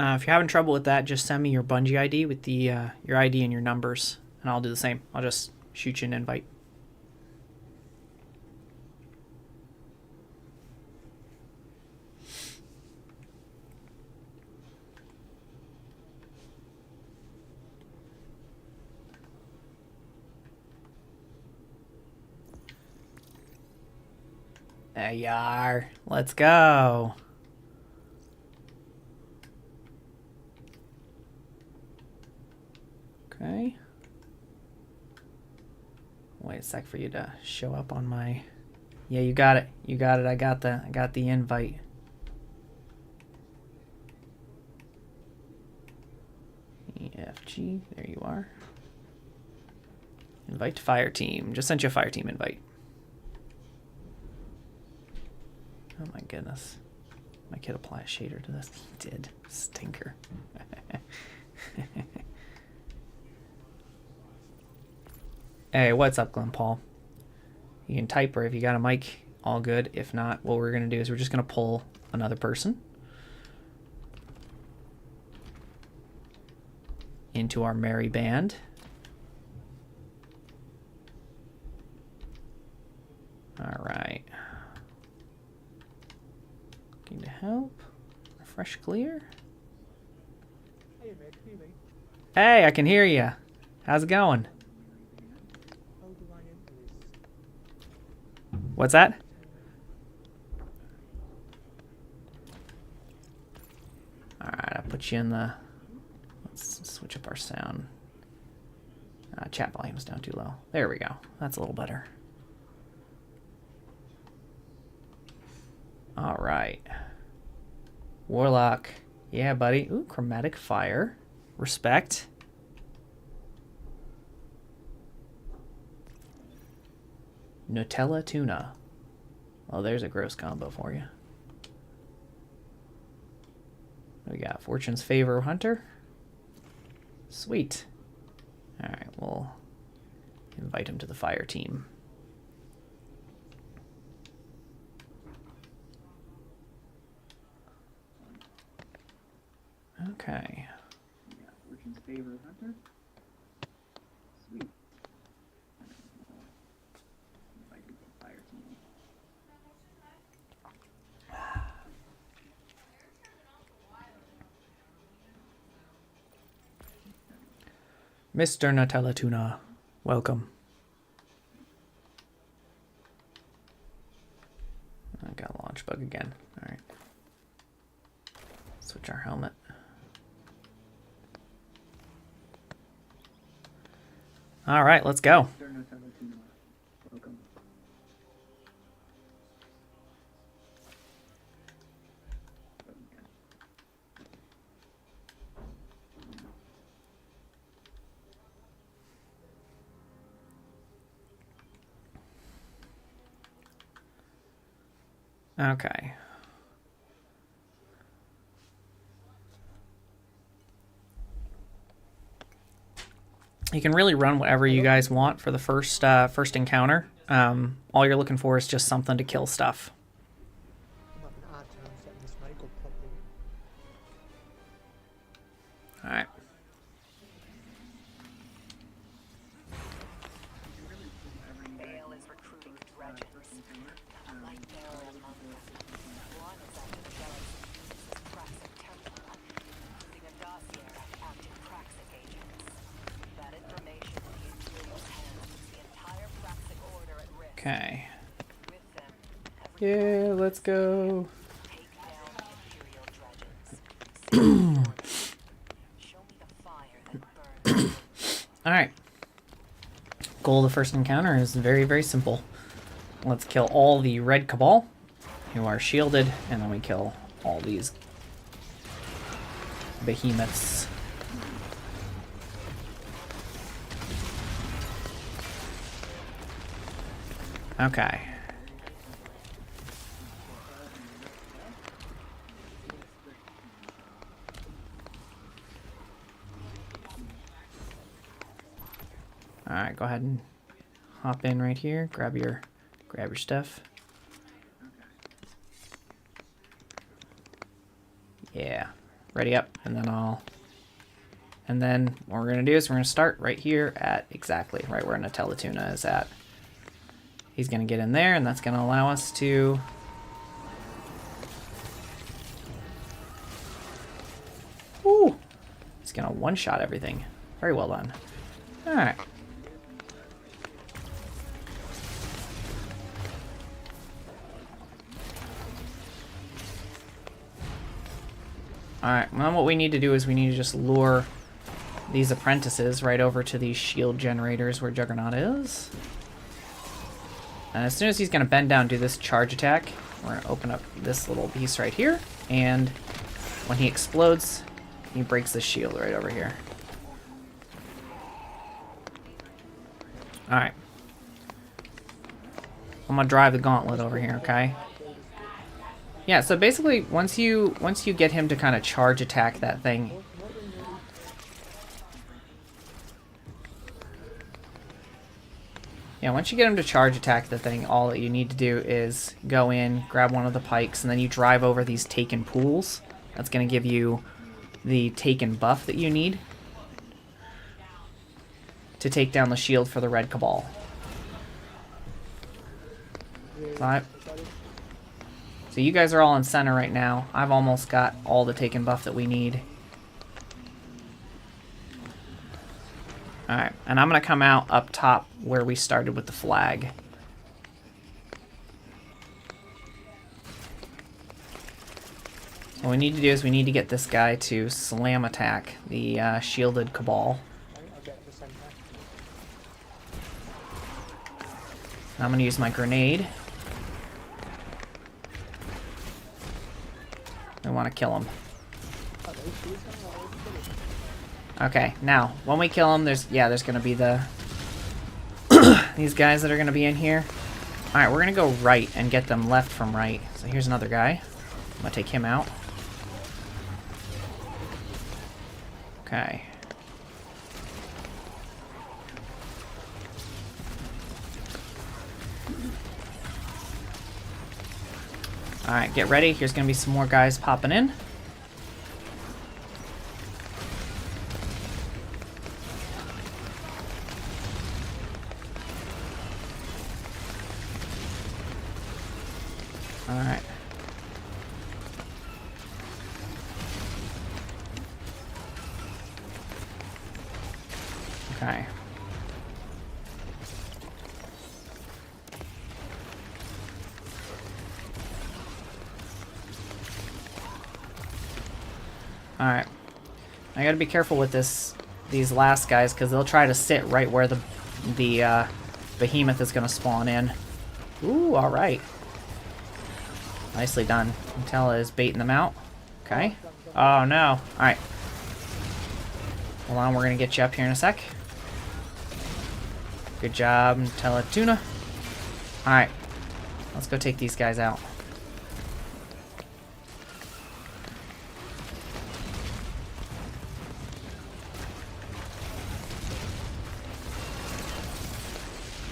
If you're having trouble with that, just send me your Bungie ID with the your ID and your numbers, and I'll do the same. I'll just shoot you an invite. There you are. Let's go. Okay. Wait a sec for you to show up on my Yeah, you got it. You got it. I got the invite. EFG, there you are. Invite to fire team. Just sent you a fire team invite. Oh my goodness. My kid apply a shader to this. He did. Stinker. Hey, what's up, Glenn Paul? You can type, or if you got a mic, all good. If not, what we're going to do is we're just going to pull another person into our merry band. All right. Looking to help. Refresh clear. Hey, I can hear you. How's it going? What's that? Alright, I'll put you in the... Let's switch up our sound. Chat volume's down too low. There we go. That's a little better. Alright. Warlock. Yeah, buddy. Ooh, chromatic fire. Respect. Nutella tuna. Well, there's a gross combo for you. What we got? Fortune's Favor Hunter. Sweet. Alright, we'll invite him to the fire team. Okay. Fortune's Favor Hunter. Sweet. Mr. Nutella Tuna, welcome. I got a launch bug again. All right. Switch our helmet. All right, let's go. Mr. Nutella Tuna, welcome. Okay. You can really run whatever you guys want for the first encounter. All you're looking for is just something to kill stuff. All right. Bale is recruiting dredges. Right there among them. One is active jealousy, uses Praxic temple, including a dossier of active Praxic agents. That information in the Eqilibrium's hands puts the entire Praxic order at risk. Okay. With them, Yeah, let's go. take down the Imperial dredges. Show me the fire that burns. All right. Goal of the first encounter is very, very simple. Let's kill all the red cabal who are shielded, and then we kill all these behemoths. Okay. All right, go ahead and hop in right here. Grab your stuff. Yeah, ready up, and then what we're gonna do is we're gonna start right here at exactly right where Nutella Tuna is at. He's gonna get in there, and that's gonna allow us to Woo! He's gonna one-shot everything. Very well done. All right. Alright, well what we need to do is we need to just lure these apprentices right over to these shield generators where Juggernaut is. And as soon as he's going to bend down and do this charge attack, we're going to open up this little piece right here. And when he explodes, he breaks the shield right over here. Alright. I'm going to drive the gauntlet over here, okay? Yeah, so basically, once you get him to kind of charge attack that thing... Yeah, once you get him to charge attack the thing, all that you need to do is go in, grab one of the pikes, and then you drive over these taken pools. That's going to give you the taken buff that you need to take down the shield for the Red Cabal. So you guys are all in center right now. I've almost got all the taken buff that we need. Alright, and I'm going to come out up top where we started with the flag. What we need to do is we need to get this guy to slam attack the shielded Cabal. I'm going to use my grenade. I want to kill him. Okay, now, when we kill him, there's going to be the... these guys that are going to be in here. Alright, we're going to go right and get them left from right. So here's another guy. I'm going to take him out. Okay. Alright, get ready. Here's going to be some more guys popping in. Alright. Okay. Alright. I gotta be careful with these last guys, because they'll try to sit right where the behemoth is gonna spawn in. Ooh, alright. Nicely done. Intella is baiting them out. Okay. Oh no. Alright. Hold on, we're gonna get you up here in a sec. Good job, Intella Tuna. Alright. Let's go take these guys out.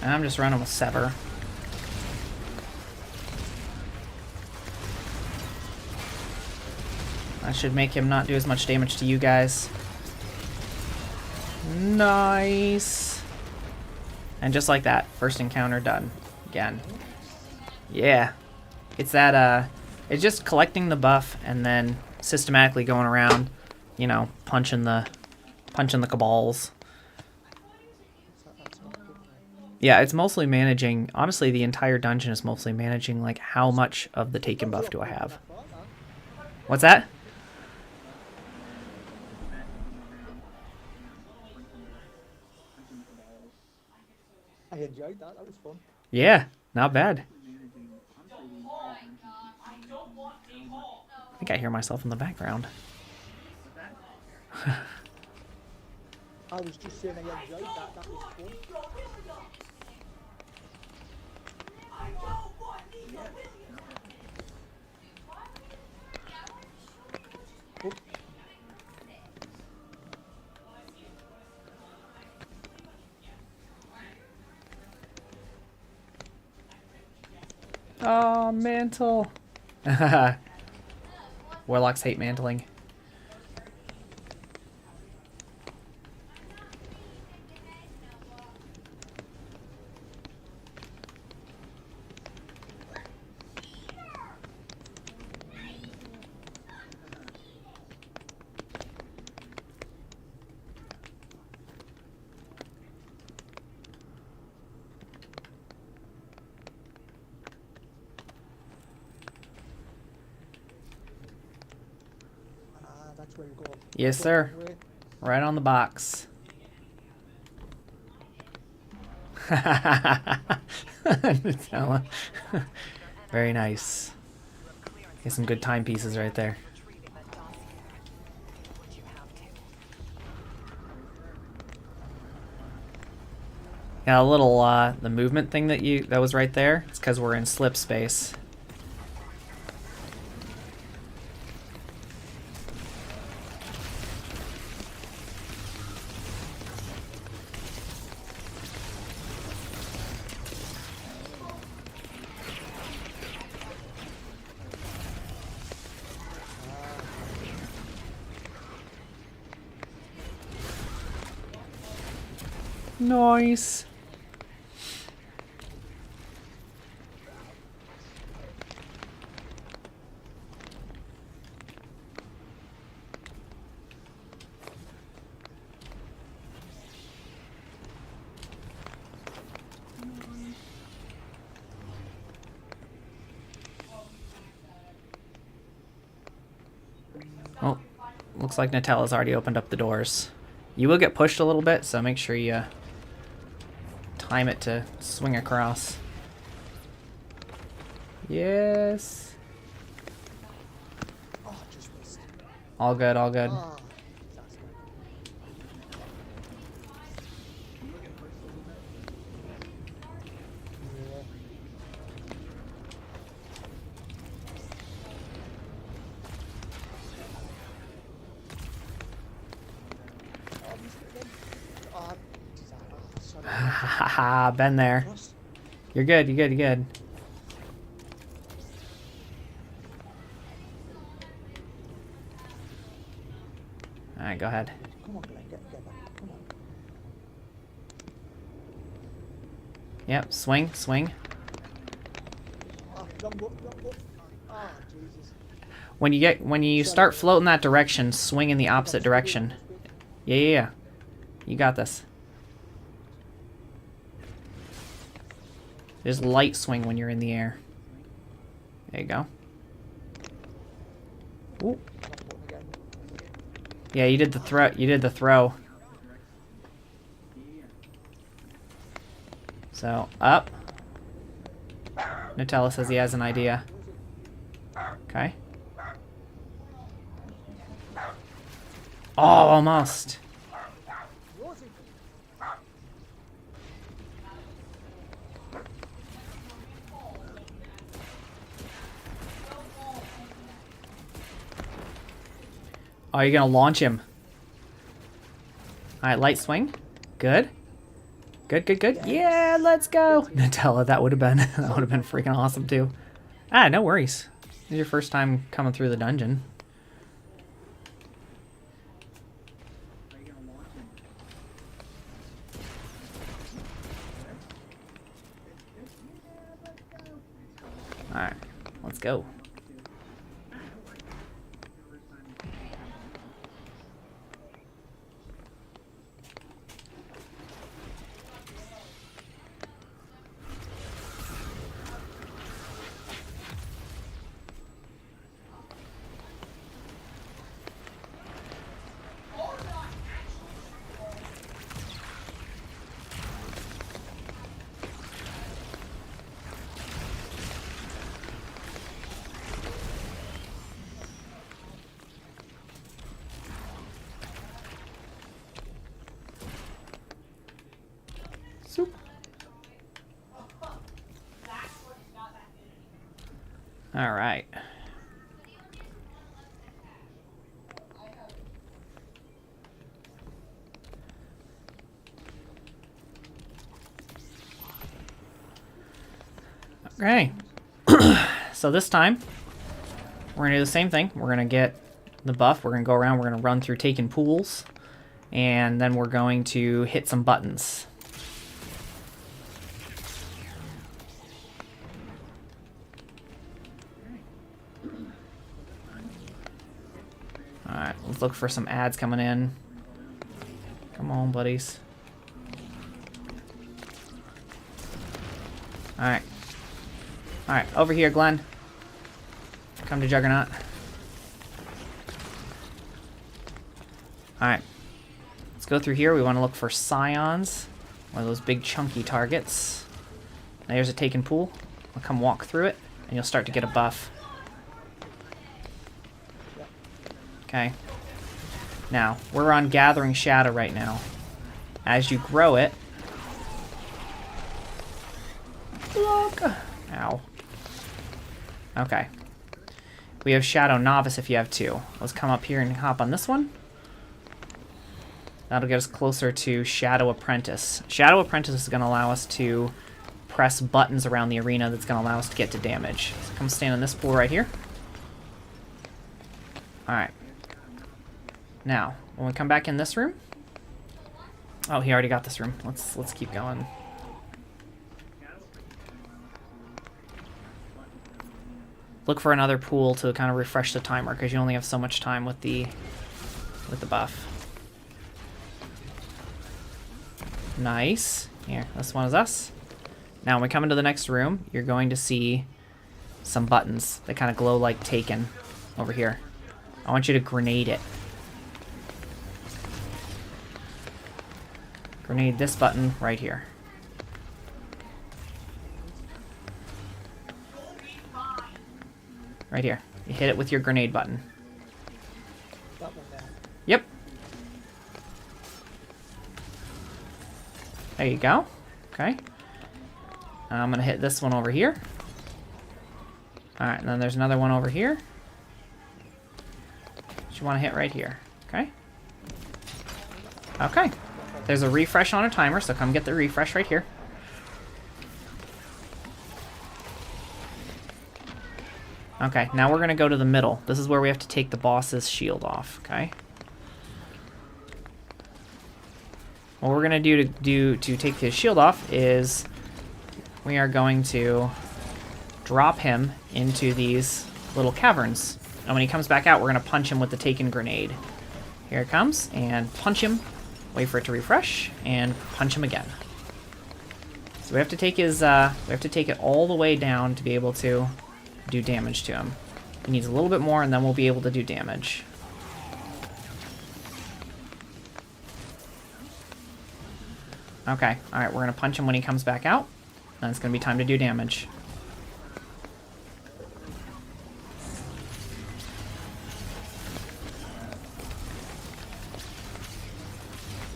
And I'm just running with Sever. That should make him not do as much damage to you guys. Nice. And just like that, first encounter done. Again. Yeah. It's that, it's just collecting the buff and then systematically going around, you know, punching the Cabals. Yeah, it's mostly managing, honestly, the entire dungeon is mostly managing, like, how much of the taken buff do I have? What's that? I enjoyed that. That was fun. Yeah, not bad. I think I hear myself in the background. I was just saying I enjoyed that. That was fun. Oh, mantle. Warlocks hate mantling. That's where you go. Yes, sir. Right on the box. Nutella. Very nice. Get some good timepieces right there. Retrieving that dossier. Would you have to? Yeah, a little the movement thing that was right there. It's because we're in slip space. Nice. Oh, looks like Nutella's already opened up the doors. You will get pushed a little bit, so make sure you time it to swing across. Yes. Oh, just missed. All good, all good. Ah, that's good. Yeah. Oh, missed it again. Ah, sorry. Haha, been there. Cross. You're good, you're good, you're good. Alright, go ahead. Come on, Glenn, get back. Come on. Yep, swing, swing. Ah, wrong book. Ah, Jesus. When you start floating that direction, swing in the opposite direction. Yeah. You got this. Just light swing when you're in the air. There you go. Ooh. Wrong button again. Yeah, you did the throw. You did the throw. So up. Nutella says he has an idea. Okay. Oh, almost. Rosie. Oh, you're gonna launch him. All right, light swing. Good. Good. Yeah, let's go. Nutella, that would have been freaking awesome too. Ah, no worries. This is your first time coming through the dungeon. All right, let's go. Soup. All right. Okay. So this time, we're going to do the same thing. We're going to get the buff. We're going to go around. We're going to run through taking pools. And then we're going to hit some buttons. Alright, let's look for some ads coming in. Come on, buddies. Alright. Alright, over here, Glenn. Come to Juggernaut. Alright. Let's go through here. We want to look for scions. One of those big chunky targets. There's a taken pool. I'll come walk through it, and you'll start to get a buff. Okay. Now, we're on Gathering Shadow right now. As you grow it... Look! Ow. Okay. We have Shadow Novice if you have 2. Let's come up here and hop on this one. That'll get us closer to Shadow Apprentice. Shadow Apprentice is going to allow us to press buttons around the arena that's going to allow us to get to damage. So come stand in this pool right here. Alright. Now, when we come back in this room... Oh, he already got this room. Let's keep going. Look for another pool to kind of refresh the timer, because you only have so much time with the buff. Nice. Here, this one is us. Now, when we come into the next room, you're going to see some buttons that kind of glow like Taken over here. I want you to grenade it. Grenade this button right here. Right here. You hit it with your grenade button. That one there. Yep. There you go. Okay. I'm going to hit this one over here. Alright, and then there's another one over here. You want to hit right here. Okay. Okay. There's a refresh on a timer, so come get the refresh right here. Okay, now we're going to go to the middle. This is where we have to take the boss's shield off, okay? What we're going to do to take his shield off is we are going to drop him into these little caverns. And when he comes back out, we're going to punch him with the Taken grenade. Here it comes, and punch him. Wait for it to refresh, and punch him again. So we have to take his, we have to take it all the way down to be able to do damage to him. He needs a little bit more, and then we'll be able to do damage. Okay, alright, we're going to punch him when he comes back out. Then it's going to be time to do damage.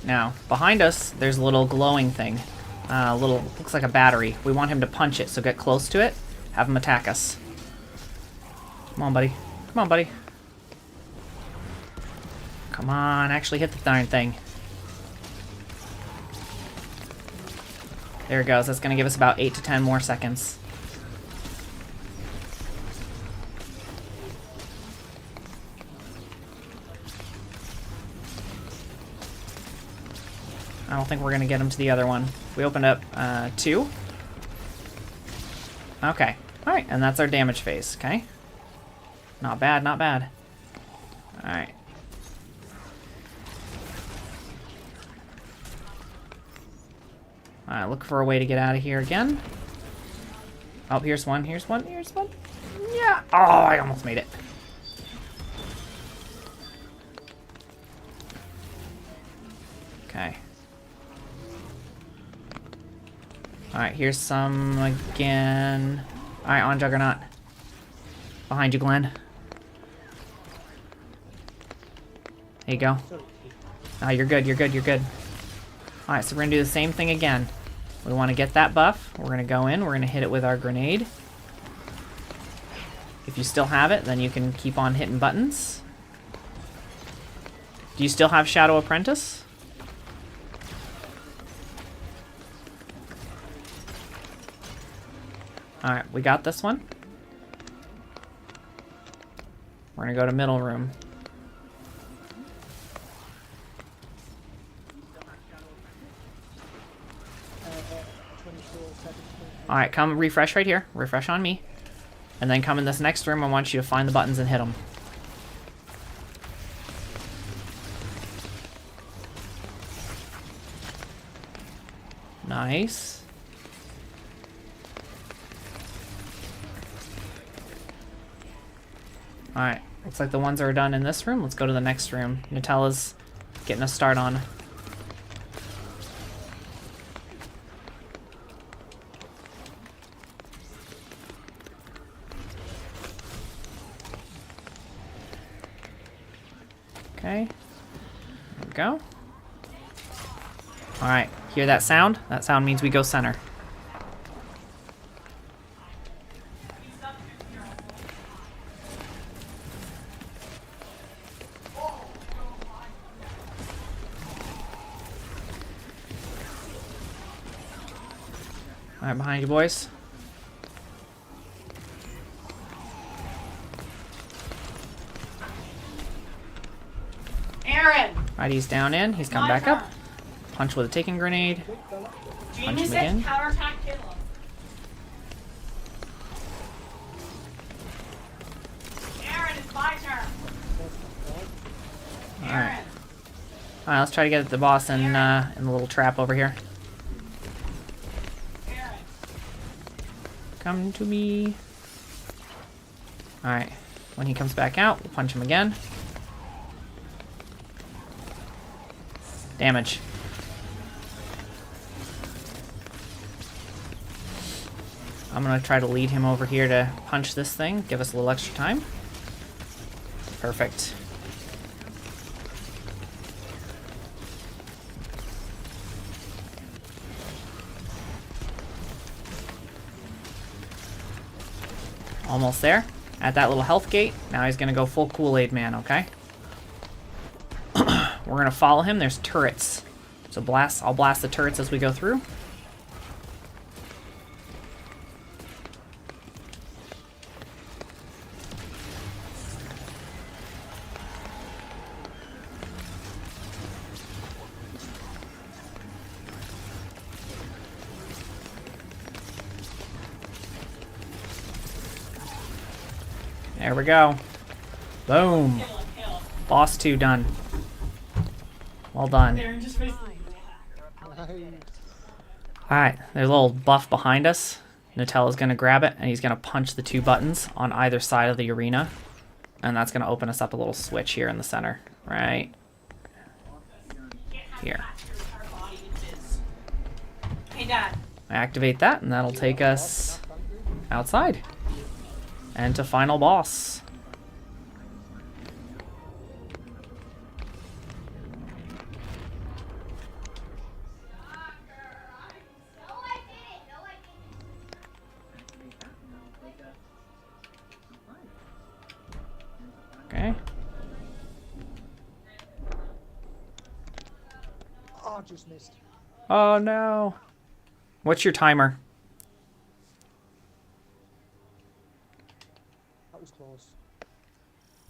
Now, behind us, there's a little glowing thing. Looks like a battery. We want him to punch it, so get close to it. Have him attack us. Come on, buddy. Come on, buddy. Come on, actually hit the darn thing. There it goes. That's going to give us about 8 to 10 more seconds. I don't think we're going to get him to the other one. We opened up 2. Okay. Alright, and that's our damage phase, okay? Not bad, not bad. Alright. Alright, look for a way to get out of here again. Oh, here's one, here's one, here's one. Yeah! Oh, I almost made it. Okay. Alright, here's some again. Alright, on Juggernaut. Behind you, Glenn. There you go. Ah, you're good, you're good, you're good. Alright, so we're gonna do the same thing again. We want to get that buff. We're gonna go in, we're gonna hit it with our grenade. If you still have it, then you can keep on hitting buttons. Do you still have Shadow Apprentice? Alright, we got this one. We're gonna go to middle room. Alright, come refresh right here. Refresh on me. And then come in this next room. I want you to find the buttons and hit them. Nice. Alright, looks like the ones that are done in this room. Let's go to the next room. Nutella's getting a start on. Okay. There we go. Alright, hear that sound? That sound means we go center. Alright, behind you, boys. Aaron! Alright, he's down in. He's come back up. Punch with a taking grenade. Do you Punch miss him it? again. Counterattack kill him. Aaron, it's my turn. Alright. Aaron. Alright, let's try to get the boss in the little trap over here. Aaron. Come to me. Alright. When he comes back out, we'll punch him again. Damage. I'm gonna try to lead him over here to punch this thing. Give us a little extra time. Perfect. Almost there. At that little health gate. Now he's gonna go full Kool-Aid man, okay? We're gonna follow him. There's turrets. So I'll blast the turrets as we go through. There we go. Boom. Kill him, kill him. Boss 2 done. Well done. Aaron just faced Alright, there's a little buff behind us. Nutella's gonna grab it, and he's gonna punch the 2 buttons on either side of the arena. And that's gonna open us up a little switch here in the center. Right here. Hey, Dad. I activate that, and that'll take us outside. And to final boss. Okay. Oh, just missed. Oh no. What's your timer? That was close.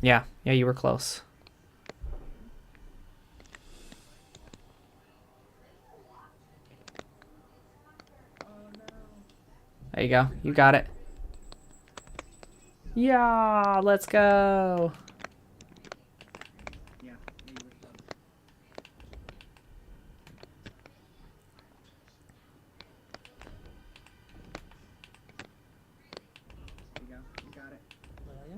Yeah, you were close. There you go. You got it. Yeah, let's go. Where are you?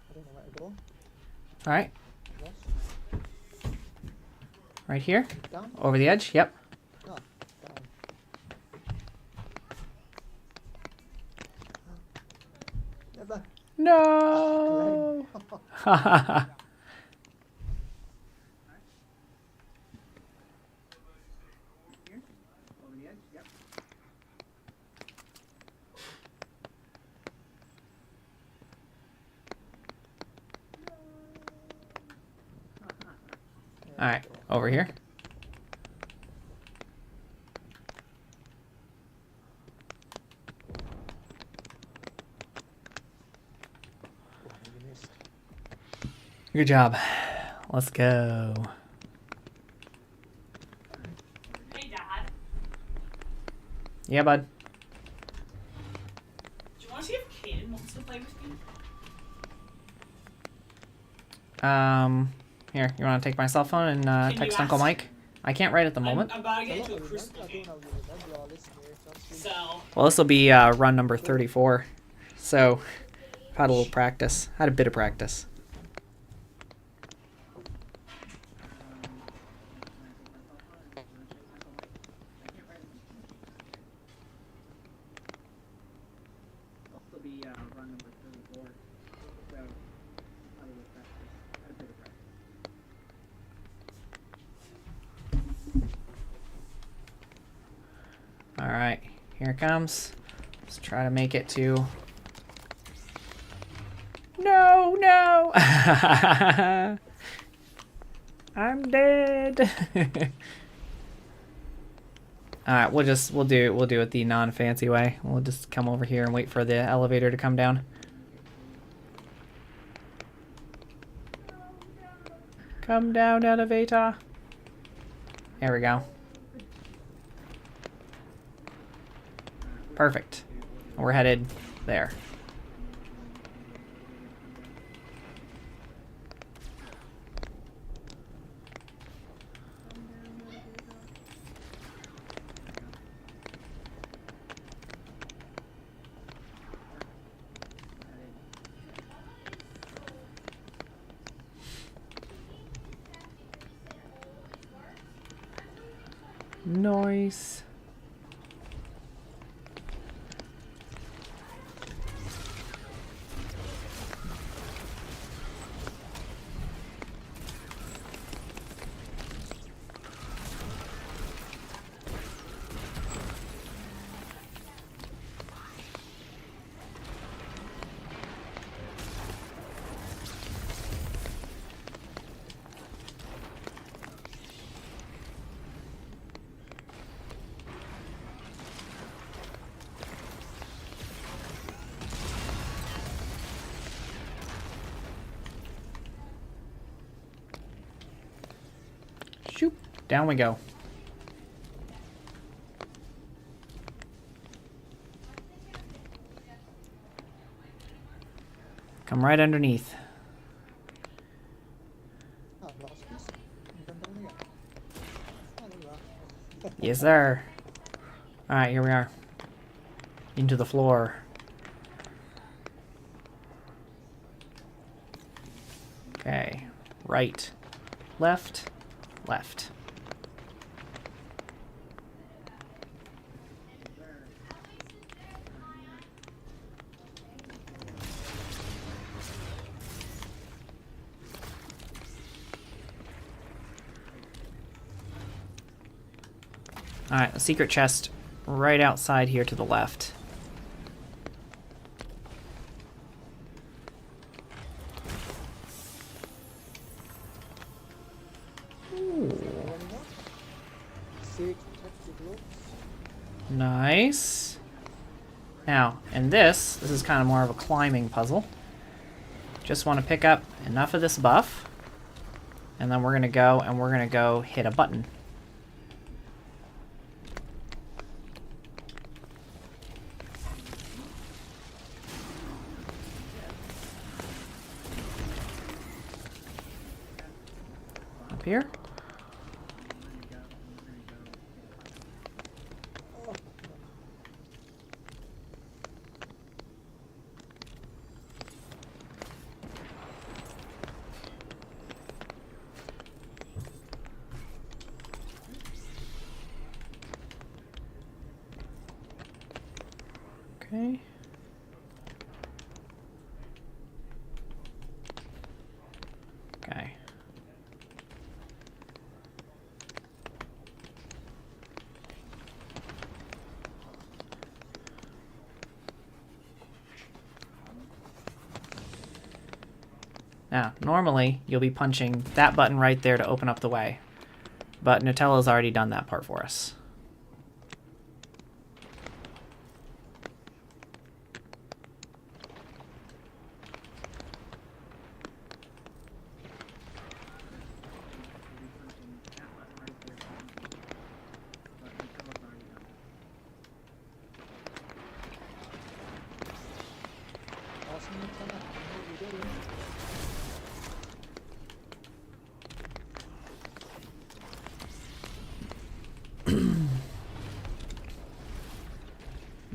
I don't know where to go. All right, Yes. right here, Down? over the edge. Yep. No. Down. Never. No. All right, over here. Oh, you missed. Good job. Let's go. Hey, Dad. Yeah, bud. Do you want to see if Kaden wants to play with me? Here, you want to take my cell phone and Can text you Uncle ask? Mike? I can't write at the moment. I'm about to I get into a don't crucible remember. I game. don't know you remember all this here. So So, Well, this will be run number 34. So, had a little practice. Had a bit of practice. Alright, here it comes. Let's try to make it to... No, no! I'm dead. Alright, we'll do it the non-fancy way. We'll just come over here and wait for the elevator to come down. Come down, elevator. There we go. Perfect. We're headed there. Nice. Shoop. Down we go. Come right underneath. Yes, sir. Alright, here we are. Into the floor. Okay. Right. Left. Left. Alright, a secret chest right outside here to the left. Nice. Now, in this is kind of more of a climbing puzzle. Just want to pick up enough of this buff, and then we're going to go hit a button. Up here. Okay. Okay. Now, normally, you'll be punching that button right there to open up the way. But Nutella's already done that part for us.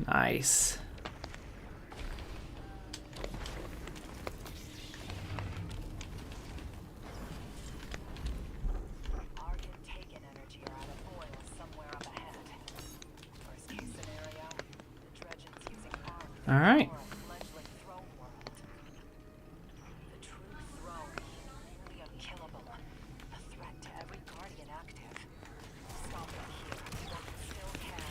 Nice. Argon-taken energy are out of oil somewhere up ahead. Worst case scenario, the Dredgens using argon All right. for a fledgling throne world. The true throne, nearly unkillable, a threat to every guardian active. Stop it here, while it still can.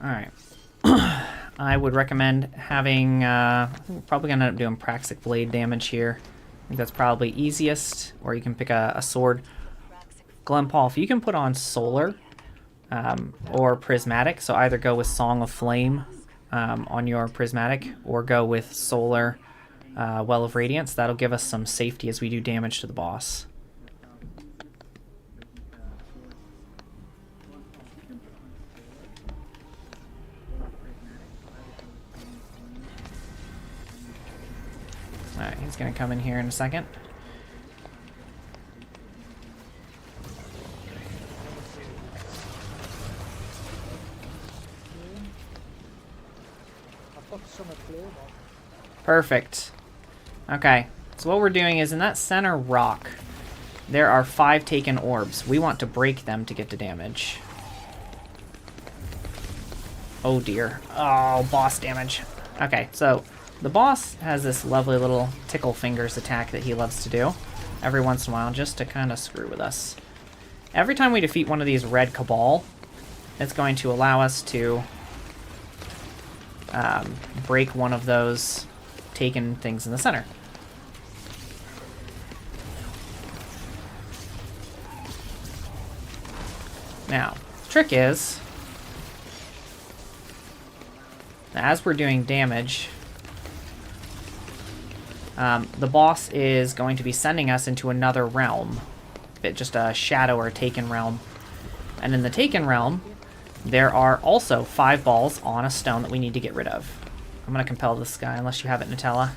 Alright. I would recommend having, I think we're probably going to end up doing Praxic Blade damage here. I think that's probably easiest, or you can pick a sword. Glen Paul, if you can put on Solar or Prismatic, so either go with Song of Flame on your Prismatic, or go with Solar Well of Radiance, that'll give us some safety as we do damage to the boss. Alright, he's going to come in here in a second. I've got some flame on. Perfect. Okay, so what we're doing is in that center rock, there are 5 taken orbs. We want to break them to get to damage. Oh dear. Oh, boss damage. Okay, so the boss has this lovely little tickle fingers attack that he loves to do every once in a while just to kind of screw with us. Every time we defeat one of these red cabal, it's going to allow us to break one of those taken things in the center. Now, the trick is, as we're doing damage, the boss is going to be sending us into another realm. Just a shadow or a taken realm. And in the taken realm, there are also 5 balls on a stone that we need to get rid of. I'm going to compel this guy, unless you have it, Nutella.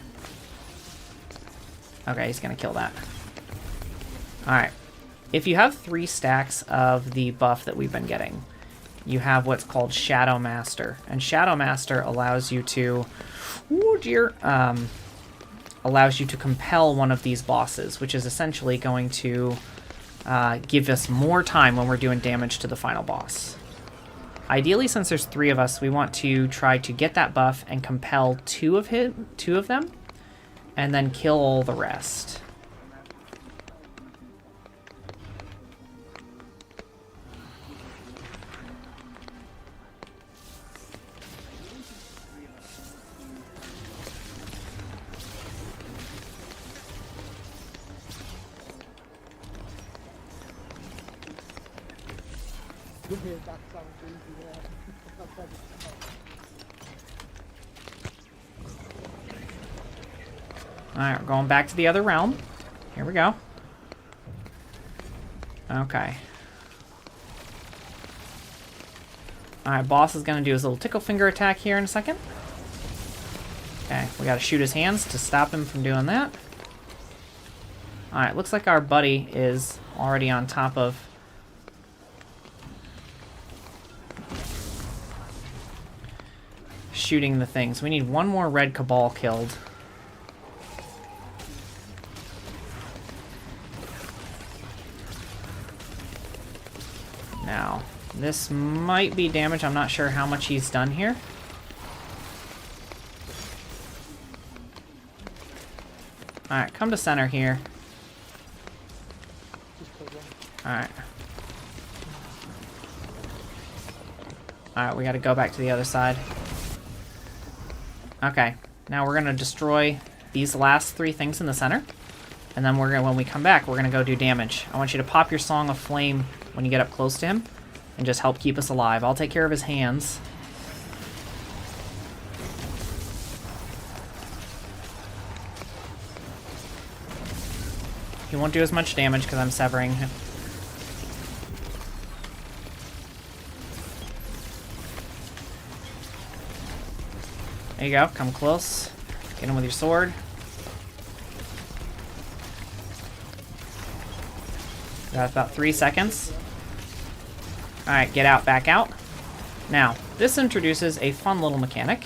Okay, he's going to kill that. Alright. If you have 3 stacks of the buff that we've been getting, you have what's called Shadow Master. And Shadow Master allows you to... Oh dear. Allows you to compel one of these bosses, which is essentially going to give us more time when we're doing damage to the final boss. Ideally, since there's 3 of us, we want to try to get that buff and compel 2 of them, and then kill all the rest. You hear that sound easy there. Alright, we're going back to the other realm. Here we go. Okay. Alright, boss is going to do his little tickle finger attack here in a second. Okay, we got to shoot his hands to stop him from doing that. Alright, looks like our buddy is already on top of... shooting the things. We need 1 more red cabal killed. Now, this might be damage. I'm not sure how much he's done here. Alright, come to center here. Alright. Alright, we gotta go back to the other side. Okay, now we're gonna destroy these last 3 things in the center. And then we're gonna, when we come back, we're gonna go do damage. I want you to pop your Song of Flame when you get up close to him, and just help keep us alive. I'll take care of his hands. He won't do as much damage because I'm severing him. There you go, come close. Get him with your sword. Got about 3 seconds. Alright, get out, back out. Now, this introduces a fun little mechanic,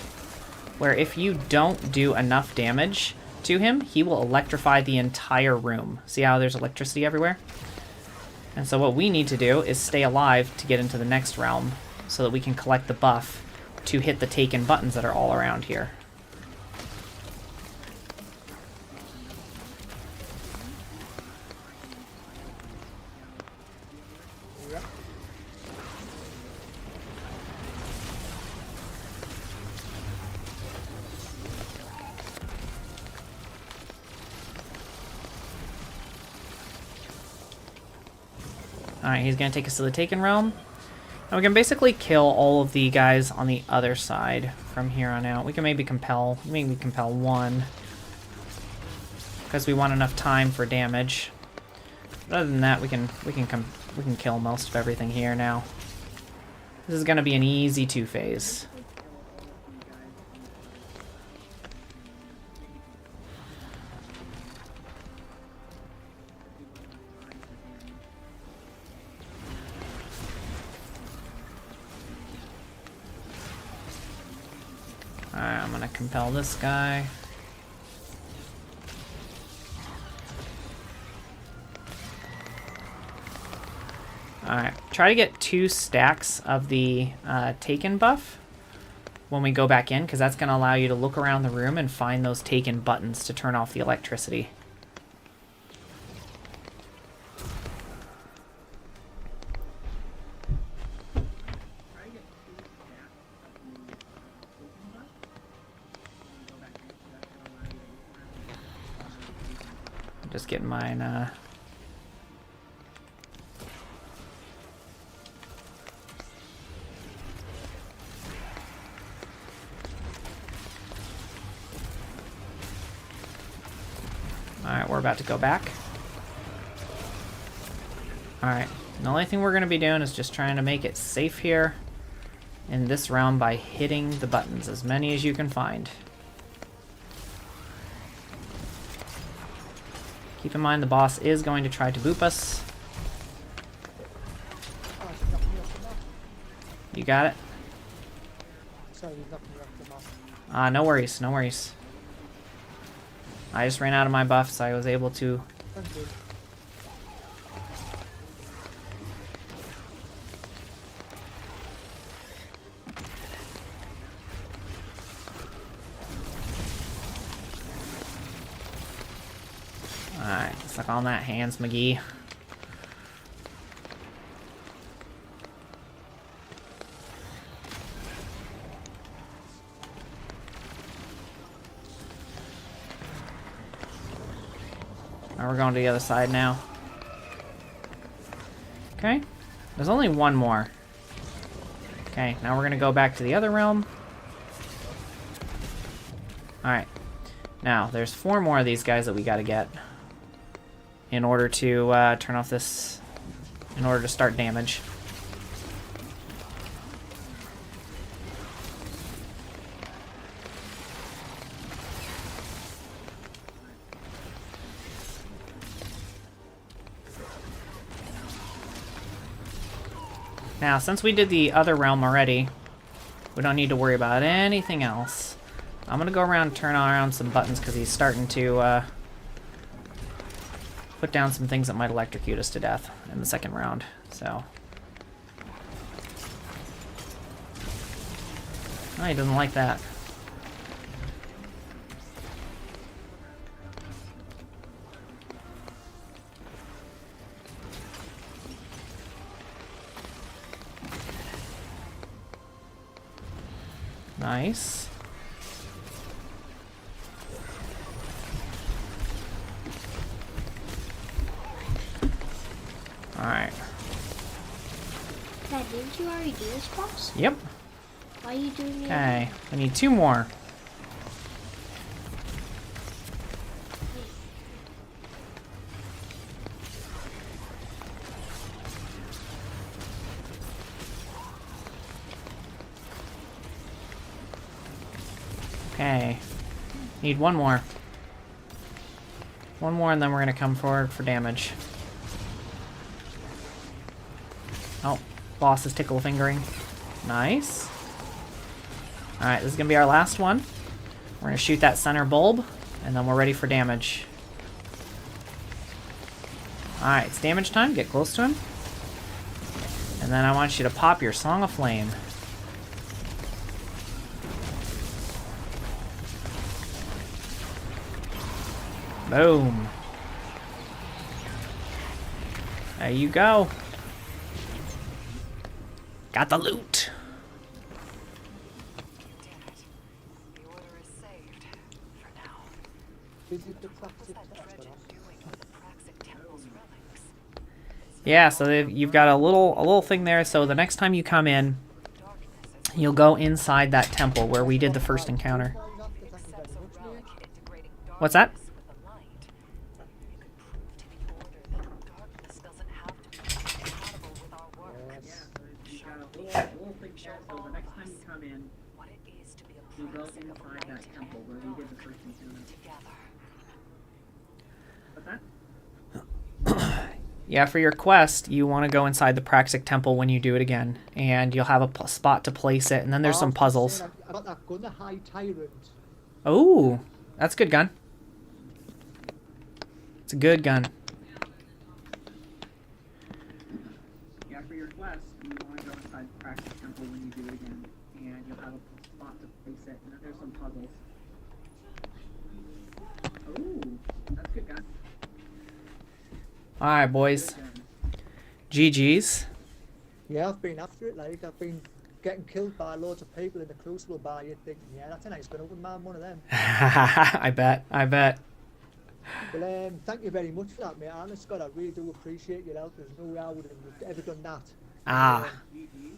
where if you don't do enough damage to him, he will electrify the entire room. See how there's electricity everywhere? And so what we need to do is stay alive to get into the next realm, so that we can collect the buff to hit the taken buttons that are all around here. Alright, he's gonna take us to the Taken Realm. And we can basically kill all of the guys on the other side from here on out. We can maybe compel one. Because we want enough time for damage. But other than that, we can kill most of everything here now. This is gonna be an easy 2-phase. Alright, I'm gonna compel this guy. Alright, try to get 2 stacks of the Taken buff when we go back in, because that's going to allow you to look around the room and find those Taken buttons to turn off the electricity. Just getting mine, Alright, we're about to go back. Alright, the only thing we're going to be doing is just trying to make it safe here in this round by hitting the buttons, as many as you can find. Keep in mind the boss is going to try to boop us. Oh, she knocked me off the map. You got it? Sorry, you knocked me off the map. No worries, no worries. I just ran out of my buff, so I was able to... Thank you. Alright, suck on that, Hands McGee. Now we're going to the other side now. Okay, there's only one more. Okay, now we're going to go back to the other realm. Alright, now there's 4 more of these guys that we got to get in order to turn off this, in order to start damage. Now, since we did the other realm already, we don't need to worry about anything else. I'm gonna go around and turn around some buttons because he's starting to put down some things that might electrocute us to death in the second round. So, oh, he doesn't like that. Nice. Alright. Dad, didn't you already do this boss? Yep. Why are you doing it? Okay. We need 2 more. Okay. Need 1 more. 1 more and then we're gonna come forward for damage. Oh, boss is tickle fingering. Nice. Alright, this is gonna be our last one. We're gonna shoot that center bulb, and then we're ready for damage. Alright, it's damage time. Get close to him. And then I want you to pop your Song of Flame. Boom. There you go. Got the loot. You did it. The order is saved. For now. Is it the What was plastic that test dredge or not? doing with the Praxic Temple's relics? It's Yeah, so you've got a little thing there. So the next time you come in, you'll go inside that temple where we did the first encounter. What's that? Yeah, for your quest, you want to go inside the Praxic Temple when you do it again, and you'll have a spot to place it, and then there's some puzzles. I got that gun, the High Tyrant. Oh, that's a good gun. It's a good gun. Yeah, for your quest, you want to go inside the Praxic Temple when you do it again, and you'll have a spot to place it, and then there's some puzzles. Oh, that's a good gun. Alright, boys. GG's. Yeah, I've been after it, like, I've been getting killed by loads of people in the Crucible bar, you're thinking, yeah, that's a nice gun, I wouldn't mind one of them. I bet. Well, thank you very much for that, mate. Honest God, I really do appreciate your help. There's no way I would have ever done that.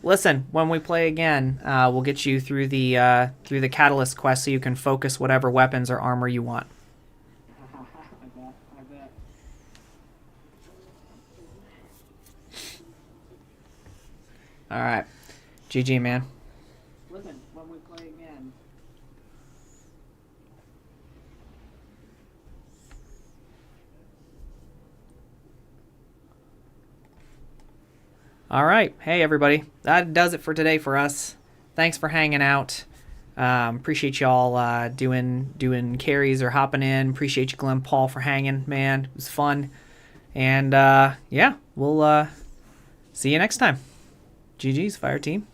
Listen, when we play again, we'll get you through the Catalyst quest so you can focus whatever weapons or armor you want. I bet. Alright. GG, man. Listen, when we play again. Alright. Hey, everybody. That does it for today for us. Thanks for hanging out. Appreciate y'all doing carries or hopping in. Appreciate you, Glenn Paul, for hanging, man. It was fun. And yeah, we'll see you next time. GG's, Fire Team.